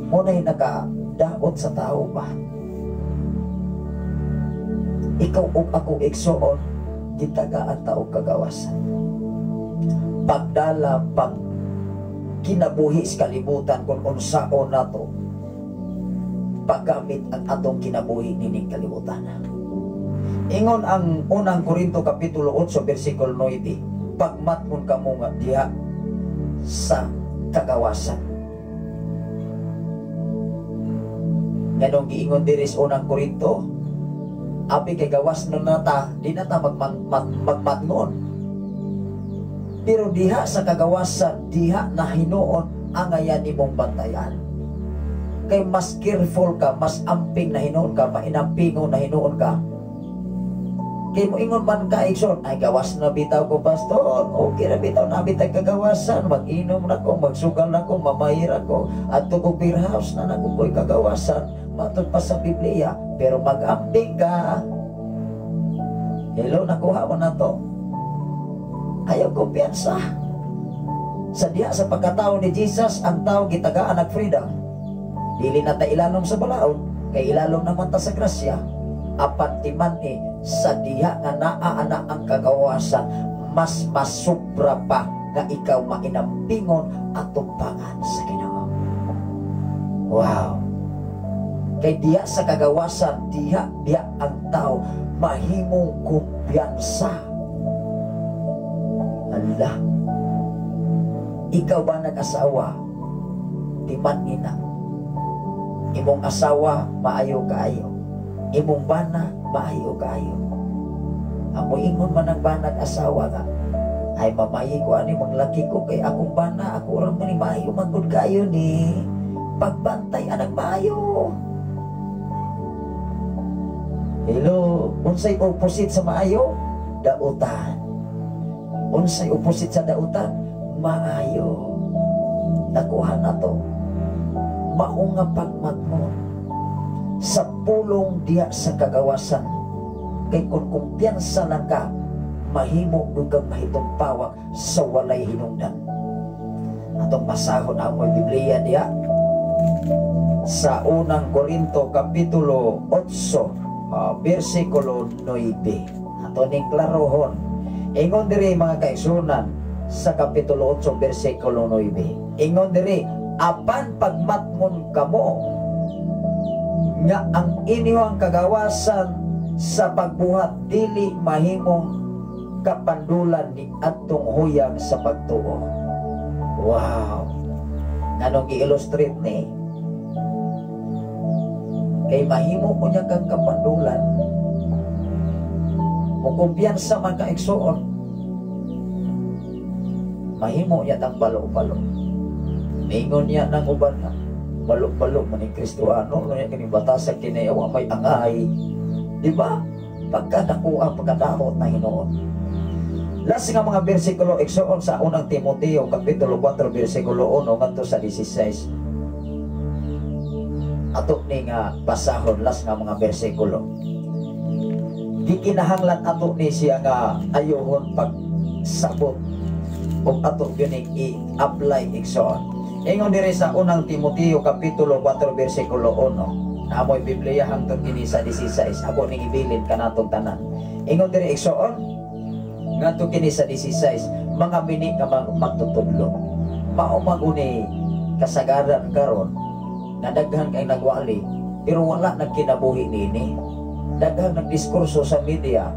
Mo na'y nakadaot sa tao ba? Ikaw ug ako igsuon, gitagaan tao kagawasan. Pagdala, pag kinabuhi sa kalibutan kung unsaon nato, paggamit ang atong kinabuhi nining kalibutan. Ingon ang unang Korinto kapitulo 8 versikulo 9, pagmatkon kamo nga diha sa kagawasan. Nganong giingon diri sa unang Korinto, abi kay gawas na nata, di nata magmatngon. Pero diha sa kagawasan, diha na hinuon ang ayan imong bantayan. Kay mas careful ka, mas amping na hinuon ka, mainampingon na hinuon ka. Kay mo ingon man ka, Ikson, ay gawas na bitaw ko, pastor. Okay na bitaw na bitay kagawasan. Mag-inom na ko, magsugal na ko, mamahira ko. At ko beer house na nakukoy kagawasan. Matod pa sa Biblia. Pero mag-amping ka. Hello, nakuha mo na to. Ayaw kumpiyansa. Sa diha sa pagkatao ni Jesus, ang tao gitagaan ng freedom. Dili na ta ilalom sa balaod, kay ilalom naman ta sa grasya. Apan timan sa diha nga naaana ang kagawasan, mas masubra pa nga ikaw mainampingon at tumpangan sa Ginoo. Wow. Kay diha sa kagawasan, diha ang tao mahimong kumpiyansa. Hala, ikaw ba nag-asawa? timan ina. Imong asawa maayo kaayo. Imong bana maayo kaayo. Amo ingon man ang banag asawa nga, ay mamayi ko ani manglaki ko kay akong bana, ako ra man ni maayo magud kayo ni pagbantay anak maayo. Hello, unsay opposite sa maayo? Dautan. Unsay opposite sa dautan? Maayo. Nakuha na to. Mao nga pagmatmon sa pulong diya sa kagawasan. Kay kung kumpiyansa lang ka, mahimo kang mahitong pawak sa walay hinungdan. Atong basahon ang may Biblia diya sa unang Korinto kapitulo 8 versikulo 9. Ato ning klarohon. Ingon diri mga kaigsunan sa kapitulo 8 versikulo 9. Ingon diri, apan pagmatmon kamo nga ang inyong kagawasan sa pagbuhat dili mahimong kapandulan ni atong huyang sa pagtuo. Wow! Anong i-illustrate ni? Kay mahimo ko niya kang kapandulan. Kung kumpiyansa man ka igsuon, mahimo niya tang balo-balo. Mingon niya ng uban nga, balo-balo man ni Kristoano, niya kini batasag kinayawa may angay. Diba? Pagka nakuha, pagkadamot na Hinoon. Last nga mga bersikulo, igsuon sa unang Timoteo, kapitulo 4, bersikulo 1, ngadto sa 16. Ato ni nga basahon, last nga mga bersikulo. Di kinahanglan ato ni siya nga ayohon pagsabot kung ato yun i-apply igsuon. Ingon diri sa unang Timoteo, kapitulo 4, bersikulo 1. Amoy Biblia hangtod kini sa 16. Ako ning ibilin kanatong tanan. Ingon diri igsuon ngadto kini sa 16, mga bini nga magtutudlo. Mao maguni kasagaran karon nga daghan kay nagwali pero wala nagkinabuhi nini. Daghan nagdiskurso sa media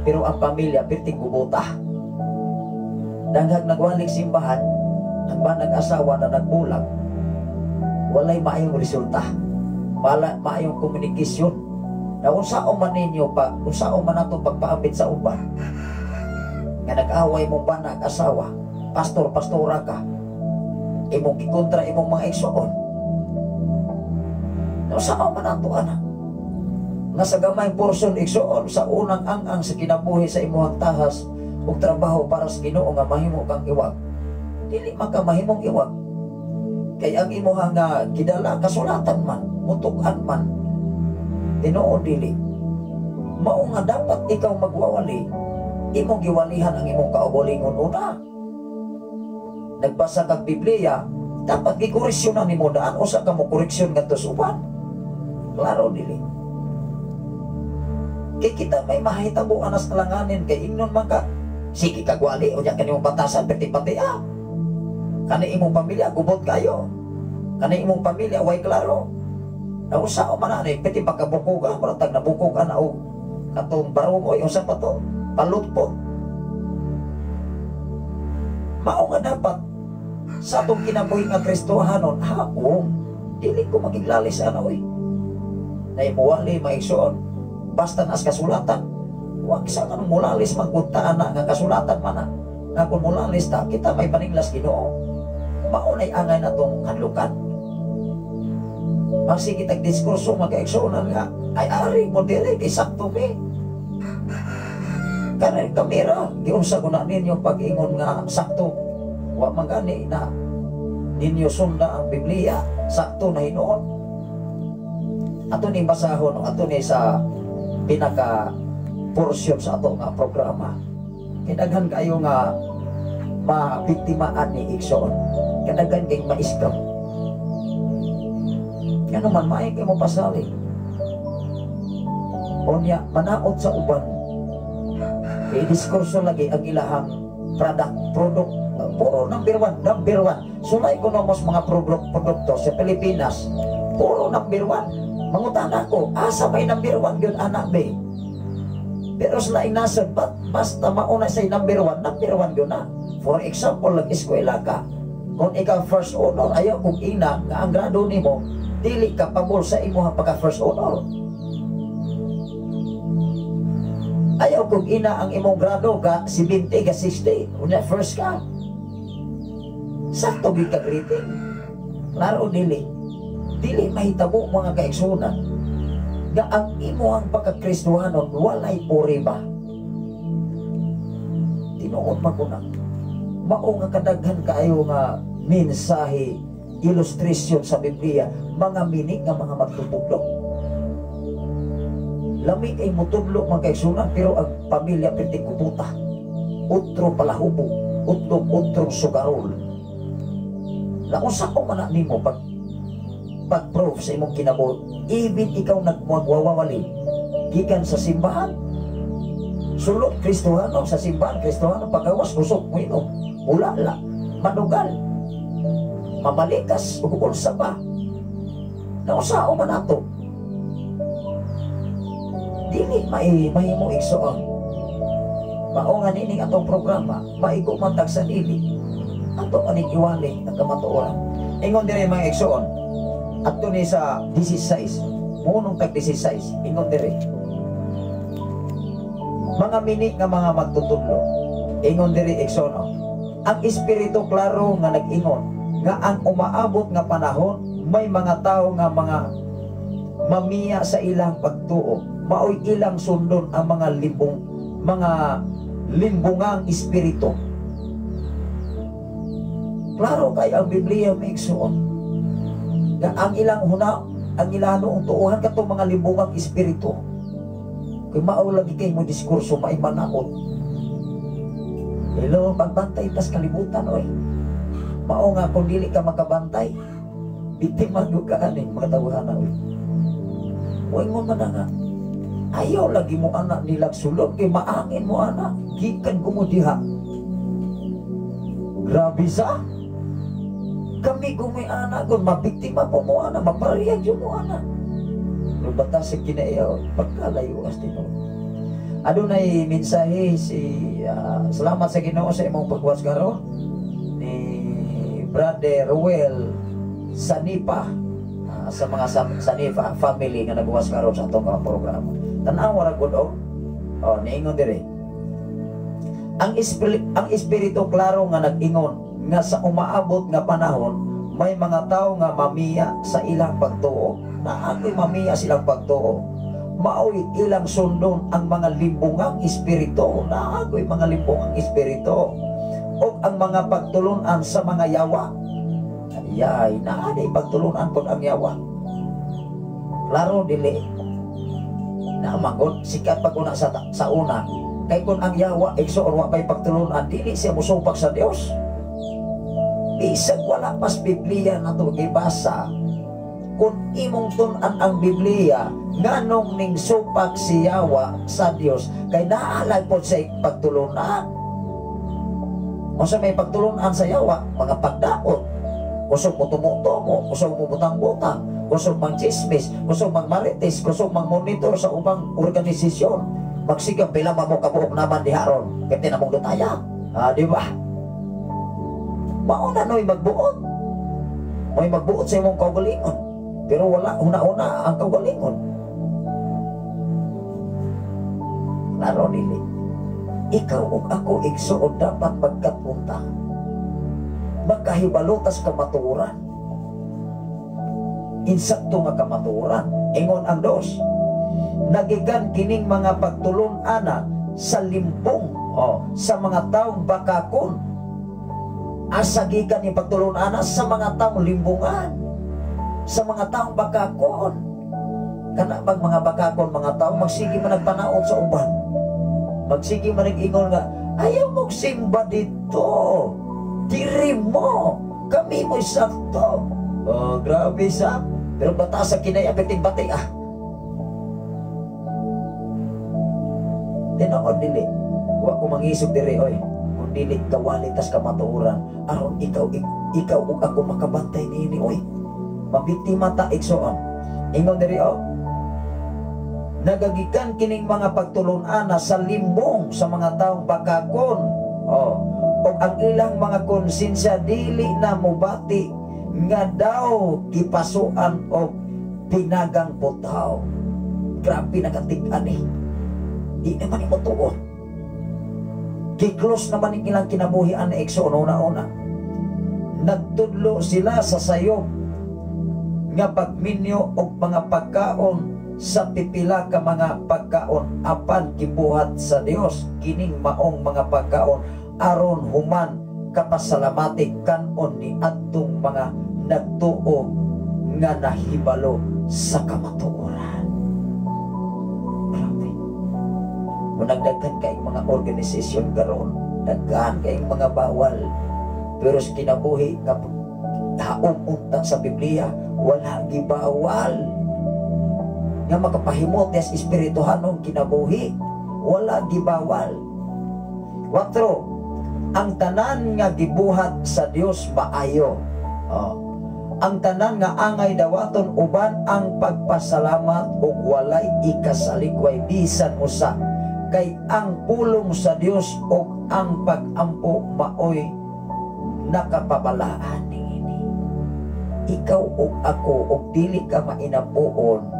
pero ang pamilya perting gubuta. Daghan nagwalik simbahan, ang banag asawa na nagbulag. Walay maayong resulta. Wala maayong komunikasyon. Na unsaon man ninyo pa, unsaon man nato pagpaabit sa uban. Nga nag-away mong banag asawa, pastor-pastora ka, imong ikontra imong mga igsuon. Na unsaon man nato anak. Nga sa gamay portion igsuon sa unang ang sa kinabuhi sa imong tahas ug trabaho para sa Ginoo nga mahimo kang iwag. Dili man ka mahimong iwag. Kay ang imuhang nga gidala kasulatan man, mutukan man, tinuod dili. Mao nga dapat ikaw magwawali, imong giwalihan ang imong kaugalingon una. Nagbasa kag Biblia, dapat gikoreksyonan nimo daan usa ka mo koreksyon ngadto sa uban. Klaro dili. Kay kita may mahitabo anas kalanganin kay ignon man ka. Sige kagwali unya kanimong batasan pati-pati Kani imong pamilya gubot kayo. Kani imong pamilya way klaro. Na usa man ani piti pagkabukugan, maratag na bukugan o katong barugoy usa pa to, palutpot. Mao nga dapat sa atong kinabuhi nga Kristohanon, haom, dili ko magiglalis oy. Na imuwali maigsoon, basta nas kasulatan. Huwag isa ka nung mulalis magpuntaan na nga kasulatan man na. Nga kung mulalis ta, kita may paninglas Ginoo. Maunay angay na itong kanlukan. Magsige tag diskurso magkaigsuunan nga, ay ari mo dili kay sakto mi. Kanang kamera, giunsa ko na ninyo pag-ingon nga sakto. Wa man gani na ninyo sunda ang Biblia, sakto na Hinoon. Ato ni basahon, ato ni sa pinaka porsyon sa ato nga programa. Kinaghan kayo nga mabiktimaan ni igsoon. Kadagan kay maiskam. Ano man maay kay mo pasali. Onya manaot sa uban. Kay diskurso lagi ang ilahang product. Puro number one. Sulay ko na mas mga produkto sa Pilipinas. Puro number one. Mangutan ako, asa may number one yun anak be. Pero sila inasad, basta mauna say number one yun na. For example, nag-eskwela ka. Kung ikaw first honor, ayaw kung ina nga ang grado nimo dili ka pabor sa imong pagka first honor. Ayaw kung ina ang imong grado ka 70 ka 60, unya first ka. Sakto gid ka greeting. Klaro dili mahitabo mga kaigsunan nga ang imo ang pagka-Kristohanon walay puri ba. Tinuod maguna. Mao nga kadaghan kaayo nga mensahe, illustration sa Biblia, mga minik nga mga magtutudlo. Lami kay mutudlo mga kaigsunan, pero ang pamilya perti kubuta. Utro palahubo, utrong sugarol. Naunsa ko man nimo pag-prove sa imong kinabuhi, even ikaw nagwawawali gikan sa simbahan. Sulod Kristohano sa simbahan, Kristohano pagawas kusog mo inom, ulala, manugal, mamalikas, ugulsa pa. Nausao man ato. Dili mahimo igsoon. Mao nga nining atong programa, maigo man tag sa dili. Ato aning iwali ang kamatuoran. Ingon diri mga igsoon. Ato ni sa 16, munong tag 16, ingon diri. Mga minik nga mga magtutudlo, ingon diri igsoon. Ang espiritu klaro nga nag-ingon nga ang umaabot nga panahon may mga tao nga mga mamiya sa ilang pagtuo, maoy ilang sundon ang mga limbungang espiritu. Klaro kay ang Biblia maigsuon nga ang ilang noong tuuhan kato mga limbungang espiritu. Kay mao lagi kay mo diskurso maimanaot. Hello, pagbantay tas kalibutan oy. Mao nga kung dili ka makabantay, biktima gyud ka aning mga tawhana oy. Uy mo man nga. Ayaw lagi mo anak nilag sulod kay maangin mo anak. Gikan ko mo diha. Grabe sa. Kami kung may anak kung mabiktima po mo anak, mapariyag yun mo anak. Pero batas sa kinaiyaw, pagkalayo as tino. Adunay mensahe salamat sa Ginoo sa imong pagwas karon ni Brother Ruel Sanipa sa mga Sanipa family nga nagwas karon sa atong mga programa. Tanawa ra gud niingon dire. Ang espiritu klaro nga nag-ingon nga sa umaabot nga panahon may mga tao nga mamiya sa ilang pagtuo. Naakoy mamiya silang pagtuo. Maoy ilang sundon ang mga limbungang espiritu. Naakoy mga limbungang espiritu. O ang mga pagtulunan sa mga yawa. Ayay, naaday pagtulunan po ang yawa. Klaro dili. Namangod, sikat pag una sa una. Kay kung ang yawa, igsoon wa pa'y pagtulunan, dili siya musupak sa Dios. Isag wala pas Biblia na ito ibasa. Kung imong tunan ang Biblia, nganong ning supak si yawa sa Dios, kay naalag po sa pagtulunan. O sa may pagtulunan sa yawa, mga pagdaot, kusog mo tumutomo, kusog mo butang-butang, kusog mang chismis, kusog mang marites, kusog mang monitor sa ubang organisasyon. Magsigang pila mo kabuok naman di haron, kaya tinamong dutaya. Di ba? Mauna no'y magbuot. May magbuot sa imong kaugalingon. Pero wala, una-una ang kaugalingon. Klaro nili. Ikaw o ako igsuon dapat magkapunta. Magkahibalutas kamaturan. Insakto nga kamaturan. Ingon ang dos. Nagikan kining mga pagtulon ana sa limpong sa mga taong bakakon. Asagikan ni pagtulon ana sa mga taong limbungan, sa mga taong bakakon. Kana pag mga bakakon, mga taong magsigi man nagpanaot sa uban, magsigi man nag-ingon nga, ayaw mong simba dito, diri mo, kami mo'y sakto. Grabe sa, pero bata sa kinaya beting-bati Tinood dili, wa ko mangisog diri oy. Dili kawalitas kamatuoran aron ikaw ug ako makabantay niini oy. Mabiktima ta igsoon. Ingon diri nagagikan kining mga pagtulon ana sa limbong sa mga taong bakakon. o ang ilang mga konsensya dili na mubati nga daw kipasuan o pinagang putaw. Grabe nakatig-an eh. Di naman imo tuon. Kiklos naman ilang kinabuhian na Ekso una-una. Nagtudlo sila sa sayop nga pagminyo o mga pagkaon sa pipila ka mga pagkaon apan gibuhat sa Dios kining maong mga pagkaon aron human kapasalamati kanon ni adtong mga nagtuo nga nahibalo sa kamatuoran. Grabe. Nagdaghan kayong mga organisasyon karon, daghan kayong mga bawal, pero sa kinabuhi nga taong unta sa Biblia wala gibawal nga makapahimot des espirituhanong kinabuhi, wala gibawal. 4. Ang tanan nga gibuhat sa Dios maayo. Ang tanan nga angay dawaton uban ang pagpasalamat ug walay ikasalikway bisan usa, kay ang pulong sa Dios ug ang pag-ampo maoy nakapabalaan niini. Ikaw ug ako ug dili ka mainapuon,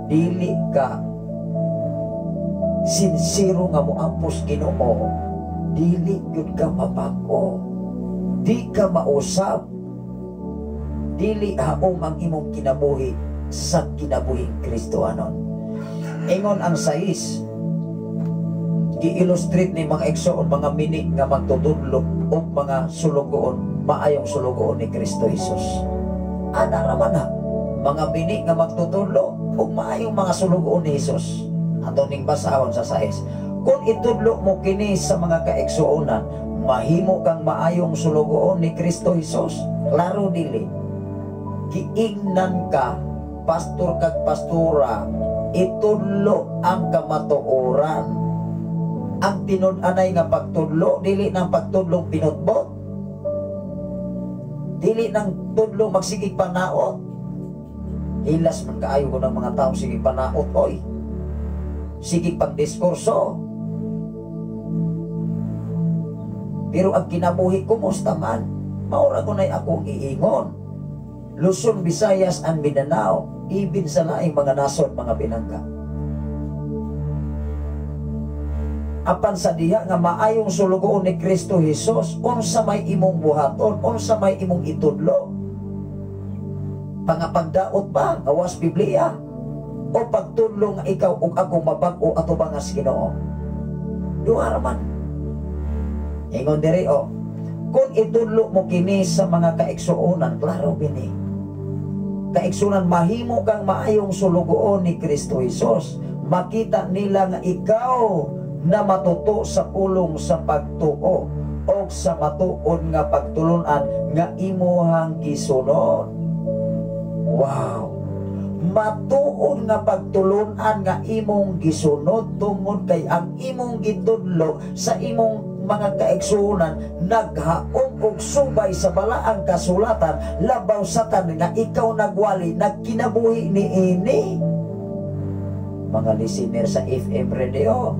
dili ka sinsiro nga moampos Ginoo, dili gyud ka mabag-o, di ka mausab, dili haom ang imong kinabuhi sa kinabuhing Kristohanon. Ingon ang 6, gi-illustrate ni mga igsoon mga mini nga magtutudlo o mga sulugoon, maayong sulugoon ni Kristo Jesus. Ana naman ha, mga mini nga magtutudlo o maayong mga sulugoon ni Jesus. Atong ning basahon sa 6. Kung itudlo mo kini sa mga kaigsuonan, mahimo kang maayong sulugoon ni Kristo Jesus. Klaro dili. Giingnan ka, pastor kag pastora, itudlo ang kamatuoran. Ang tinud-anay nga pagtudlo, dili ng pagtudlong pinutbot, dili ng tudlo magsigig panaot. Hilas man kaayo ko ng mga taong sigig panaot, oy, sigig pagdiskurso. Pero ang kinabuhi kumusta man, maura ko na'y akong iingon. Luzon, Visayas, and Mindanao, ibin sa laing mga nasod, mga binangga. Apan sa diha nga maayong sulugoon ni Kristo Jesus, unsa may imong buhaton, unsa may imong itudlo. Pangapagdaot ba, awas Biblia, o pagtudlo nga ikaw ug ako mabag-o ato ba nga Ginoo? Duha raman. Ingon diri o, kung itudlo mo kini sa mga kaigsuonan, klaro bini. Kaigsuonan, mahimo kang maayong sulugoon ni Kristo Jesus. Makita nila nga ikaw na matuto sa pulong sa pagtuo o sa matuon nga pagtulunan nga imuhang gisunod. Wow! Matuon nga pagtulunan nga imong gisunod tungod kay ang imong gitudlo sa imong mga kaigsuonan naghaom og subay sa balaang kasulatan, labaw satan nga ikaw nagwali nagkinabuhi niini. Mga listener sa FM radio,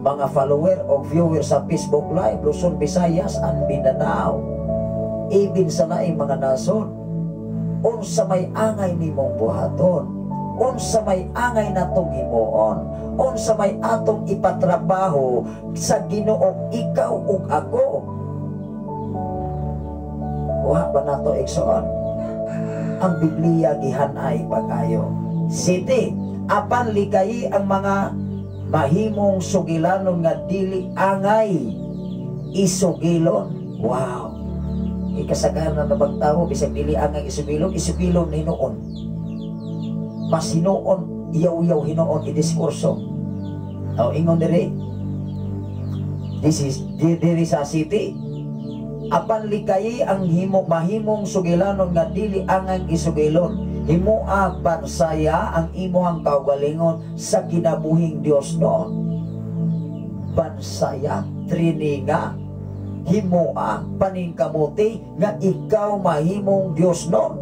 mga follower o viewer sa Facebook Live, Luzon, Visayas, and Mindanao, ibin sa laing mga nasod, unsa may angay nimong buhaton, unsa may angay natong himuon, unsa may atong ipatrabaho sa Ginoo, ikaw ug ako. Wa ba nato igsoon? Ang Biblia gihanay pagayo. City, apan likayi ang mga mahimong sugilanon nga dili angay isugilon. Wow! Ikasagaran na magtawo bisag dili angay isugilon, isugilon ni noon. Mas hinuon, iyaw-iyaw hinuon i-diskurso. O ingon diri, this is diri sa city, apan likayi ang mahimong sugilanon nga dili angay isugilon. Himoa bansaya ang imuhang kaugalingon sa kinabuhing Dios noon. Bansaya, trininga, himoa, paningkamuti nga ikaw mahimong Dios noon.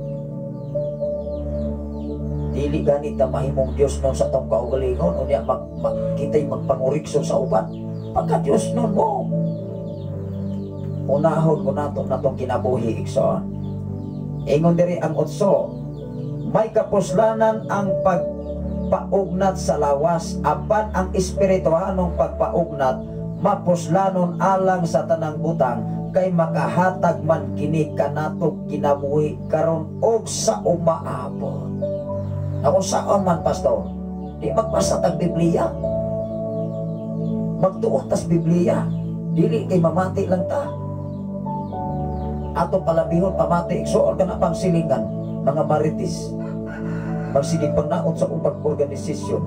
Dili ganit na mahimong Dios noon sa tong kaugalingon, unya kita'y magpangurikso sa uban. Pagka Dios noon mo, unahon ko natong kinabuhi igsoon. Ingon diri ang 8, may kapuslanan ang pagpaugnat sa lawas, apan ang espirituhanong pagpaugnat mapuslanon alang sa tanang butang, kay makahatag man kini kanato kinabuhi karon og sa umaabot. Ako saan man, pastor, di magbasa tag Biblia, magtuon tas Biblia, dili kay mamati lang ta. Ato palabihon pamati, igsoon ka na pang silingan, mga marites, magsigig pagnaon sa ubang organisasyon,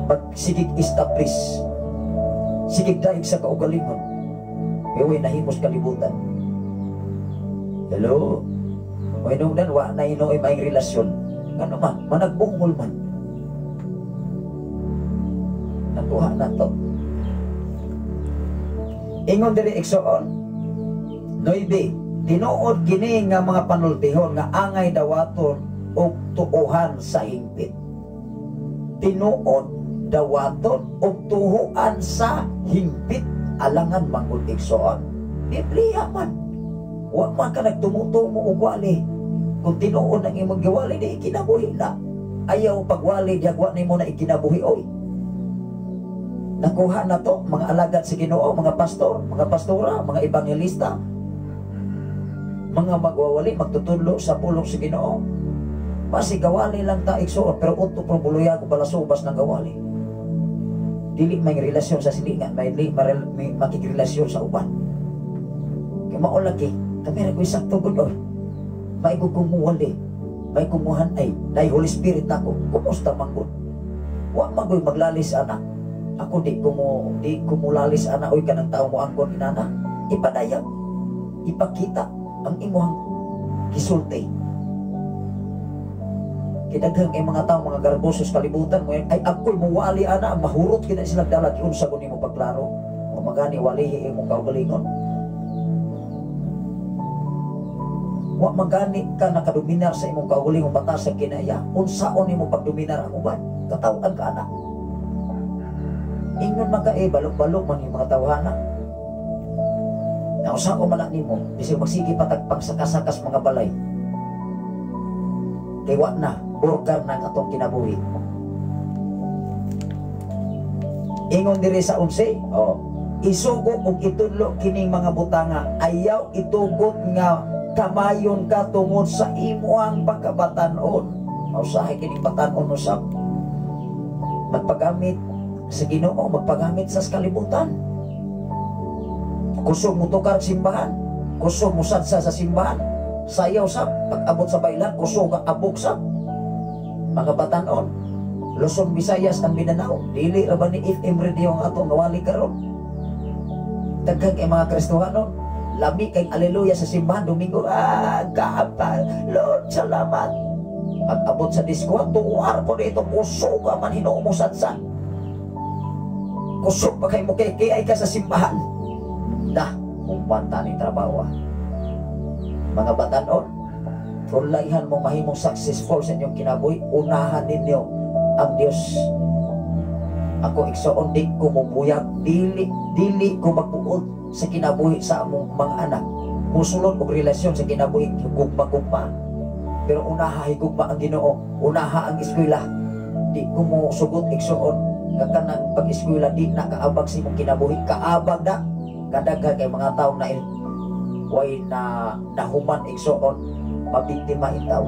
magsigig establish, sigig daig sa kaugalingon, gawin nahimos kalibutan. Hello, may nungdan wa na inoy may relasyon, ano man, managbungol man, natuha na to. Ingon diri igsoon 9, tinuod kini nga mga panultihon nga angay dawaton og tuuhan sa hingpit. Tinuod dawaton og tuuhan sa hingpit, alangan manggod igsoon. Biblia man. Wa man ka nagtumutumo og wali. Kung tinuod ang imong giwali di ikinabuhi na. Ayaw pagwali diagwa nimo na ikinabuhi oy. Nakuha na to mga alagad sa Ginoo, mga pastor, mga pastora, mga ebangelista, mga magwawali, magtutudlo sa pulong sa Ginoo. Basi gawali lang ta igsoon, pero uto probuluya ko balasubas ng gawali. Dili may relasyon sa silingan, may makikrelasyon sa uban. Kaya maulagi, kami na ko isakto gud oy. May kumuwali, may kumuhan ay, dahil Holy Spirit ako, kumusta manggod? Wa magoy maglalis anak. Ako di kumulalis ana oy kanang tao mo angkon inana. Ipadayag, ipakita ang imong gisulti. Kidaghang mga tao, mga garbosos kalibutan mo ay ako'y muwali ana, mahurot kina sila dalag unsa kun nimo pagklaro. O magani walihi imong kaugalingon. Wa magani ka nakadominar sa imong kaugalingon batas sa kinaya. Unsaon nimo pagdominar ang uban? Kataw-an ka ana. Ingon man ka balok-balok man yung mga tawhana. Nausa ko man nimo, bisig magsige patagpang sakas-sakas mga balay. Kay wa na, burgar na atong kinabuhi. Ingon diri sa 11, isugo ug itudlo kining mga butanga, ayaw itugot nga kamayon ka tungod sa imuang pagkabatan-on. Mausahay kining batan-on usab. Magpagamit sa Ginoo, magpagamit sa kalibutan. Kusog mo tukar simbahan, kusog mo sadsa sa simbahan, sayaw sab, pag-abot sa bailan, kusog ang abok sab. Mga batanon, Luzon, Visayas, ang Mindanao, dili ra ba ni FM radio ang atong nawali karon? Daghang kay mga Kristohanon, labi kay aleluya sa simbahan Domingo, kapal, Lord, salamat. Pag-abot sa disko, tuwar po dito, kusog man Hinoo mo sadsa. Kusog pa kay mo kay ka sa simbahan. Nah, kumpanta ni trabaho. Mga batanon, tulaihan mo mahimong successful sa inyong kinabuhi, unahan ninyo ang Dios. Ako igsoon di ko mubuyag, dili ko magpuod sa kinabuhi sa among mga anak. Musulod og relasyon sa kinabuhi, gugma-gugma. Pero unaha higugma ang Ginoo, unaha ang eskwela. Di ko mo sugot igsoon kakanang pag-eskwela di na kaabag sa imong kinabuhi, kaabag na. Kadaghan kay mga tao na way na nahuman igsoon, mabiktima itaw.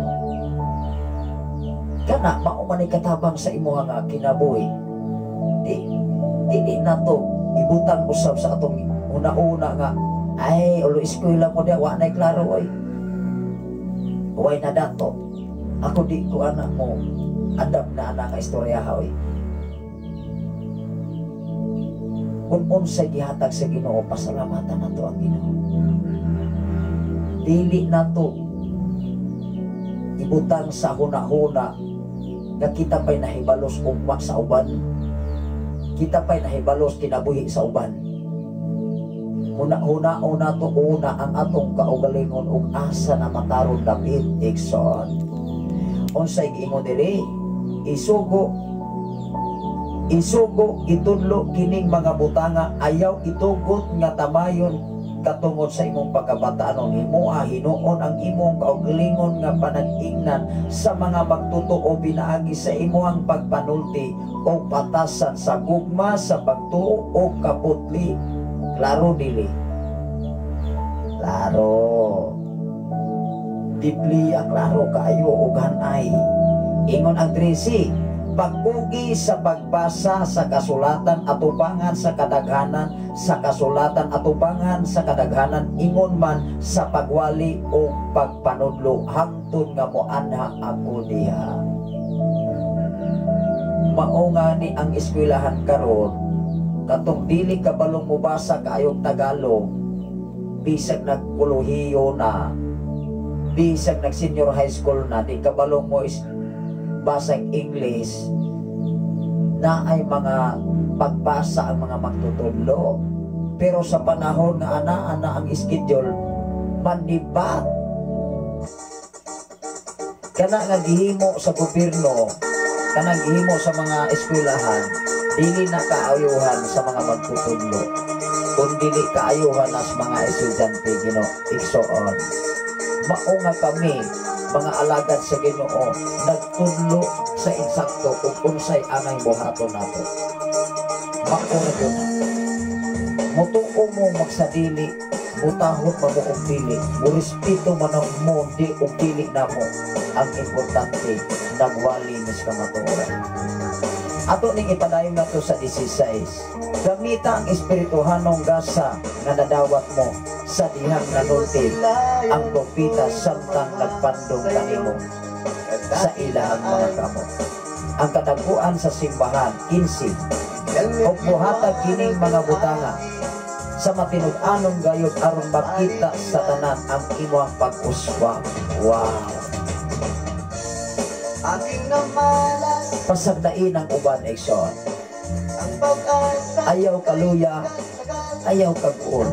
Kana mauman ay katabang sa imo nga kinabuhi. Di na to ibutang usab sa atong una-una nga ay ulo eskwela mo dia wa nay klaro oy. Way na dato. Ako di ko anak mo adap na anak ka istorya oy. Kung unsay gihatag sa Ginoo, pasalamatan nato ang Ginoo. Dili nato ibutang sa huna-huna nga kita pa'y nahibalos ugma sa uban. Kita pa'y nahibalos kinabuhi sa uban. Huna-huna nato una ang atong kaugalingon ug asa na mataron dapit igsoon. Unsay giingon diri, isugo itudlo kining mga butanga, ayaw itugot nga tamayon katungod sa imong pagkabataanon, himuha hinuon ang imong kaugalingon nga panag-ingnan sa mga magtotoo pinaagi sa imong pagpanulti o patasan sa gugma sa pagtuo o kaputli. Klaro dili. Klaro. Biblia klaro kaayo ug hanay. Ingon ang 13, pagpugi sa pagbasa sa kasulatan atubangan sa kadaghanan sa kasulatan atubangan sa kadaghanan ingon man sa pagwali o pagpanudlo hangtod nga moanha ako diha. Mao nga ni ang eskwelahan karon katong dili kabalong mobasa kaayong Tagalog, bisag nagkolohiyo na, bisag nag senior high school na, di kabalong mo basag English, na ay mga pagbasa ang mga magtutudlo. Pero sa panahon nga ana ang schedule manibat kana nga gihimo sa gobyerno, kana gihimo sa mga eskwelahan, dili na kaayuhan sa mga magtutudlo, kung dili kaayuhan na sa mga estudyante igsoon. Mao nga kami mga alagad sa Ginoo nagtudlo sa insakto kung unsay anay buhaton nato. Mao na yun. Mutuo mo magsadili, mutahot mo og pili, murespeto man mo di og pili na mo. Ang importante nagwali mis kamatuoran. Ato ning ipadayon nato sa 16. Gamita ang espirituhanong gasa nga nadawat mo sa dihang nanulti ang propita samtang nagpandong kanimo sa ilahang mga kamot. Ang kadaguan sa simbahan 15 o buhatag kining mga butanga sa matinud-anong gayud aron makita sa tanan ang imong pag-uswag. Wow! Pasagdain ang uban ekson. Ayaw kaluya, ayaw kaguol,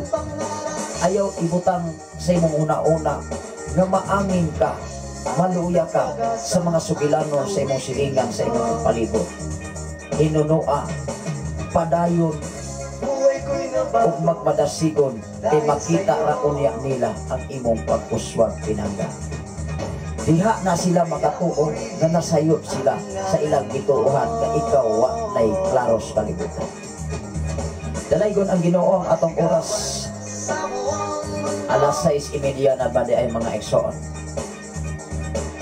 ayaw ibutang sa imong una-una nga maangin ka, maluya ka sa mga sugilano sa imong silingan sa imong palibot. Hinunoa, padayon, ug magmadasigon kay makita ra unya nila ang imong pag-uswag pinangga. Diha na sila makatuon na nasayop sila sa ilang gituohan nga ikaw wa nay klaros kalibutan. Dalaygon ang Ginoo ang atong oras. Alas 6:30 na ba di ay mga eksoon.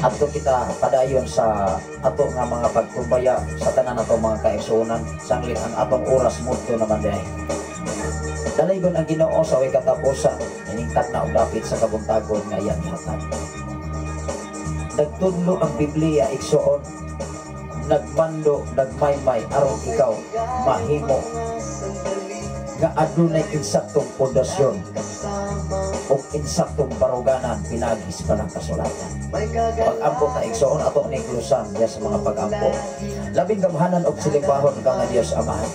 Ato kita padayon sa ato nga mga pagtubaya sa tanan atong mga kaigsuonan sanglit ang atong oras mudto naman di ay. Dalaygon ang Ginoo sa way katapusan iningtag na og dapit sa kabuntagon nga iyang ihatag. Nagtudlo ang Biblia igsoon, nagmando, nagmaymay aron ikaw mahimo nga adunay insaktong pundasyon o insaktong baruganan pinagis pa ng kasulatan. Pag-ampot na igsoon ato ni klusan diya sa mga pag-ampot. Labing gamhanan og silipahon ka nga Dios Amahan.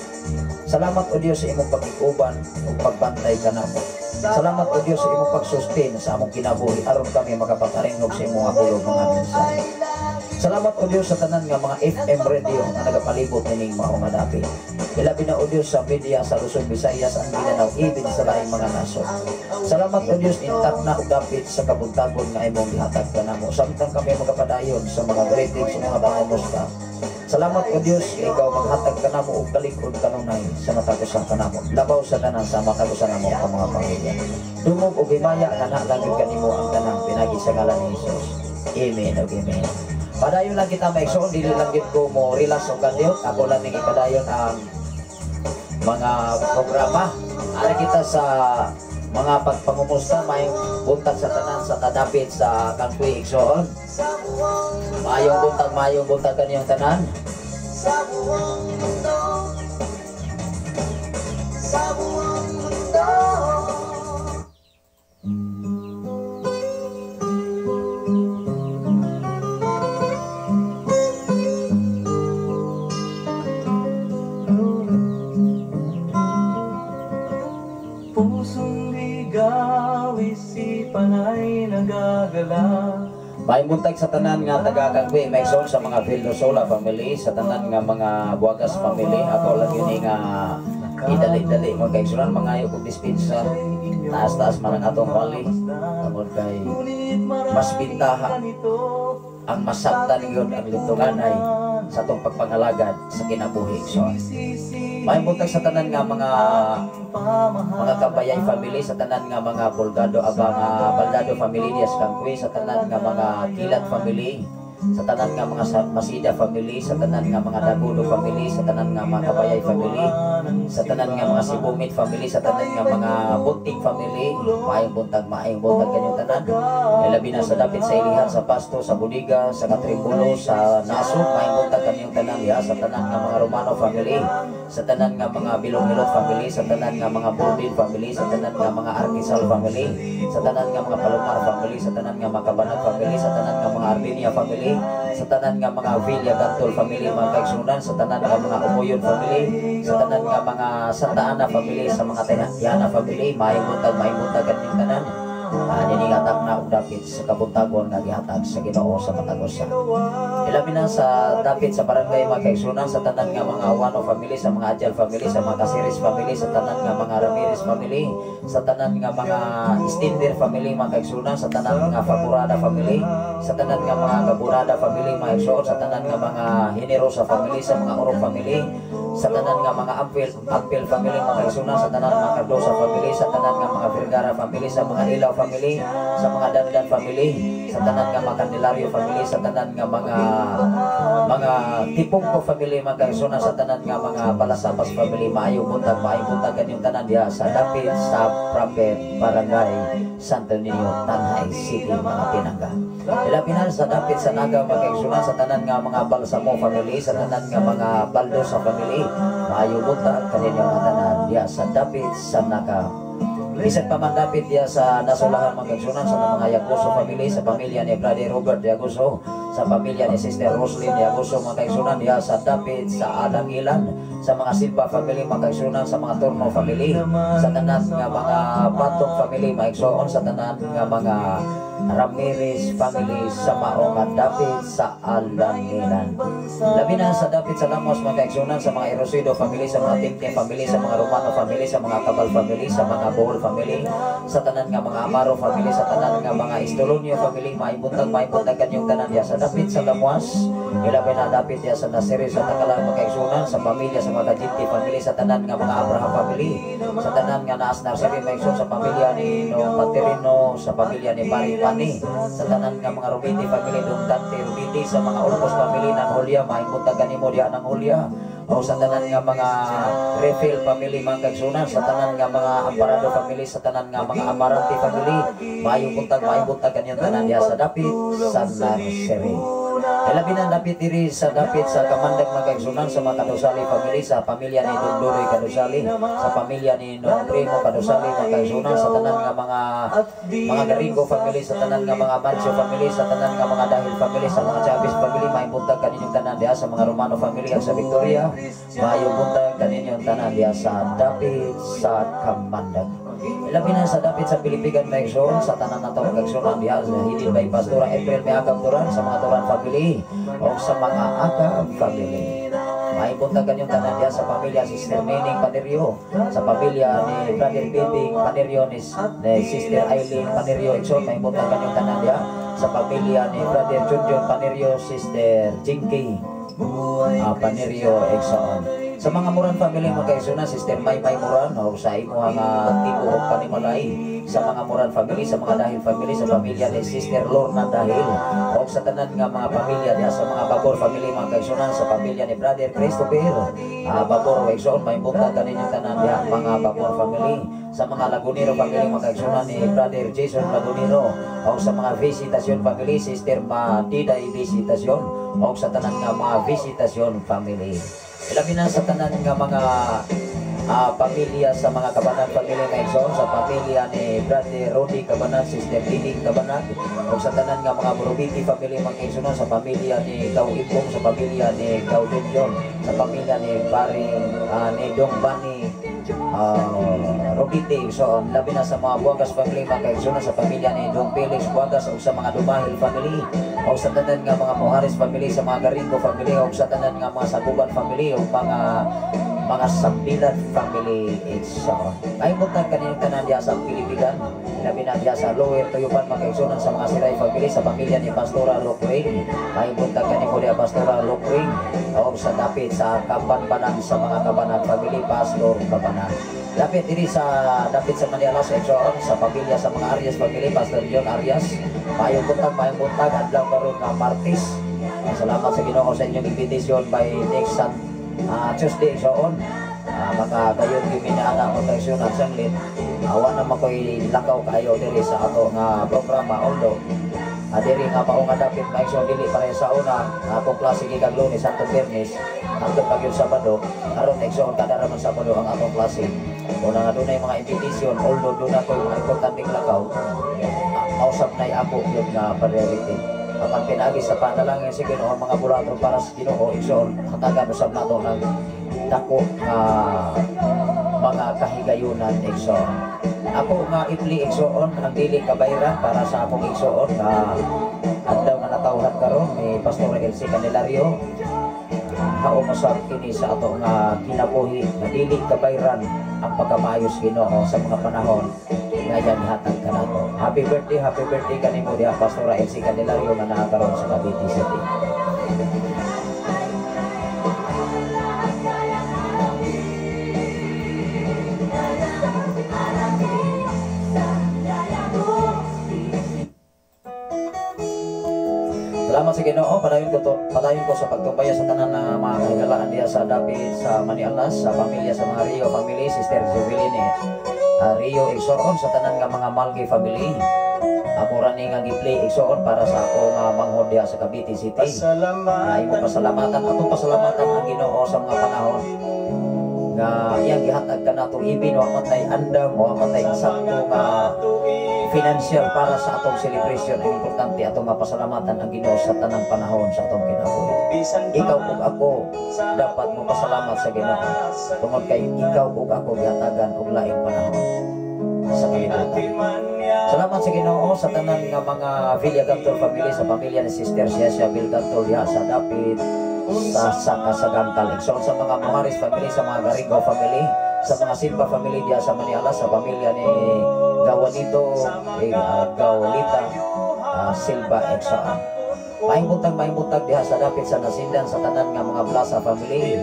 Salamat o Dios sa imong pag-ikuban o pagbantay ka namo. Salamat o Dios sa imong pagsustain sa among kinabuhi aron kami makapataringog sa imong kulog mga mensahe. Salamat o Dios sa tanan nga mga FM radio na nagapalibot nining mao nga dapit. Ilabi na o Dios sa media sa Luzon, Visayas, ang Mindanao, even sa laing mga nasod. Salamat o Dios intak na og dapit sa kabuntagon nga imong gihatag kanamo. Samtang kami magapadayon sa mga greetings sa mga pangamusta. Salamat o Dios ikaw maghatag kanamo og kalikod kanunay sa matagusan kanamo. Labaw sa tanan sa matagusan namo ang mga pamilya. Dumog og himaya kana lagid kanimo ang tanang pinagi sa ngalan ni Hesus. Amen o amen. Padayon lang kita maigsoon, dili lang gid ko mo relax og kandiot. Ako lang ning ipadayon ang mga programa. Ara kita sa mga pagpangumusta may buntag sa tanan sa kadapit sa Kangkwi igsoon. Mayong buntag kaniyong tanan. Sa buong mundo. Sa buong mundo. May muntag sa tanan nga taga-Kangkwi, may son sa mga Fildosola family, sa tanan nga mga Buagas family. Ako lang yun nga idali-dali mga kaigsunan mangayo kog dispensa taas-taas man ang atong bali tungod kay mas bintaha ang masabtan yun ang litunganay sa atong pagpangalagad sa kinabuhi. So may buntag sa tanan nga mga kabayay family, sa tanan nga mga Bolgado Baldado family dias Kangkwi, sa tanan nga mga Kilat family, sa tanan nga mga Masida family, sa tanan nga mga Dagudo family, sa tanan nga mga Kabayay family, sa tanan nga mga Sibumit family, sa tanan nga mga Bunting family, maayong buntag kanyang tanan. Labi na sa dapit sa ilihan, sa Pasto, sa Budiga, sa Katribulo, sa Naso, maayong buntag kanyang tanan ya, sa tanan nga mga Romano family, sa tanan nga mga Bilong-Hilot family, sa tanan nga mga Burdin family, sa tanan nga mga Arquisal family, sa tanan nga mga Palomar family, sa tanan nga mga Kabanag family, sa tanan nga mga Ardinia family, sa tanan nga mga Villa Gantol family mga kaigsunan, sa tanan nga mga Umuyon family, sa tanan nga mga Santa Ana family, sa mga Tiana family, maayong buntag kanyang tanan. Dinigatag na og dapit sa kabuntagon nga gihatag sa Ginoo sa Matagosa. Ilabi na sa dapit sa barangay mga kaigsunan, sa tanan nga mga Wano family, sa mga Adjal family, sa mga Casiris family, sa tanan nga mga Ramirez family, sa tanan nga mga Stinder family mga kaigsunan, sa tanan nga Faburada family, sa tanan nga mga Gaburada family mga kaigsunan, sa tanan nga mga Generosa family, sa mga Orong family, sa tanan nga mga Ampel family mga kaigsunan, sa tanan nga Cardosa family, sa tanan nga mga Vergara family, sa mga Ilaw family, sa mga Dandan family, sa tanan nga mga Candelario family, sa tanan nga mga Tipongko family mga kaigsunan, sa tanan nga mga Balasapas family, maayong buntag kanyang tanan diha sa dapit sa Prophet Barangay Santo Niño, Tanay City mga Pinangga. Ilapinan sa dapit sa Naga mga kaigsunan, sa tanan nga mga Balsamo family, sa tanan nga mga Baldosa family, maayong buntag kanyang tanan diha sa dapit sa Naga. Isang pamandapit dia sa nasulahan mga kaigsunan, sa mga Yaguso family, sa pamilya ni Brother Robert Yaguso, sa pamilya ni Sister Roslyn Yaguso mga kaigsunan dia sa dapit sa Adangilan, sa mga Silva family mga kaigsunan, sa mga Torno family, sa tanan nga mga Batok family mga kaigsunan, sa tanan nga mga Ramirez family, sa maong dapit sa Alanginan. Labi na sa dapit sa Lamos mga kaigsunan, sa mga Erosido family, sa mga Timtim family, sa mga Romano family, sa mga Cabal family, sa mga Bohol family, sa tanan nga mga Amaro family, sa tanan nga mga Istolonio family, maibuntag kanyang tanan diya sa dapit sa Lamuas. Ilabi na dapit diya sa Nasiri, sa Takalang mga kaigsunan, sa pamilya sa mga Jinti family, sa tanan nga mga Abraham family, sa tanan nga Naas Narsari mga kaigsunan, sa pamilya ni Paterino, sa pamilya ni Pani, sa tanan nga mga Rubiti family, Dante Rubiti, sa mga Olmos family ng Hulya, maibuntag kanimo diya ng Hulya, o sa tanan nga mga Refill family mga kaigsunan, sa tanan nga mga Amparado family, sa tanan nga mga Amarante family, maibuntag kanyang tanan diya sa dapit sa Narseri. Ilabi na dapit diri sa dapit sa Kamandag mga kaigsunan, sa mga Kadusali family, sa pamilya ni Dugduroy Kadusali, sa pamilya ni Nong Primo Kadusali mga kaigsunan, sa tanan nga mga Garigo family, sa tanan nga mga Mancio family, sa tanan nga mga Dahil family, sa mga Chavez family, maibuntag kaninyong tanan diya sa mga Romano family ag sa Victoria, maibuntag kaninyong tanan diya sa dapit sa Kamandag. Ilabi na sa dapit sa Pilipigan may kaigsunan, sa tanan na taong kaigsunan diya hidin by Pastora April may Agam Turan, sa mga Turan family o sa mga Agam family. Maibuntag yung tanan diya sa pamilya si Sister Mening Panerio, sa pamilya ni Brother Bibing Panerio, ni Sister Eileen Panerio Exxon, maibuntag yung tanan diya sa pamilya ni Brother Junjun Panerio, Sister Jinky Panerio Exxon. Sa mga Moran family mga kaigsunan, Sister Maymay Moran o sa imo ang Tibo o Panimalay, sa mga Moran family, sa mga Dahil family, sa pamilya ni Sister Lorna Dahil, o sa tanan nga mga pamilya diya sa mga Babor family mga kaigsunan, sa pamilya ni Brother Christopher Babor Wexon, may buntag kaninyong tanan diya mga Babor family, sa mga Lagunero family mga kaigsunan ni Brother Jason Lagunero, o sa mga Visitasyon family, Sister Madiday Visitasyon, o sa tanan nga mga Visitasyon family. Ilabi na sa tanan nga mga pamilya sa mga Kabanag family na igsoon, sa pamilya ni Brother Rodi Kabanag, Sister Diding Kabanag, o sa tanan nga mga Borobiti family mga igsoon, sa pamilya ni Gaw Ibong, sa pamilya ni Gaw Junjun, sa pamilya ni ni Dong Bani Robiti igsoon. Labi na sa mga Buagas family mga igsoon, sa pamilya ni Dong Felix Buagas, o sa mga Dumahil family, o sa tanan nga mga Mohares family, sa mga Garingo family, o sa tanan nga mga Saguban family, o mga mga Sambilan family igsoon. May buntag kaninong tanan diya sa Pilipigan, labi na diya sa Lower Tuyupan mga igsunan sa mga Siray family sa pamilya ni Pastora Lokring. May buntag kanimo diya Pastora Lokring o sa dapit sa Kabanbanan sa mga Kabanan family Pastor Kabanan. Dapit diri sa dapit sa Manila sa igsoon sa pamilya sa mga Arias family Pastor John Arias. May buntag adlaw karon nga Martes. Salamat sa Ginoo sa inyong invitation by next Tuesday igsoon. Maka kayo giminaana mo tayo ng sanglit. Awa na makoy lakaw kayo diri sa ato nga programa although diri nga mao nga dapit maigsoon dili pare sa una akong klase gikan Lunes Santo Biyernes hangtod pagyo Sabado aron igsoon kada raman Sabado ang atong klase. Una nga dunay mga invitation although dunay koy mga importanteng lakaw. Mausap na ako yun nga priority. Apan pinagi sa panalangin sa Ginoo ang mga bulatro para sa Ginoo igsoon hatagan usab nato ng dako mga kahigayunan igsoon. Ako nga ipli igsoon ang dili kabayran para sa akong igsoon nga adlaw nga natawhan karon ni Pastor LC Candelario. Haom usab kini sa ato nga kinabuhi nga dili kabayran ang pagkamaayos Ginoo sa mga panahon nga yan hatag kanato. Happy birthday kanimo diha Pastor LC Candelario nga naa karon sa Cavite City. Salamat sa Ginoo, padayon ko sa pagtumbaya sa tanan na mga kahigalaan diya sa dapit sa Manialas, sa pamilya sa mga Rio family, Sister Jubilini Rio igsoon sa tanan nga mga Malgi family. Ako rani nga gi-play igsoon para sa ako nga manghod diya sa Cavite City. Ay mo pasalamatan ang Ginoo sa mga panahon nga iyang gihatag kanato ibin wa matay andam wa matay sakto nga financial para sa atong celebration. Ang importante atong mapasalamatan ang Ginoo sa tanang panahon sa atong kinabuhi. Ikaw ug ako dapat mo pasalamat sa Ginoo tungod kay ikaw ug ako gihatagan og laing panahon sa kalibutan. Salamat sa Ginoo sa tanan nga mga Villagantol family sa pamilya ni Sister Ciacia Vilgantol diha sa dapit sa Kasagangkal igsoon sa mga Mamaris family sa mga Garigo family sa mga Silva family diya sa Maniala sa pamilya ni Gawanito Gawalita Silva igsoon. Mahimuntag diha sa dapit sa Nasindan sa tanan nga mga Blasa family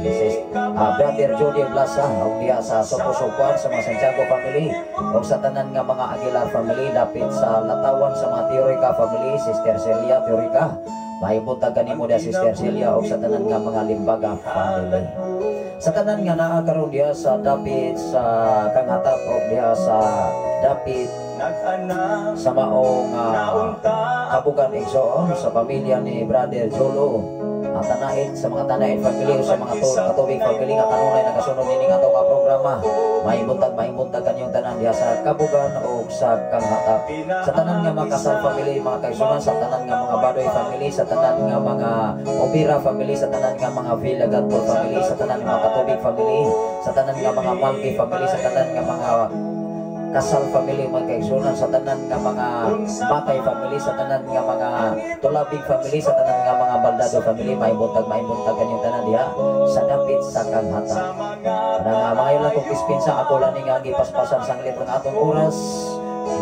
Brother Jody Blasa ug diha sa Sopo-Sopuan sa mga Santiago family ug sa tanan nga mga Aguilar family dapit sa Latawan sa mga Teorica family Sister Celia Teorica. Mahimuntag kanimo diha Sister Celia ug sa tanan nga mga Limbaga family. Sa tanan nga naa karon diha sa dapit sa Kangatap ug diha sa dapit sa maong Kabugan igsoon sa pamilya ni Brother Jolo Tanait sa mga Tanait family o sa mga Katubig family nga kanunay nagasunod nini nga nga programa. Mahimuntag kanyong tanan diha sa Kabugan o sa Kangatap. Sa tanan nga mga Kasal family, mga kaigsunan, sa tanan nga mga Badoy family, sa tanan nga mga Opira family, sa tanan nga mga Villagantol family, sa tanan nga mga Katubig family, sa tanan nga mga Malgi family, sa tanan nga mga Kasal family, mga kaigsunan, sa tanan nga mga Batay family, sa tanan nga mga Tulabig family, sa tanan nga mga Baldado family. Mahimuntag kanyong tanan diha sa dapit sa Kanhatap. Nga mga yun lang kong kispinsa, ako lang nga gipaspasan sanglit ng atong oras.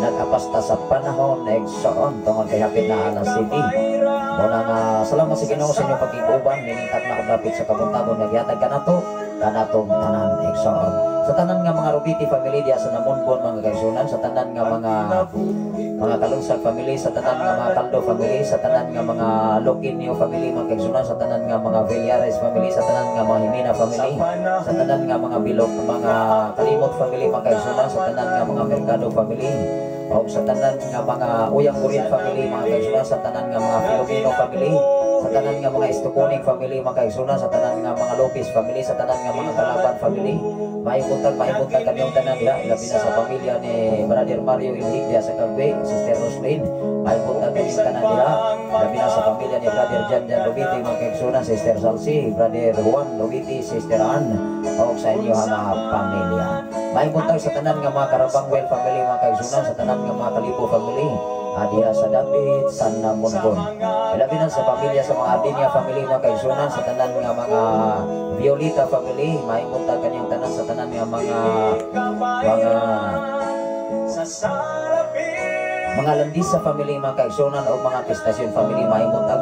Nagkapasta sa panahon na igsoon tungod kay hapit na alas city. Muna nga salamat sa Ginoo sa inyong pag-iguban. Ninintag na dapit sa kabuntagon nagyatag kanato kanatong tanan igsoon. Sa tanan nga mga Rubiti family diya sa Namunbon mga kaigsunan, sa tanan nga mga Kalunsag family, sa tanan nga mga Kaldo family, sa tanan nga mga Loquinio family mga kaigsunan, sa tanan nga mga Villares family, sa tanan nga mga Jimena family, sa tanan nga mga Bilog, mga Kalimot family mga kaigsunan, sa tanan nga mga Mercado family, o sa tanan nga mga Uyang Kurin family mga kaigsunan, sa tanan nga mga Filomeno family, sa tanan nga mga Estoconing family mga kaigsunan, sa tanan nga mga Lopez family, sa tanan nga mga Kalaban family. Mahimuntag kami yung tanan diha, labi na sa pamilya ni Brother Mario Ilhig diha sa Cagbe, Sister Roslyn. Mahimuntag kami yung tanan diha, labi na sa pamilya ni Brother Jan Lobiti mga kaigsunan, Sister Salsi, Brother Juan Lobiti, Sister Ann, o sa inyo mga pamilya. Mahimuntag sa tanan nga mga Karabangwell family mga kaigsunan, sa tanan nga mga Kalipo family, diha sa dapit San Namonbon. Ilabi na sa pamilya sa mga abdi niya family mga kaigsunan sa tanan nga mga Violeta family, maipunta kanyang tanan sa tanan nga mga landis sa family mga kaigsunan o mga pistasyon family, maipunta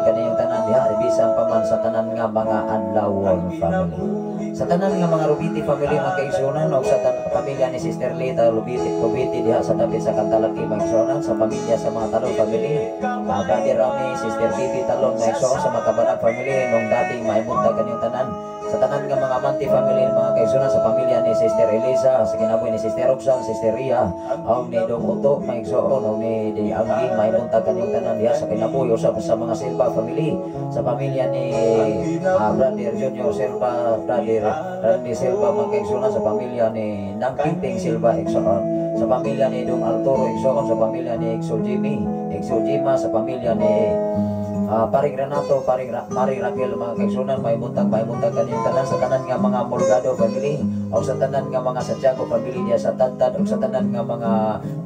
kanyang tanan diha bisan pa man sa tanan nga mga Anlawon family. Sa tanan nga mga Rubiti family mga kaigsunan o sa pamilya ni Sister Lita Rubiti diha sa dapit sa Kantalaki mga kaigsunan, sa pamilya sa mga Talon family, Brother Rami, Sister Bibi Talon mga kaigsunan, sa mga Kabanag family nung dating maipunta kanyang tanan. Sa tanan nga mga Amanti family mga kaigsunan, sa pamilya ni Sister Elisa, sa kinabuhi ni Sister Roxanne, Sister Ria, o ni Dong Uto mga kaigsunan, o ni Di Anggi maipunta kanyang tanan diha sa kinabuhi usab sa mga Silva family, sa pamilya ni Brother Junior Silva, Brother Randy Silva mga kaigsunan, sa pamilya ni Nang Pimping Silva kaigsunan, sa pamilya ni Dong Arturo kaigsunan, sa pamilya ni Exo Jima, sa pamilya ni Paring Renato, Maring Raquel mga kaigsunan, maibuntag kanyang tanan sa tanan nga mga Morgado family, o sa tanan nga mga Santiago family diya sa Tantad, o sa tanan nga mga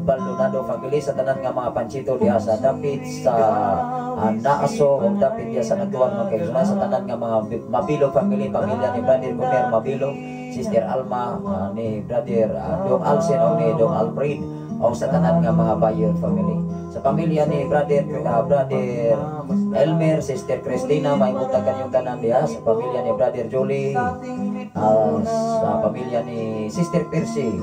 Baldonado family, sa tanan nga mga Panchito diya sa Dapit, sa Naaso o Dapit diya sa Natuan mga kaigsunan, sa tanan nga mga Mabilo family, pamilya ni Brother Gomer Mabilo, Sister Alma, ni Brother Dong Alcin o ni Dong Alfred, o sa tanan nga mga Bayer family. Sa pamilya ni Brother Elmer, Sister Christina, maipunta kanyang tanan diha, sa pamilya ni Brother Jolie, sa pamilya ni Sister Percy,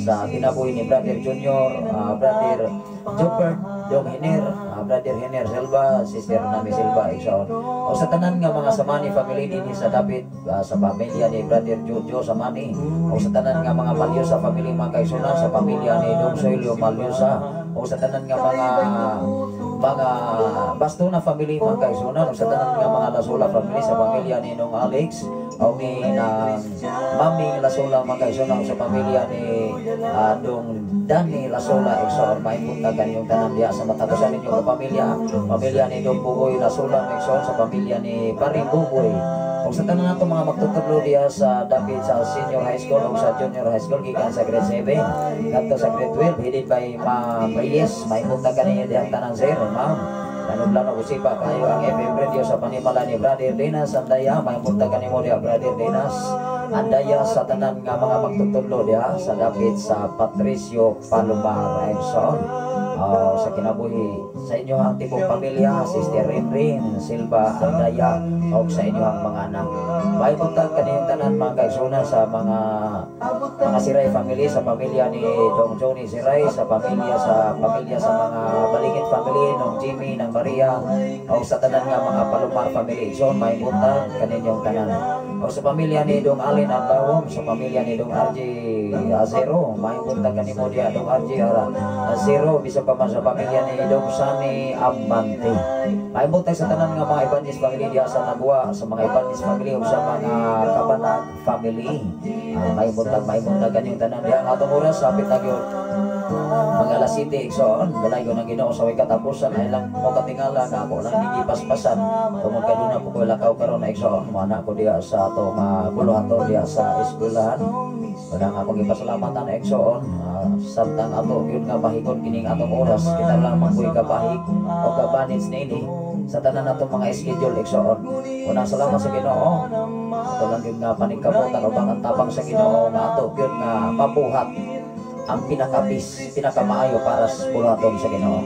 sa kinabuhi ni Brother Junior, Brother Jobert Dong Hiner, Brother Hiner Silva, Sister Nami Silva Exon, o sa tanan nga mga Samani family din sa Dapit, sa pamilya ni Brother Jojo Samani, o sa tanan nga mga Malyosa family mga kaigsunan, sa pamilya ni Dong Soilio Malyosa, o sa tanan nga mga Bastona family mga kaigsunan, o sa tanan nga mga Lasola family, sa pamilya ni Nong Alex, o ni Mami Lasola mga kaigsunan, sa pamilya ni Dong Dani Lasola Exon, maipunta kanyang tanan diha sa matatusan ninyong pamilya ni Dong Bugoy Lasola Exon, sa pamilya ni Paring Bugoy, o sa tanan nato mga magtutudlo diha sa Dapit sa senior high school o sa junior high school gikan sa grade 7 kadto sa grade 12 headed by Ma'am Reyes, maipunta kaniya diha tanan sir ma'am. Lano usipa kayo ang FM Radio sa panimala ni Brother Dinas Andaya, maipunta kanimo diha Brother Dinas Andaya sa tanan nga mga magtutudlo diha sa Dapit sa Patricio Palomar Exon. Sa kinabuhi sa inyo ang tipong pamilya, Sister Rinrin Silva Andaya, o sa inyo ang mga anak. Maipunta kaniyong tanan mga kaigsunan sa mga Siray family, sa pamilya ni Dong Johnny Siray, sa pamilya sa mga Baligid family, Nong Jimmy, Nang Maria, o sa tanan nga mga Palomar family. So maipunta kaninyong tanan. O sa pamilya ni Dong Alin Andawom, sa pamilya ni Dong RJ Azero, maipunta kanimo diha Dong RJ Azero, bisa pa man sa pamilya ni Dong Sani Abante. Maipunta sa tanan nga mga Ibanez family diha sa Nabua, sa mga Ibanez family o sa mga Kabanag family. Maipunta kanyang tanan diha ang atong oras sapit na gyud mga alas 7 igsoon, balay ko nang Ginoo sa way katapusan ay lang mo katingala nga ako lang nigipaspasan tungod kaduna po ko lakaw karon na igsoon mo anak ko diha sa ato nga buluhaton diha sa eskwelahan. Kadang akong ipasalamatan igsoon samtang ato gyud nga mahikon kining atong oras kita lang magkuy kabahig o kabanits nini sa tanan natong mga schedule igsoon. Unang salamat sa Ginoo. Ato lang gyud nga paningkamutan o bang tabang sa Ginoo nga ato gyud nga mabuhat ang pinakamaayo para sa buluhaton sa Ginoo.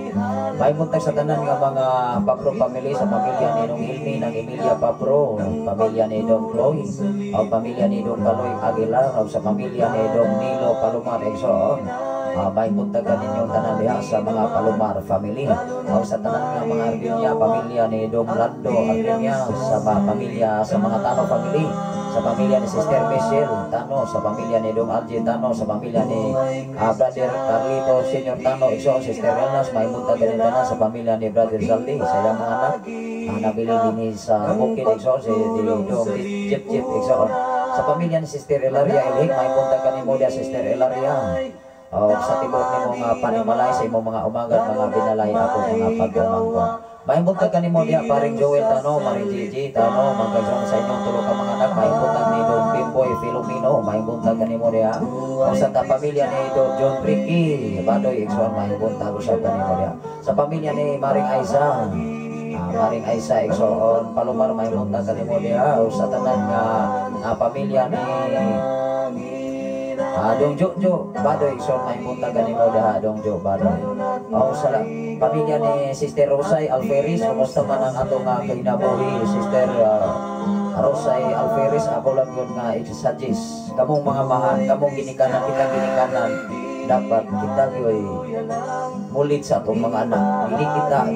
Maimuntag sa tanan nga mga Papro family, sa pamilya ni Dong Hilmi ng Emilia Papro, pamilya ni Dong Chloe, o pamilya ni Dong Kaloy Aguilar, o sa pamilya ni Dong Nilo Palomar Exon. Maimuntag kaninyong tanan diha sa mga Palomar family, o sa tanan nga mga Ardinia, pamilya ni Dong Lando Ardinia, sa pamilya sa mga Tano family, sa pamilya ni Sister Michelle Tano, sa pamilya ni Dong Algie Tano, sa pamilya ni Brother Carlito Senior Tano Exo, Sister Elnas, maimunta ganin tanan sa pamilya ni Brother Zaldi, sa iyang mga anak nabili din sa Bukid Exo, si Dong Jip Exo, sa pamilya ni Sister Elaria Elhik, maimunta ganin mo dia Sister Elaria, sa tibok ni mga panimalay sa imong mga umagat mga binalay ako mga pag-umangkong. Maimbutag ka ni mo diya paring Joel Tano, Maring Gigi Tano, magkagsaon sa inyong tulo ka mga anak. Maimbutag ni Don Bimboy Filomeno, maimbutag ka ni mo diya. O sa pamilya ni Don John Ricky Badoy Exxon, maimbutag usap ka ni mo diya. sa pamilya ni Maring Aiza. Maring Aiza igsoon palumar may munta kanimo diha sa tanan nga pamilya ni Dong Jo Badoy igsoon may munta kanimo diha Dong Jo Badoy. Sa pamilya ni Sister Rosay Alferis, kumusta man ang atong kinabuhi Sister Rosay Alferis, ako lang yun nga i-suggest kamong mga mahal, kamong ginikanan kitang ginikanan, dapat kita yoy mulit sa atong mga anak.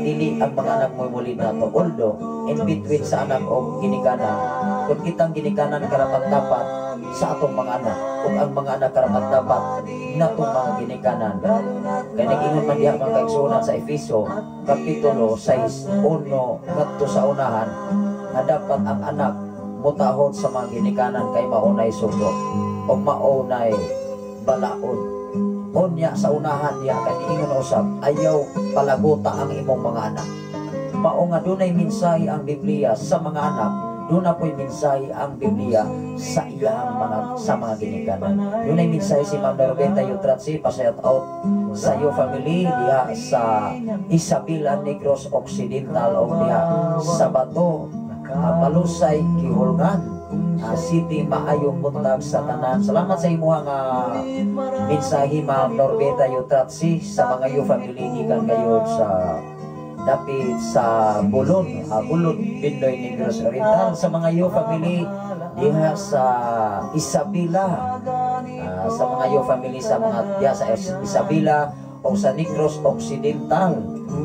Dili ang mga anak mo mulit na to, although in between sa anak o ginikanan, kung kitang ginikanan karapat dapat sa atong mga anak, kung ang mga anak karapat dapat na itong mga ginikanan. Kaya nag-ingon man diha mga kaigsunan sa Efeso Kapitulo 6:1 ngadto sa unahan, na dapat ang anak mutahod sa mga ginikanan kay maunay sugo o maunay balaod. Unya sa unahan niya kay ingon usab, ayaw palaguta ang imong mga anak. Mao nga dunay mensahe ang Biblia sa mga anak, doon na po'y mensahe ang Biblia sa sa mga ginikanan. Dunay mensahe si Ma'am Norbenta Yutratsi, pasayat out sa iyo family diha sa Isabela Negros Occidental o diha sa Bato, Malusay, Kihulgan City. Maayong buntag sa tanan. Salamat sa imo nga mensahe Ma'am Norbenta Yutratsi sa mga iyo family gikan kayo sa dapit sa Bulon, Bindoy Negros Oriental. Sa mga iyo family diha sa Isabela, sa mga iyo family sa mga diha sa Isabela o sa Negros Occidental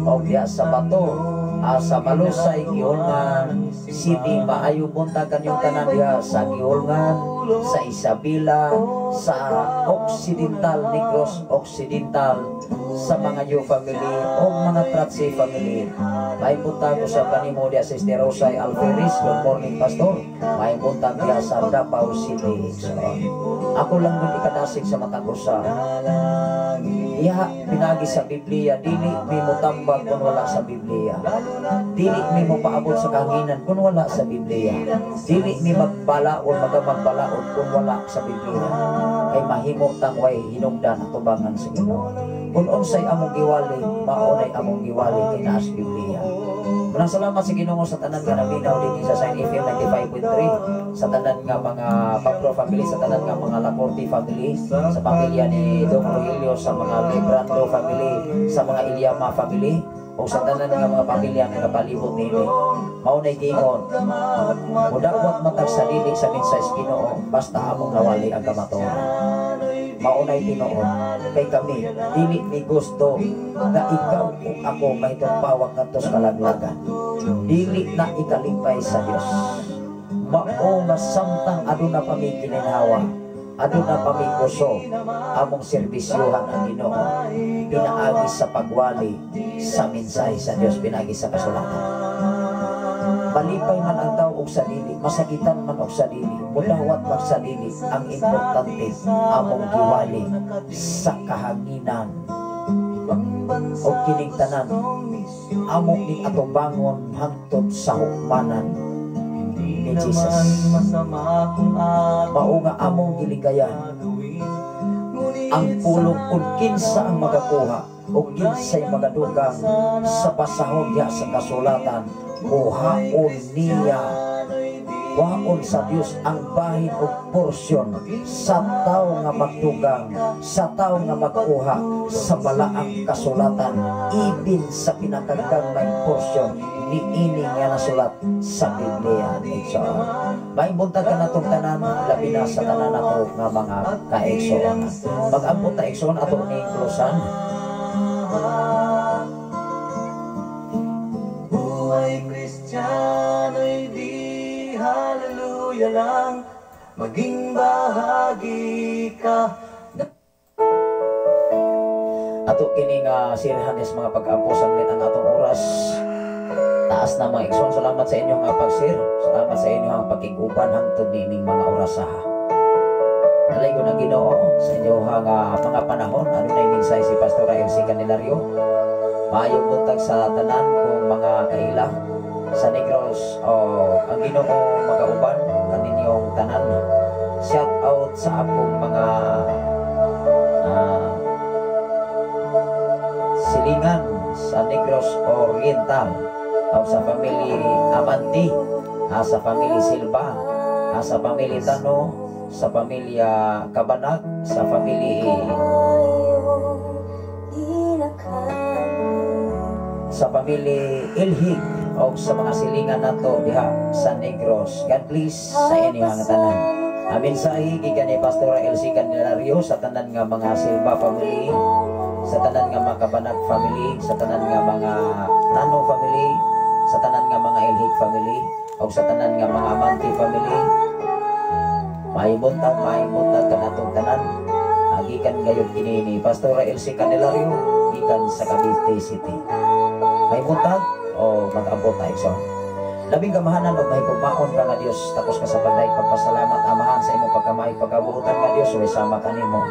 o diha sa Bato, sa Malusay, Gihulngan City. Maayong buntag kanyong tanan diha sa Gihulngan, sa Isabela, sa Occidental, Negros Occidental. Sa mga yo family o mga Tratsi family, may buntag sa kanimo diha sa Sister Rosay Alferis. Good morning Pastor. May buntag diha sa Davao City. So, ako lang nun ikadasig sa matang usa. Iha pinagi sa Biblia, dili mi mo tambag kung wala sa Biblia. Dili mi mo paabot sa kahanginan kung wala sa Biblia. Dili mi magbalaod, magamagbalaod kung wala sa Biblia. Kay mahimo tang way hinungdan at tubangan sa Ginoo. Kung unsay among giwali, maunay among giwali kay naa sa Biblia. Maraming salamat sa Ginoo sa tanan nga naminaw dinhi sa Sign FM 95.3, sa tanan nga mga Pablo family, sa tanan nga mga Lacorte family, sa pamilya ni Dong Rogelio, sa mga Librando family, sa mga Ilyama family, o sa tanan nga mga pamilya nga kapalibot nini. Maunay gingon, mudawat matag sa dili sa mensahe sa Ginoo, basta among nawali ang kamatuoran. Maunay tinuod kay kami dili ni gusto nga ikaw o ako mahitong pawag ngadto sa kalaglagan. Dili na ikalipay sa Dios. Mao nga samtang aduna pa mi kininhawa, aduna pa mi kusog among serbisyohan ang Ginoo, pinaagi sa pagwali sa mensahe sa Dios, pinaagi sa kasulatan. Malipay man ang tao og sa dili, masakitan man og sa dili, mudawat man sa dili, ang importante among giwali sa kahanginan o kining tanan among ni atubangon hangtod sa hukmanan ni Jesus. Mao nga among giligayan ang pulong kung kinsa ang magakuha o kinsay magadugang sa pasahod diha sa kasulatan, buhaon niya, waon sa Dios ang bahin o porsyon sa tao nga magdugang, sa tao nga magkuha sa balaang kasulatan, ibin sa pinakagamay porsyon ni ini nga nasulat sa Biblia. So, may buntag ka na itong tanan, labi na sa tanan nato nga mga kaeksoon. Mag-ambot na eksoon ato ni Klosan. Buhay Kristiyano'y di hallelujah lang, maging bahagi ka. Ato kini nga sirhanes mga pag-ampo sanglit ang atong oras. Taas na mga ekson. Salamat sa inyo nga pag-share. Salamat sa inyo ang pagkiguban hangtod nining mga orasaha. Nalay ko ng Ginoo sa inyo nga mga panahon. Ano na yung minsay si Pastor Elsie Candelario. Maayong buntag sa tanan kung mga kailang sa Negros o ang Ginoo magauban kaninyong tanan. Shout out sa akong mga silingan sa Negros Oriental, o sa family Amanti, sa family Silva, sa family Tano, sa pamilya Kabanag, sa family Ilhig, o sa mga silingan nato diha sa Negros. God bless sa inyong tanan. Amin sa gikan ni Pastora Elsie Candelario sa tanan nga mga Silva family, sa tanan nga mga Kabanag family, sa tanan nga mga Tano family, sa tanan nga mga Ilhig family, o sa tanan nga mga Amanti family. Maibuntag kanatong tanan. Gikan gayon kini ni Pastora Elsie Candelario gikan sa Cavite City. Maibuntag o mag-abot tayo sa labing kamahanan o may pagmaon ka nga Diyos, tapos ka sa pagdaig pagpasalamat amahan sa imong pagkamay pagkabuhutan nga Diyos, way sama ka nimo.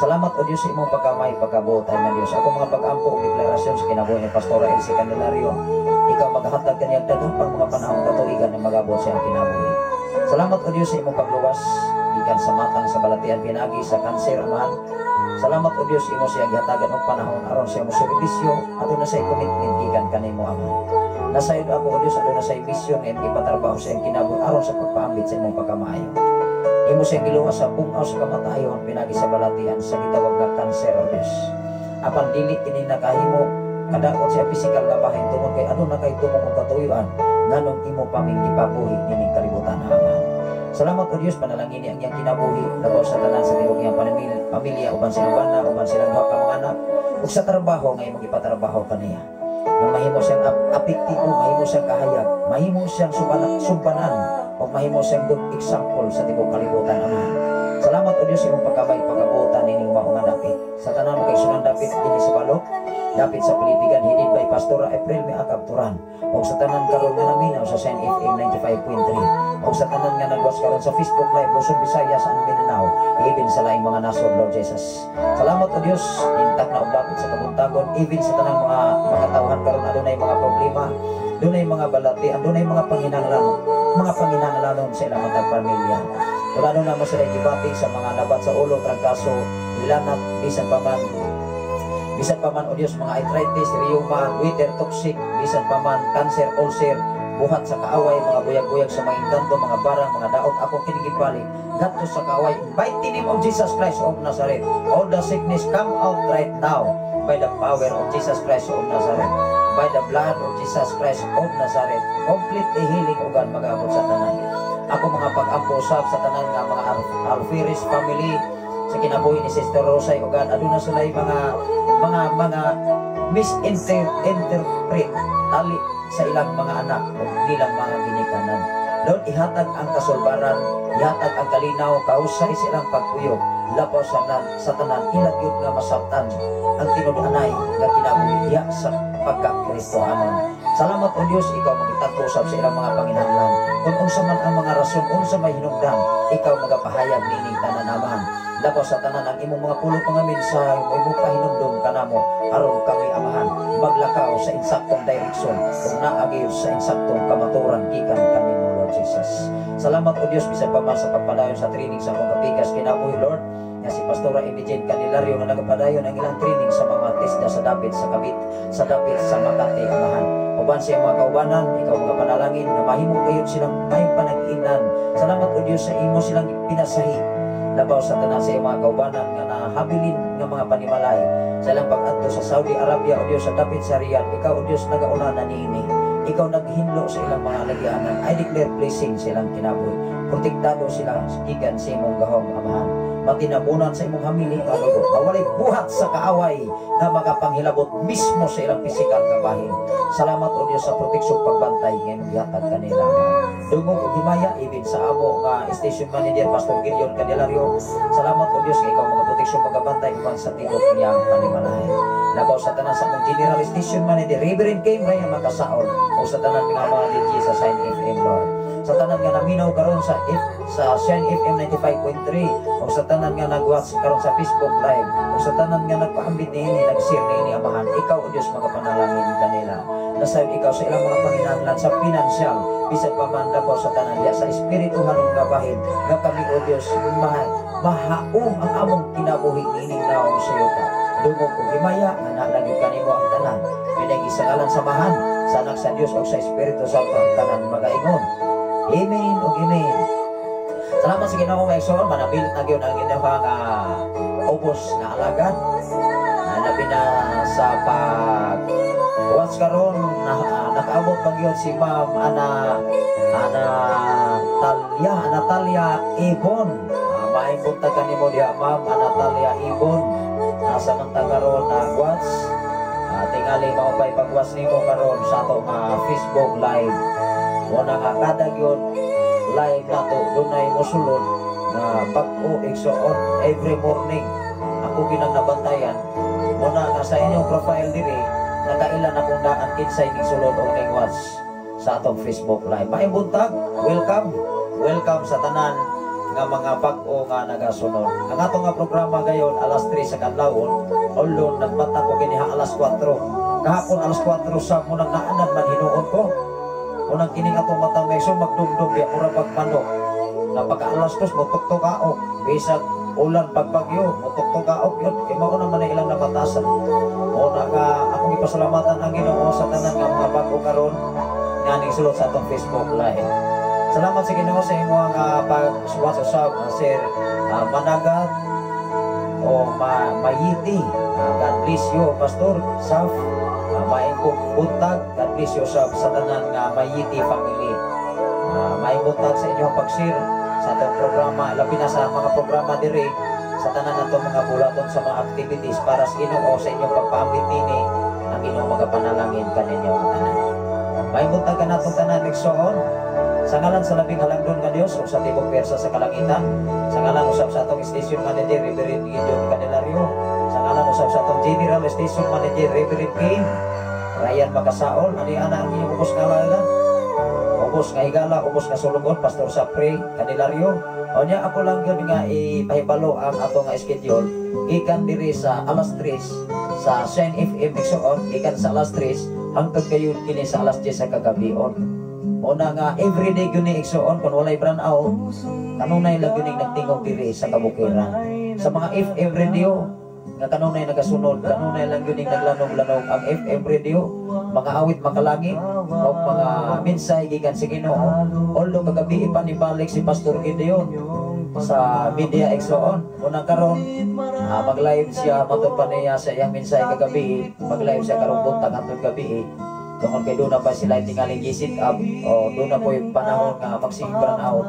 Salamat o Diyos sa imong pagkamay pagkabuhutan nga Diyos. Ako mga pag-ampo o deklarasyon sa kinabuhi ni Pastora Elsie Candelario, ikaw maghatag kaniyang daghang pang mga panahon katuigan na mag-abot sa iyang kinabuhi. Salamat o Diyos sa imong pagluwas gikan sa matang sa balatian pinagi sa kanser amahan. Salamat o Diyos imo siya gihatagan og panahon aron sa imong serbisyo ato na sa commitment gikan kanimo amahan. Nasayod ako o Diyos aduna sa mission nga ipatrabaho sa iyang kinabuhi aron sa pagpaambit sa imong pagkamaayo. Imo siya giluwas sa bungaw sa kamatayon pinagi sa balatian sa gitawag nga kanser o Diyos. Apan dili kini nakahimo kadakot sa pisikal nga bahin tungod kay aduna kay tumong og katuyoan nganong imo paming gipabuhi nining kalibutan amahan. Salamat o Diyos, panalangin ang iyang kinabuhi, labaw sa tanan sa tilog iyang pamilya, uban silang bana, uban silang duha ka mga anak, ug sa trabaho nga imong ipatrabaho kaniya. Nga mahimo siyang apektibo, mahimo siyang kahayag, mahimo siyang sumpanan, o mahimo siyang good example sa tibok kalibutan amahan. Salamat o Diyos imong pagkabay pagkabuotan nining maong dapit. Sa tanan mo kay sunang dapit dinhi sa balok, dapit sa Pilipigan hidid by Pastora April Miakab Turan, o sa tanan karon nga naminaw sa Sen FM 95.3. O sa tanan nga nagwas karon sa Facebook Live Luzon, Visayas and Mindanao, even sa laing mga nasod, Lord Jesus. Salamat o Diyos, intak na dapit sa kabuntagon, even sa tanang mga tauhan karon adunay mga problema, adunay mga balati, adunay mga panginahanglanon sa ilang mga pamilya. Wala na mo sila gibati sa mga nabat sa ulo, trangkaso, ilanat, bisan pa man o Diyos, mga arthritis, rheuma, goiter, toxic, bisan pa man cancer, ulcer, buhat sa kaaway, mga buyag-buyag sa mga inganto, mga barang, mga daot, akong kinigibalik, gato sa kaaway, by the name of Jesus Christ of Nazareth, all the sickness come out right now, by the power of Jesus Christ of Nazareth, by the blood of Jesus Christ of Nazareth, complete healing o gan mag-abot sa tanan. Ako mga pag-ampusap sa tanan nga mga Alfiris family, sa kinabuhi ni Sister Rosay o gan, aduna sila mga misinterpret tali sa ilang mga anak o nilang mga ginikanan. Lord, ihatag ang kasulbaran, ihatag ang kalinaw, kausay silang pagpuyog, lapaw sa tanan, ilagyod nga masabtan ang tinudanay nga kinabuhi diha sa pagka-Kristohanon. Salamat o Diyos, ikaw magitagposab sa ilang mga panginahanglan. Kung unsa man ang mga rason, unsa may hinungdan, ikaw magapahayag nining tananaman. Labaw sa tanan ang imong mga pulong mga mensahe, o imong pahinumdum kanamo aron kami amahan maglakaw sa insaktong direksyon kung naagay sa insaktong kamaturan gikan kanimo, Lord Jesus. Salamat o Diyos, bisan pa man sa pagpadayon sa training sa akong kapigas kinabuhi, Lord, nga si Pastora Emijen Candelario nga nagapadayon ang ilang training sa mga tisda sa dapit sa Makati amahan. Uban siya mga kaubanan, ikaw mga panalangin na mahimo kayo silang may panag-inan. Salamat o Diyos sa imo silang pinasahi. Labaw sa tanan sa mga kaubanan nga nahabilin nga mga panimalay sa ilang pag-adto sa Saudi Arabia o Diyos sa dapit sa Riyadh. Ikaw o Diyos nagauna na niini. Ikaw naghinlo sa ilang mga lagyanan. I declare blessing sa ilang kinabuhi. Protektado sila gikan sa imong gahom amahan. Matinabunan sa imong hamili kalugo. Mawalay buhat sa kaaway na makapanghilabot mismo sa ilang pisikal kabahin. Salamat o Diyos sa proteksyon pagbantay nga imong gihatag kanila. Dungog o himaya ibin sa amo nga station manager Pastor Gideon Candelario. Salamat o Diyos nga ikaw mga proteksyon pagbantay uban sa tibok niyang panimalahay. Labaw sa tanan sa among general station manager Reverend Kim Ryan Makasaol o sa tanan nga mga DJ sa Sign FM, Lord. Sa tanan nga naminaw karon sa Sign FM 95.3 o sa tanan nga nag-watch karon sa Facebook Live o sa tanan nga nagpaambit niini, nag-share niini amahan, ikaw o Diyos magapanalangin kanila. Nasayod ikaw sa ilang mga panginahanglan sa pinansyal, bisan pa man labaw sa tanan diya sa espirituhan ng gabahin nga kami o Diyos mahaom ang among kinabuhi nining naong sa yuta. dungog ug himaya nga nalagid kanimo ang tanan. Pinagi sa ngalan samahan sa anak sa Dios ug sa Espiritu Santo ang tanan magaingon. Amen ug amen. Salamat sa Ginoo nga igsoon, manabilit na gyud ang Ginoo nga ubos nga alagad. Labi na sa watch karon nakaabot pa gyud si Ma'am Natalia Ibon. Maayong buntag kanimo diha Ma'am Natalia Ibon. Samantang karon watch tingali maupay pag-watch nimo karon sa ato Facebook live. Muna nga kada gyud live nato dunay mosulod na pag-o igsoon every morning. Ako ginang nabantayan muna nga sa inyong profile diri nakailan akong daan kinsay ning sulod o ning watch sa atong Facebook live. Maayong buntag, welcome sa tanan nga mga bag-o nga nagasunod. Ang ato nga programa gayon alas 3 sa kadlawon, although nagbata ko giniha alas 4. Kahapon alas 4 sa munang naanan man hinuon ko. Unang kining atong matang meso magdumdum ya ura pagpano. Napaka alas 2 mo tuktok-aok, bisag ulan pagbagyo, mo tuktok-aok yun. Kaya mao naman ilang nabatasan. Una nga akong ipasalamatan ang Ginoo sa tanan nga mga bag-o karon nga ning sulod sa atong Facebook live. Salamat sa Ginoo sa imo nga pag-WhatsApp Sir Managat o Mayiti. God bless you Pastor Saf. Maayong buntag, God bless you sa tanan nga Mayiti family. Maayong buntag sa inyong pag-share sa atong programa, labi na sa mga programa diri sa tanan natong mga bulaton sa mga activities para sa Ginoo sa inyong pagpaambit nini ang inyong mga panalangin kaninyo tanan. Maayong buntag ka natong tanan igsoon. Sa ngalan sa labing halagdon nga Dios ug sa tibok persa sa kalangitan, sa ngalan usab sa atong station manager Reverend Gideon Candelario, sa ngalan usab sa atong general station manager Reverend King Ryan Makasaol, ani ana ang inyong ubos nga lalan, ubos nga higala, ubos nga sulugon Pastor Sapre Candelario. O niya ako lang yun nga ipahibalo ang ato nga schedule ikan diri sa alas 3 sa Shine FM igsoon, ikan sa alas 3 hangtod kayo kini sa alas 10 sa kagabion. Una nga everyday gyud ni igsoon kun walay brand out kanunay lang gyud nagtingog diri sa kabukiran. Sa mga FM radio nga kanunay nagasunod, kanunay lang gyud naglanog-lanog ang FM radio, mga awit makalangit o mga mensahe gikan sa Ginoo. Although kagabi pa ni balik si Pastor Gideon sa media igsoon, unang karon mag-live siya matod pa niya sa iyang mensahe kagabi, mag-live siya karong buntag hangtod gabi. Tungkol kay doon na pa sila tingaling gisit up o doon na po yung panahon nga magsing-burn out.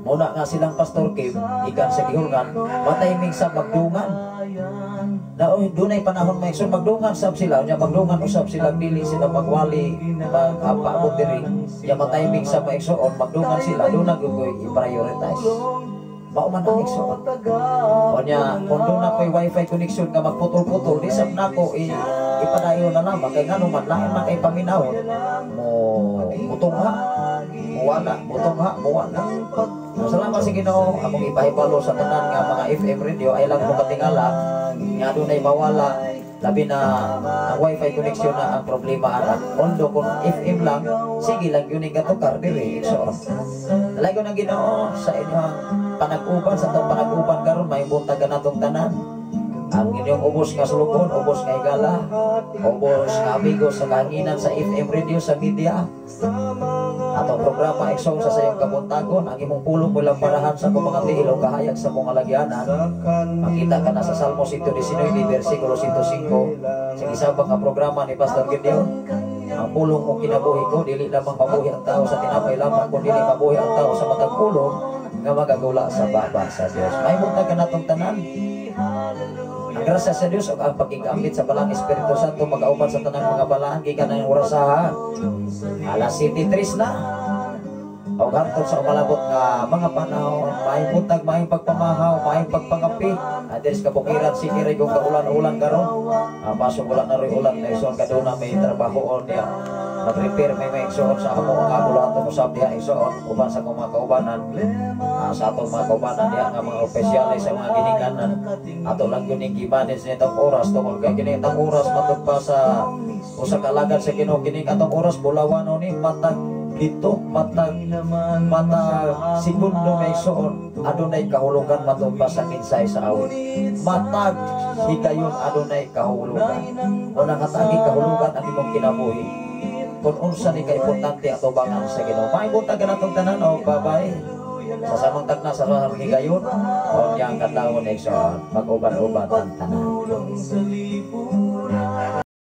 Muna nga silang Pastor Kim ikan sa gihulngan matayiming sa magdungan na doon ay panahon may so magdungan sab sila nya magdungan usab sila dili sila magwali magpaabot diri nya matayiming sa maigsoon magdungan sila doon na gyud i-prioritize. Mauman ang igsoon. O niya, kung doon na ko'y wifi connection nga magputol-putol, di sab na ko ipadayo na naman, kaya nga naman, lain na kay paminahon, mutungha, muwala, muwala. Salamat sa Ginoo, akong ipahibalo sa tanan nga mga FM radio, ay lang kung katingala, nga doon ay mawala, labi na ang wifi connection na ang problema anak. Ondo kung FM lang, sige lang yun yung gatukar diri. So, nalay ko ng Ginoo sa inyong panag-uban, sa itong panag-uban karon may buntag ka natong tanan. Ang inyong ubos nga sulugon, ubos nga higala, ubos nga amigos sa kahanginan sa FM radio sa media. Atong programa Exong sa sayong kabuntagon, ang imong pulong mulang parahan sa mga tiilong kahayag sa mga lagyanan. Makita ka na sa Salmo 119, versikulo 105, sa isabang nga programa ni Pastor Gideon. Ang pulong mo kinabuhi ko, dili lamang mabuhi ang tao sa tinapay lamang, kundi mabuhi ang tao sa matag pulong nga magagula sa baba sa Dios. May buntag ka natong tanan. Ang grasya sa Dios ug ang pagkigambit sa balang Espiritu Santo mag-auban sa tanang mga balaan gikan na oras sa alas 7:03 na. O hantod sa umalabot nga mga panahon, may buntag, may pagpamahaw, may pagpangapi. Adres kabukiran sige ray kung kaulan-ulan karon. Pasok wala na ray ulan na ison kaduna may trabaho niya. Mag-repair may igsoon sa amo nga bulaton usab diha igsoon uban sa mga kaubanan. Sa atong mga kaubanan diha nga mga opisyales sa mga gininganan. Ato lang gyud ning gimanage nitong oras tungod kay kini itong oras matug pa sa usa ka alagad sa Ginoo kini atong oras bulawan ni matag dito matag segundo may soon adunay kahulugan matong sa kinsay sa awit. Matag higayon adunay kahulugan. O nakatagi kahulugan ang imong kinabuhi. Kung unsa ni kaimportante ato bangan sa Ginoo. Maibutag ka na itong tanan o babay. Sa samang tagna sa higayon o niyang katawon ay mag-uban-uban ang tanan.